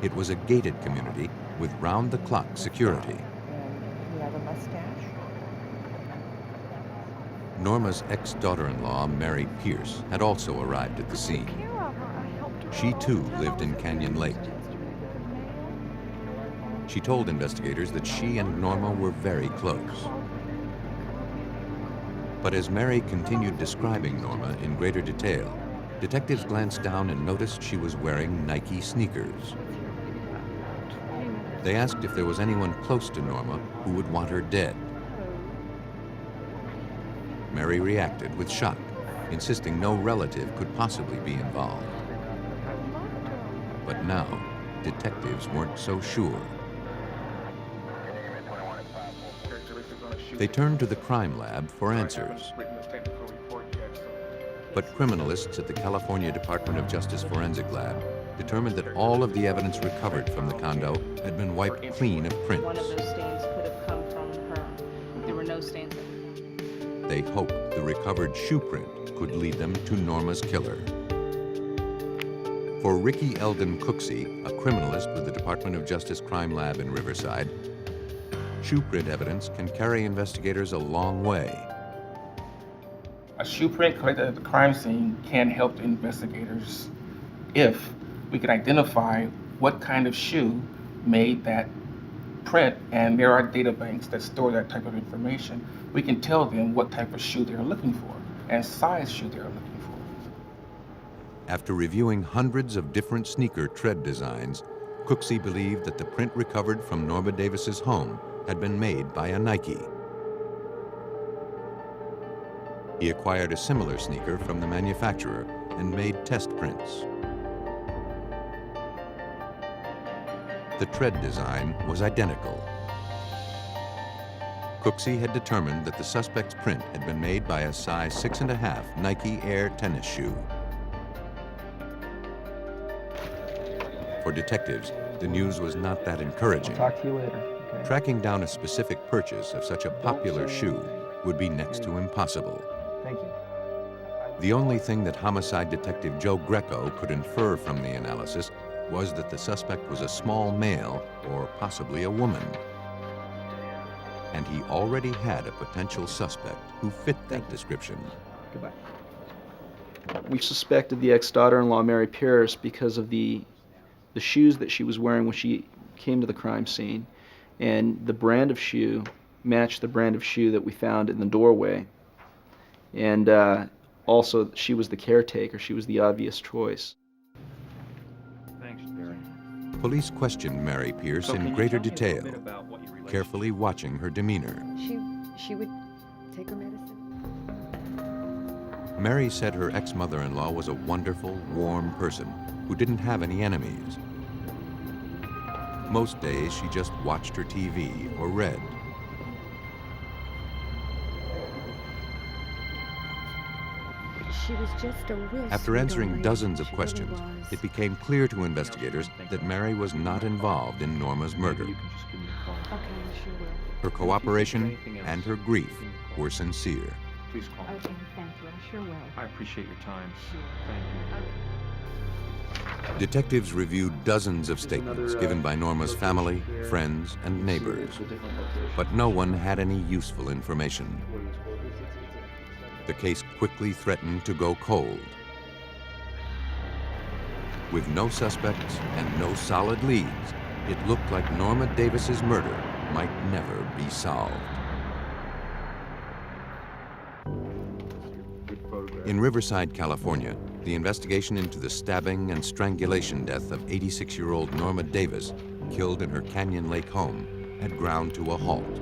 It was a gated community with round-the-clock security. You have a mustache? Norma's ex-daughter-in-law, Mary Pierce, had also arrived at the scene. She too lived in Canyon Lake. She told investigators that she and Norma were very close. But as Mary continued describing Norma in greater detail, detectives glanced down and noticed she was wearing Nike sneakers. They asked if there was anyone close to Norma who would want her dead. Mary reacted with shock, insisting no relative could possibly be involved. But now, detectives weren't so sure. They turned to the crime lab for answers. But criminalists at the California Department of Justice Forensic Lab determined that all of the evidence recovered from the condo had been wiped clean of prints. One of those stains could have come from her. There were no stains. They hoped the recovered shoe print could lead them to Norma's killer. For Ricky Eldon Cooksey, a criminalist with the Department of Justice Crime Lab in Riverside, shoe print evidence can carry investigators a long way. A shoe print collected at the crime scene can help the investigators if we can identify what kind of shoe made that print, and there are data banks that store that type of information. We can tell them what type of shoe they're looking for and size shoe they're looking for. After reviewing hundreds of different sneaker tread designs, Cooksey believed that the print recovered from Norma Davis's home had been made by a Nike. He acquired a similar sneaker from the manufacturer and made test prints. The tread design was identical. Cooksey had determined that the suspect's print had been made by a size 6.5 Nike Air tennis shoe. For detectives, the news was not that encouraging. Talk to you later. Okay. Tracking down a specific purchase of such a popular shoe would be next to impossible. Thank you. The only thing that homicide detective Joe Greco could infer from the analysis was that the suspect was a small male or possibly a woman. And he already had a potential suspect who fit that description. Goodbye. We suspected the ex-daughter-in-law, Mary Pierce, because of the the shoes that she was wearing when she came to the crime scene, and the brand of shoe matched the brand of shoe that we found in the doorway. And also, she was the caretaker. She was the obvious choice. Thanks, Barry. Police questioned Mary Pierce in greater detail, carefully watching her demeanor. She would take her medicine. Mary said her ex-mother-in-law was a wonderful, warm person who didn't have any enemies. Most days, she just watched her TV or read. She was just a real After sweet answering old lady. dozens of She questions, really was. it became clear to investigators that Mary was not involved in Norma's murder. Okay, I sure will. Her cooperation and her grief were sincere. Please call me. Okay, thank you. I sure will. I appreciate your time. Thank you. Detectives reviewed dozens of statements given by Norma's family, friends, and neighbors, but no one had any useful information. The case quickly threatened to go cold. With no suspects and no solid leads, it looked like Norma Davis's murder might never be solved. In Riverside, California, the investigation into the stabbing and strangulation death of 86-year-old Norma Davis, killed in her Canyon Lake home, had ground to a halt.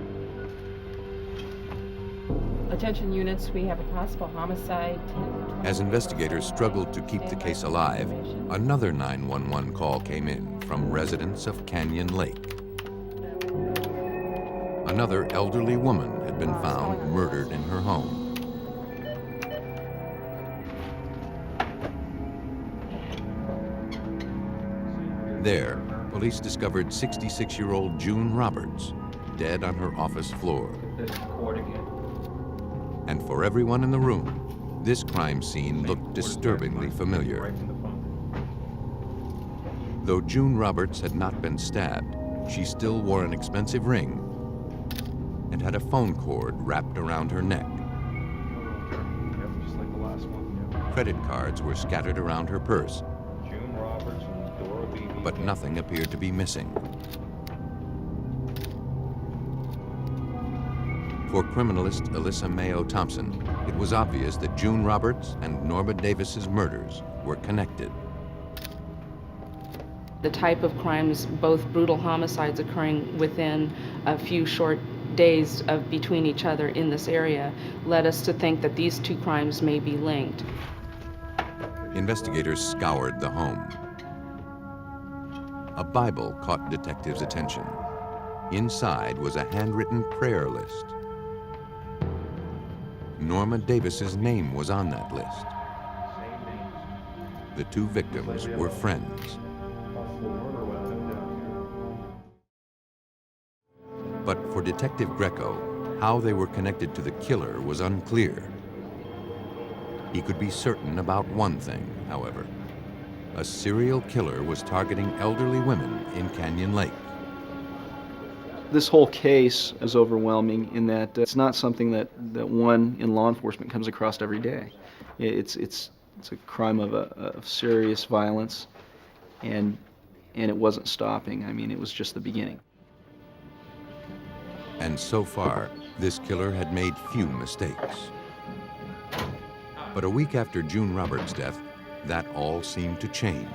Attention units, we have a possible homicide. As investigators struggled to keep the case alive, another 911 call came in from residents of Canyon Lake. Another elderly woman had been found murdered in her home. There, police discovered 66-year-old June Roberts, dead on her office floor. And for everyone in the room, this crime scene looked disturbingly familiar. Though June Roberts had not been stabbed, she still wore an expensive ring and had a phone cord wrapped around her neck. Credit cards were scattered around her purse, but nothing appeared to be missing. For criminalist Alyssa Mayo Thompson, it was obvious that June Roberts and Norma Davis's murders were connected. The type of crimes, both brutal homicides occurring within a few short days of between each other in this area, led us to think that these two crimes may be linked. Investigators scoured the home. A Bible caught detectives' attention. Inside was a handwritten prayer list. Norma Davis's name was on that list. The two victims were friends. But for Detective Greco, how they were connected to the killer was unclear. He could be certain about one thing, however. A serial killer was targeting elderly women in Canyon Lake. This whole case is overwhelming in that it's not something that one in law enforcement comes across every day. It's a crime of serious violence, and it wasn't stopping. I mean, it was just the beginning. And so far, this killer had made few mistakes. But a week after June Roberts' death, that all seemed to change.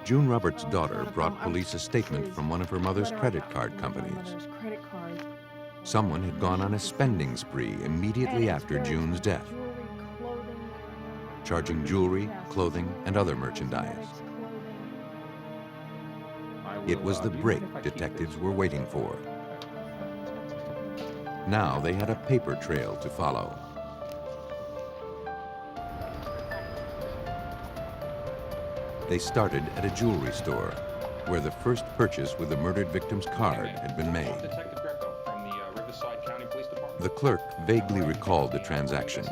June Roberts' daughter brought police a statement from one of her mother's credit card companies. Someone had gone on a spending spree immediately after June's death, charging jewelry, clothing, and other merchandise. It was the break detectives were waiting for. Now they had a paper trail to follow. They started at a jewelry store, where the first purchase with the murdered victim's card had been made. The clerk vaguely recalled the transaction.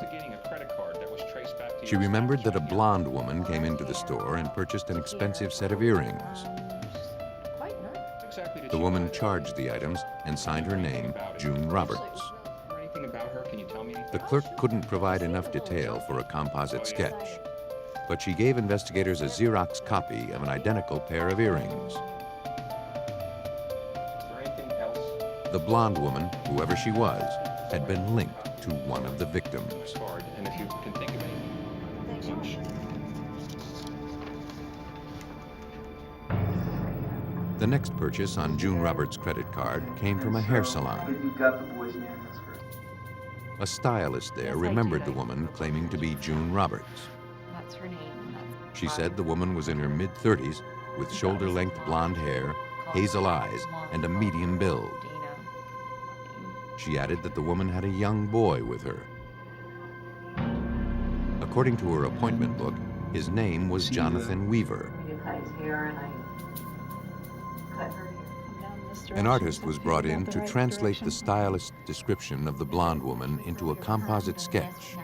She remembered that a blonde woman came into the store and purchased an expensive set of earrings. The woman charged the items and signed her name, June Roberts. The clerk couldn't provide enough detail for a composite sketch. but she gave investigators a Xerox copy of an identical pair of earrings. Is there anything else? The blonde woman, whoever she was, had been linked to one of the victims. Card, and if you can think of anything. The next purchase on June Roberts' credit card came from a hair salon. You've got the boy's name, that's correct. A stylist there remembered the woman claiming to be June Roberts. That's her name. She said the woman was in her mid-30s with shoulder-length blonde hair, hazel eyes, and a medium build. She added that the woman had a young boy with her. According to her appointment book, his name was Jonathan Weaver. You cut his hair and I cut her hair. An artist was brought in to translate the stylist's description of the blonde woman into a composite sketch.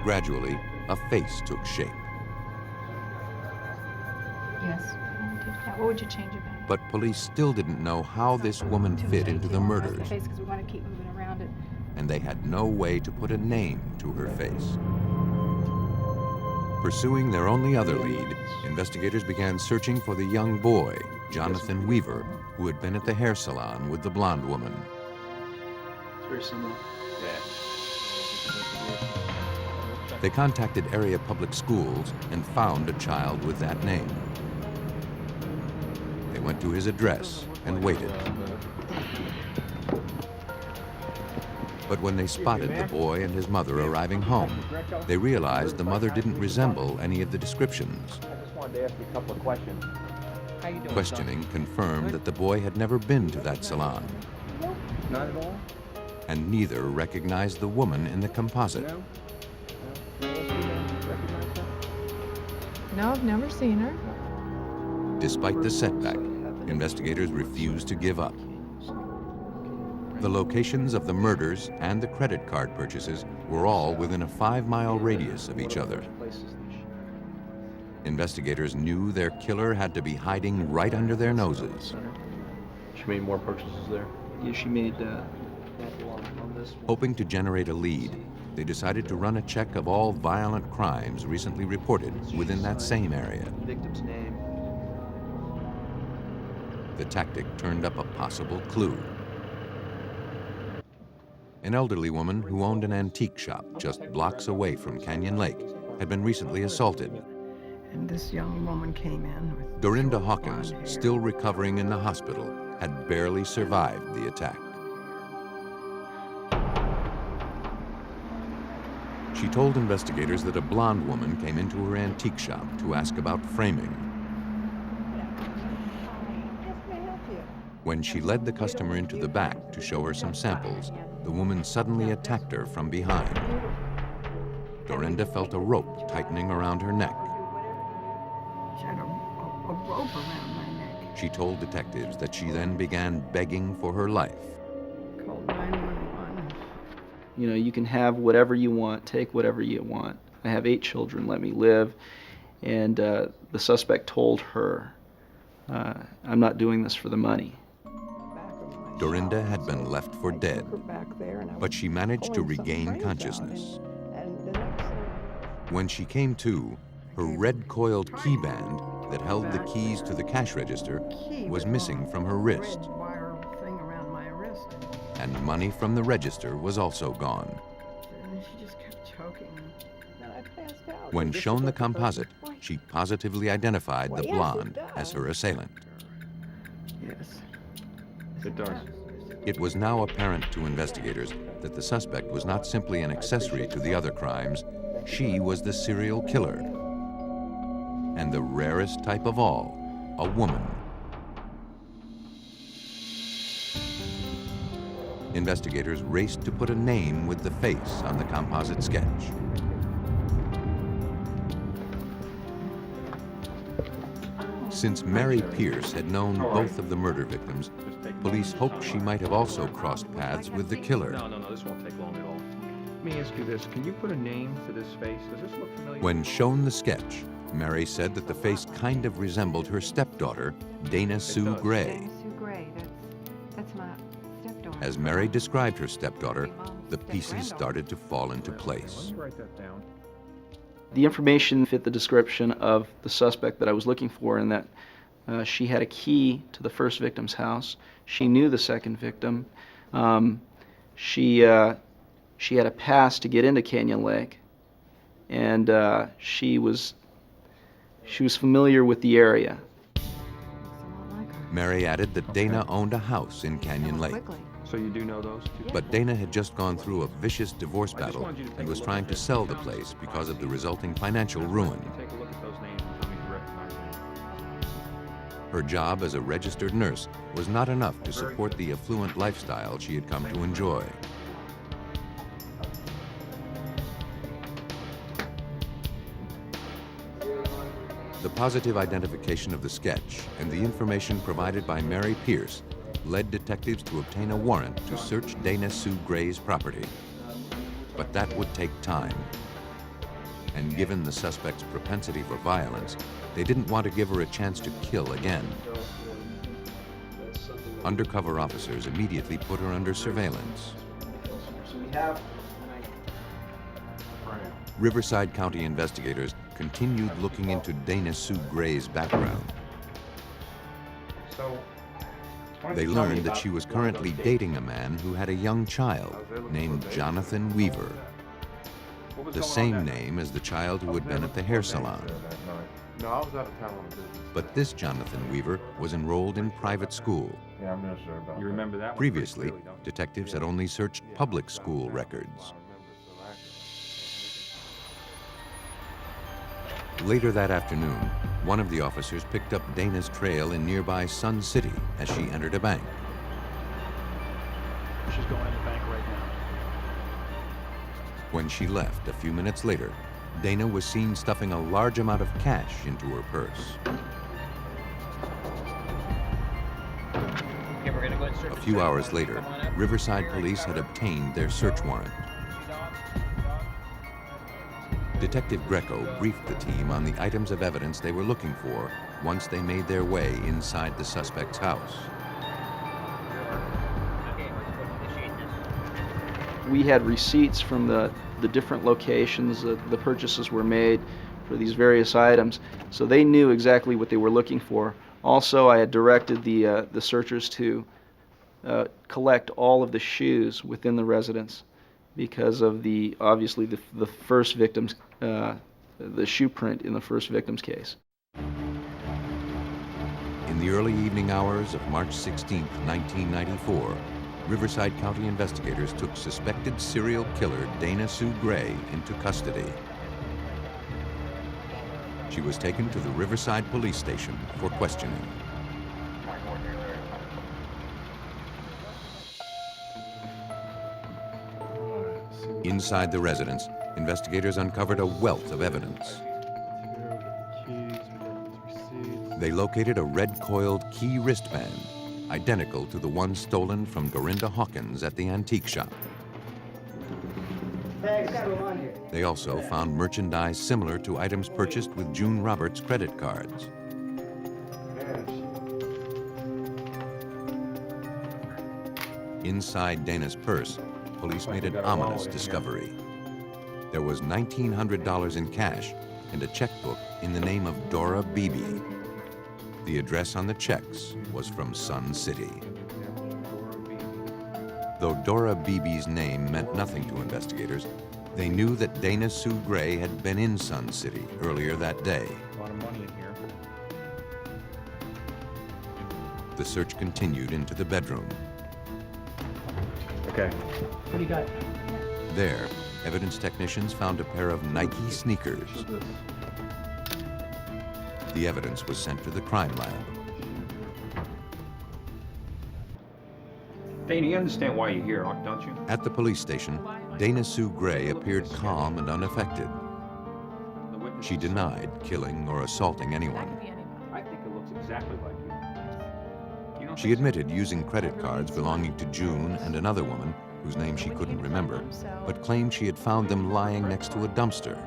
Gradually, a face took shape. Yes. What would you change about it? But police still didn't know how this woman fit into the murders, Because we want to keep moving around it. and they had no way to put a name to her face. Pursuing their only other lead, investigators began searching for the young boy, Jonathan Weaver, who had been at the hair salon with the blonde woman. It's very similar. They contacted area public schools and found a child with that name. They went to his address and waited. But when they spotted the boy and his mother arriving home, they realized the mother didn't resemble any of the descriptions. I just wanted to ask you a couple of questions. How you doing, Questioning confirmed that the boy had never been to that salon, son? Not at all? and neither recognized the woman in the composite. No, I've never seen her. Despite the setback, investigators refused to give up. The locations of the murders and the credit card purchases were all within a 5-mile radius of each other. Investigators knew their killer had to be hiding right under their noses. She made more purchases there? Yeah, she made Hoping to generate a lead, they decided to run a check of all violent crimes recently reported within that same area. victim's name. The tactic turned up a possible clue. An elderly woman who owned an antique shop just blocks away from Canyon Lake had been recently assaulted. And this young woman came in with Dorinda Hawkins, still recovering in the hospital, had barely survived the attack. She told investigators that a blonde woman came into her antique shop to ask about framing. When she led the customer into the back to show her some samples, the woman suddenly attacked her from behind. Dorinda felt a rope tightening around her neck. she had a rope around my neck. She told detectives that she then began begging for her life. Called 911. You know, you can have whatever you want, take whatever you want. I have 8 children, let me live. And the suspect told her, I'm not doing this for the money. Dorinda had been left for dead, but she managed to regain consciousness. When she came to, her red-coiled key band that held the keys to the cash register was missing from her wrist, Wire thing around my wrist. and money from the register was also gone. And she just kept choking. And I passed out. When shown the composite, she positively identified the blonde as her assailant. Yes. It does. It was now apparent to investigators that the suspect was not simply an accessory to the other crimes. She was the serial killer. And the rarest type of all, a woman. Investigators raced to put a name with the face on the composite sketch. Since Mary Pierce had known both of the murder victims, police hoped she might have also crossed paths with the killer. No, this won't take long at all. Let me ask you this. Can you put a name to this face? Does this look familiar? When shown the sketch, Mary said that the face kind of resembled her stepdaughter, Dana Sue Gray. Sue Gray, that's my stepdaughter. As Mary described her stepdaughter, the pieces started to fall into place. Write that down. The information fit the description of the suspect that I was looking for, in that she had a key to the first victim's house. She knew the second victim. She had a pass to get into Canyon Lake, and she was familiar with the area. Mary added that Dana owned a house in Canyon Lake. So you do know those two? But Dana had just gone through a vicious divorce battle and was trying to sell the place because of the resulting financial ruin. Take a look at those names and tell me if you recognize them. Her job as a registered nurse was not enough to support the affluent lifestyle she had come to enjoy. The positive identification of the sketch and the information provided by Mary Pierce led detectives to obtain a warrant to search Dana Sue Gray's property. But that would take time. And given the suspect's propensity for violence, they didn't want to give her a chance to kill again. Undercover officers immediately put her under surveillance. Riverside County investigators continued looking into Dana Sue Gray's background. They learned that she was currently dating a man who had a young child named Jonathan Weaver, the same name as the child who had been at the hair salon. No, I was out of town on business. But this Jonathan Weaver was enrolled in private school. Yeah, I'm not sure about You remember that one? Previously, detectives had only searched public school records. Later that afternoon, one of the officers picked up Dana's trail in nearby Sun City as she entered a bank. She's going in the bank right now. When she left a few minutes later, Dana was seen stuffing a large amount of cash into her purse. Okay, we're gonna go and search. A few hours later, Riverside police had obtained their search warrant. Detective Greco briefed the team on the items of evidence they were looking for once they made their way inside the suspect's house. We had receipts from the different locations that the purchases were made for these various items, so they knew exactly what they were looking for. Also, I had directed the searchers to collect all of the shoes within the residence because of obviously the first victim's the shoe print in the first victim's case. In the early evening hours of March 16, 1994, Riverside County investigators took suspected serial killer Dana Sue Gray into custody. She was taken to the Riverside Police Station for questioning. Inside the residence, investigators uncovered a wealth of evidence. They located a red-coiled key wristband, identical to the one stolen from Dorinda Hawkins at the antique shop. They also found merchandise similar to items purchased with June Roberts' credit cards. Inside Dana's purse, police made an ominous discovery. There was $1,900 in cash and a checkbook in the name of Dora Beebe. The address on the checks was from Sun City. Though Dora Beebe's name meant nothing to investigators, they knew that Dana Sue Gray had been in Sun City earlier that day. A lot of money in here. The search continued into the bedroom. Okay. What do you got? There, evidence technicians found a pair of Nike sneakers. The evidence was sent to the crime lab. Dana, you understand why you're here, don't you? At the police station, Dana Sue Gray appeared calm and unaffected. She denied killing or assaulting anyone. I think it looks exactly like you. She admitted using credit cards belonging to June and another woman, whose name she couldn't remember, but claimed she had found them lying next to a dumpster.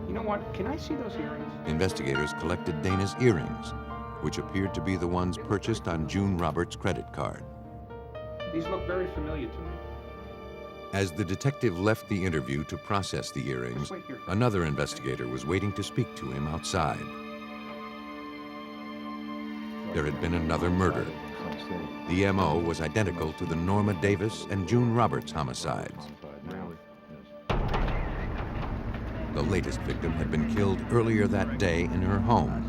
You know what? Can I see those earrings? Investigators collected Dana's earrings, which appeared to be the ones purchased on June Roberts' credit card. These look very familiar to me. As the detective left the interview to process the earrings, another investigator was waiting to speak to him outside. There had been another murder. The MO was identical to the Norma Davis and June Roberts homicides. The latest victim had been killed earlier that day in her home,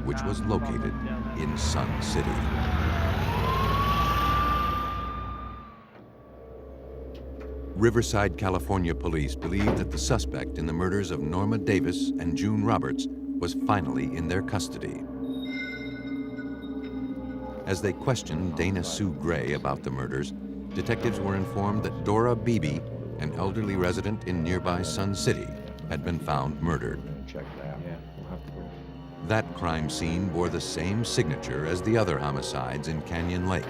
which was located in Sun City. Riverside, California police believed that the suspect in the murders of Norma Davis and June Roberts was finally in their custody. As they questioned Dana Sue Gray about the murders, detectives were informed that Dora Beebe, an elderly resident in nearby Sun City, had been found murdered. That crime scene bore the same signature as the other homicides in Canyon Lake.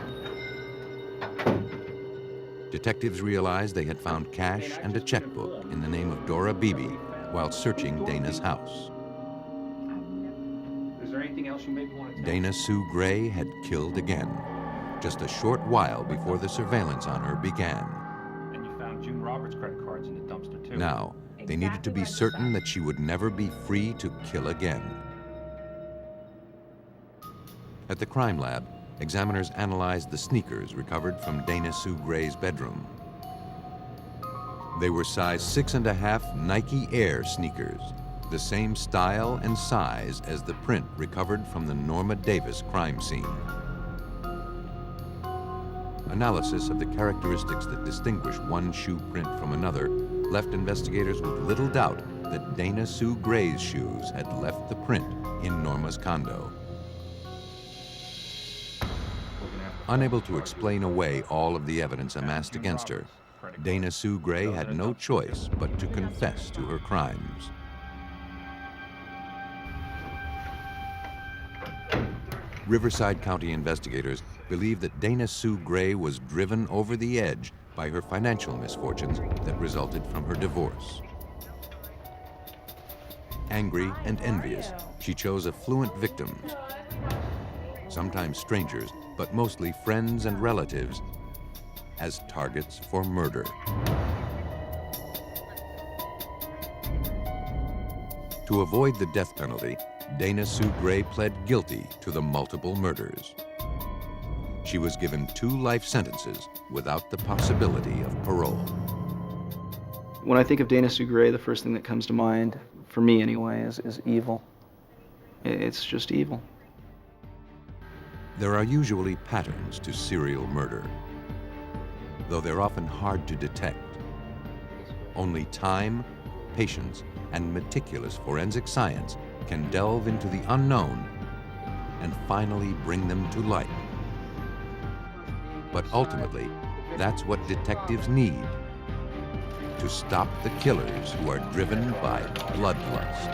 Detectives realized they had found cash and a checkbook in the name of Dora Beebe while searching Dana's house. Is there anything else you maybe want to tell Dana Sue Gray had killed again, just a short while before the surveillance on her began. And you found June Roberts' credit cards in the dumpster too. Now, they needed to be certain that she would never be free to kill again. At the crime lab, examiners analyzed the sneakers recovered from Dana Sue Gray's bedroom. They were size 6.5 Nike Air sneakers, the same style and size as the print recovered from the Norma Davis crime scene. Analysis of the characteristics that distinguish one shoe print from another left investigators with little doubt that Dana Sue Gray's shoes had left the print in Norma's condo. Unable to explain away all of the evidence amassed against her, Dana Sue Gray had no choice but to confess to her crimes. Riverside County investigators believe that Dana Sue Gray was driven over the edge by her financial misfortunes that resulted from her divorce. Angry and envious, she chose affluent victims, sometimes strangers, but mostly friends and relatives, as targets for murder. To avoid the death penalty, Dana Sue Gray pled guilty to the multiple murders. She was given 2 life sentences without the possibility of parole. When I think of Dana Sue Gray, the first thing that comes to mind, for me anyway, is evil. It's just evil. There are usually patterns to serial murder, though they're often hard to detect. Only time, patience, and meticulous forensic science can delve into the unknown and finally bring them to light. But ultimately, that's what detectives need to stop the killers who are driven by bloodlust.